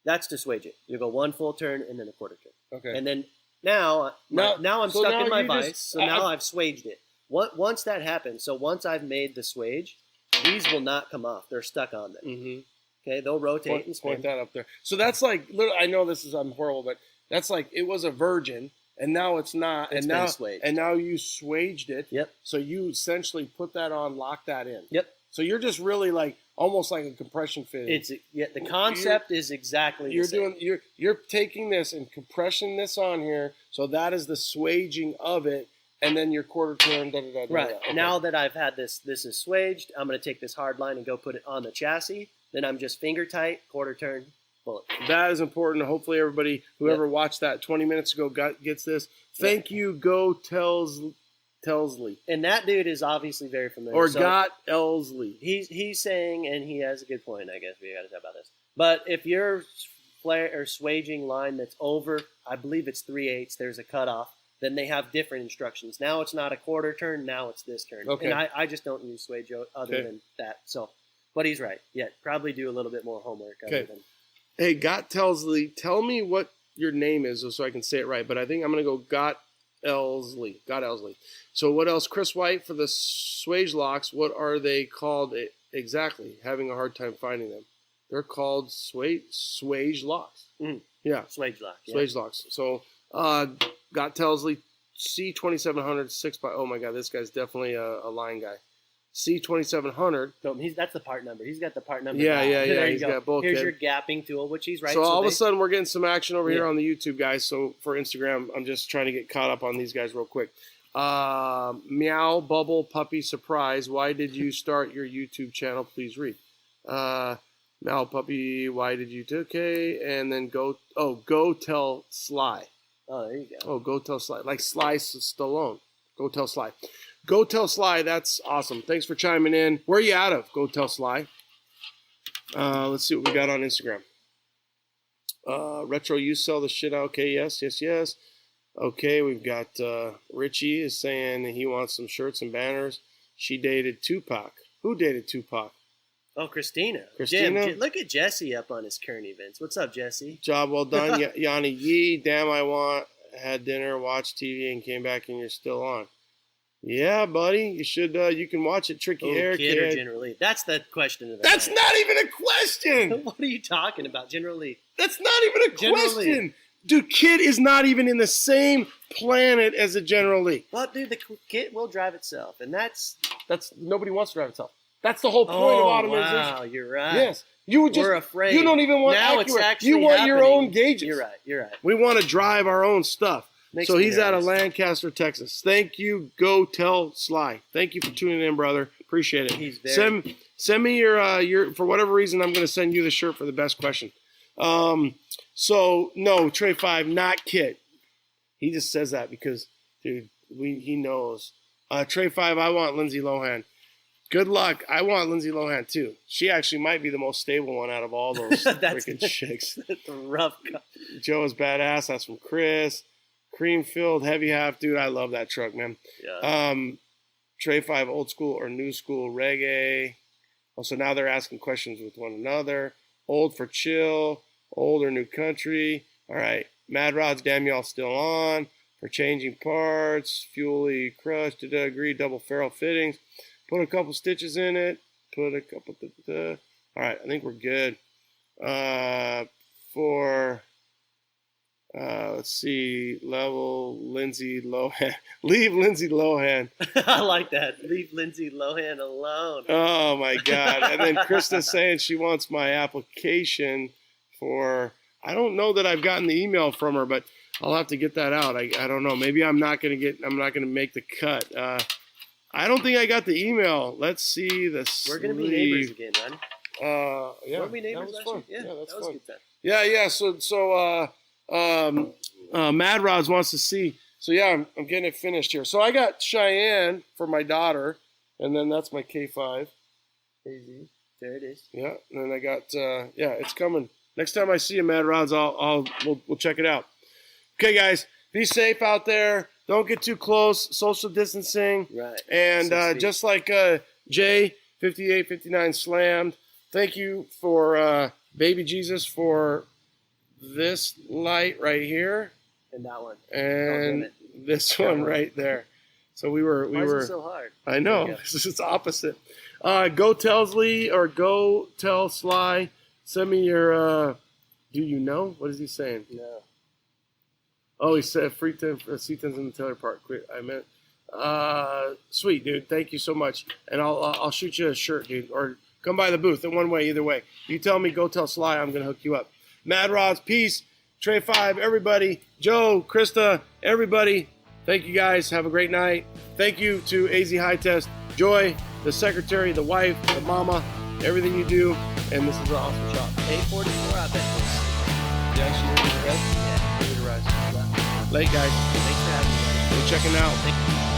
that's to swage it. You go one full turn and then a quarter turn. Okay. And then now I'm stuck in my vise, so now I've swaged it. Once that happens, so once I've made the swage, these will not come off. They're stuck on there. Mm-hmm. Okay, they'll rotate and spin. Point that up there. So that's like, I know I'm horrible, but that's like it was a virgin, and now it's not, and now you swaged it. Yep. So you essentially put that on, lock that in. Yep. So you're just really like almost like a compression fitting. The concept is exactly the same. You're taking this and compressing this on here, so that is the swaging of it, and then your quarter turn. Right. Okay. Now that I've had this is swaged, I'm going to take this hard line and go put it on the chassis. Then I'm just finger tight, quarter turn, bullet. That is important. Hopefully everybody, whoever watched that 20 minutes ago gets this. Thank you, Go Telsley. And that dude is obviously very familiar. Or Got Elsley. He's saying, and he has a good point, I guess we got to talk about this. But if your flare or swaging line that's over, I believe it's 3/8, there's a cutoff, then they have different instructions. Now it's not a quarter turn, now it's this turn. Okay. And I just don't use swage other than that. So, but he's right. Yeah, probably do a little bit more homework. Okay. Hey, Got Telsley, tell me what your name is so I can say it right. But I think I'm going to go Got Elsley. So what else? Chris White for the swage locks. What are they called exactly? Having a hard time finding them. They're called swage locks. Mm. Yeah. Swage locks. Yeah. Swage locks. So Got Telsley, C2700 6x. Oh my God, this guy's definitely a line guy. C2700. So that's the part number. He's got the part number. Yeah. He's got Bulkhead. Here's your gapping tool, which he's right. So all of a sudden, we're getting some action over here on the YouTube, guys. So for Instagram, I'm just trying to get caught up on these guys real quick. Meow Bubble Puppy Surprise. Why did you start your YouTube channel? Please read. Meow Puppy. Why did you? Okay, and then go tell Sly. Oh, there you go. Oh, go tell Sly, like Sly Stallone. Go tell Sly. Go tell Sly. That's awesome. Thanks for chiming in. Where are you out of? Go tell Sly. Let's see what we got on Instagram. Retro, you sell the shit out. Okay, yes. Okay, we've got Richie is saying he wants some shirts and banners. She dated Tupac. Who dated Tupac? Oh, Christina. Christina? Look at Jesse up on his current events. What's up, Jesse? Job well done, Yanni Yee. Damn, had dinner, watched TV, and came back, and you're still on. Yeah, buddy. You should. You can watch it. Tricky Hair Kid Kid. or General Lee? That's the question of the That's night. not even a question. What are you talking about, General Lee? That's not even a General question. Lee. Dude, Kid is not even in the same planet as a General Lee. Well, dude, the kit will drive itself, and that's nobody wants to drive itself. That's the whole point of automation. Wow, you're right. Yes. You would just, We're afraid. You don't even want now accurate. It's actually you want your happening. own gauges. You're right. You're right. We want to drive our own stuff. Makes so me he's out of nervous. Lancaster, Texas. Thank you. Go tell Sly. Thank you for tuning in, brother. Appreciate it. He's very... Send me your for whatever reason I'm going to send you the shirt for the best question. So no, Trey 5, not Kit. He just says that because, dude, he knows. Trey 5, I want Lindsay Lohan. Good luck. I want Lindsay Lohan too. She actually might be the most stable one out of all those freaking chicks. That's a rough cut. Joe is badass. That's from Chris. Cream filled heavy half, dude. I love that truck, man. Yeah. Trey 5, old school or new school reggae. Also, now they're asking questions with one another. Old for chill. Old or new country. All right. Mad Rod's damn y'all still on. For changing parts. Fuely crushed. Did I agree? Double ferrule fittings. Put a couple stitches in it. Put a couple. All right, I think we're good. Let's see. Level Lindsay Lohan. Leave Lindsay Lohan. I like that. Leave Lindsay Lohan alone. Oh my God! And then Krista's saying she wants my application for. I don't know that I've gotten the email from her, but I'll have to get that out. I don't know. Maybe I'm not gonna make the cut. I don't think I got the email. Let's see the sleeve. We're going to be neighbors again, Ronnie. Yeah. Weren't we neighbors that was last fun. year? Yeah, that's that was fun. a good time. Yeah. So Mad Rods wants to see. So yeah, I'm getting it finished here. So I got Cheyenne for my daughter, and then that's my K5. Easy. There it is. Yeah, and then I got it's coming. Next time I see you, Mad Rods, we'll check it out. Okay, guys, be safe out there. Don't get too close. Social distancing. Right. And just like Jay 5859 slammed. Thank you for Baby Jesus for this light right here. And that one. And this one right there. So we were. Why is it so hard? I know. This is opposite. Go Telsley or go tell Sly. Send me your. Do you know? What is he saying? No. Oh, he said free 10 C10s in the Taylor Park. Quick, I meant. Sweet, dude. Thank you so much. And I'll shoot you a shirt, dude. Or come by the booth in one way, either way. You tell me, go tell Sly, I'm going to hook you up. Mad Rods, peace. Trey 5, everybody. Joe, Krista, everybody. Thank you guys. Have a great night. Thank you to AZ High Test, Joy, the secretary, the wife, the mama, everything you do. And this is an awesome shop. 844, I bet. Yeah, she is, right? Yeah. Late, guys. Thanks for having me. We're checking out.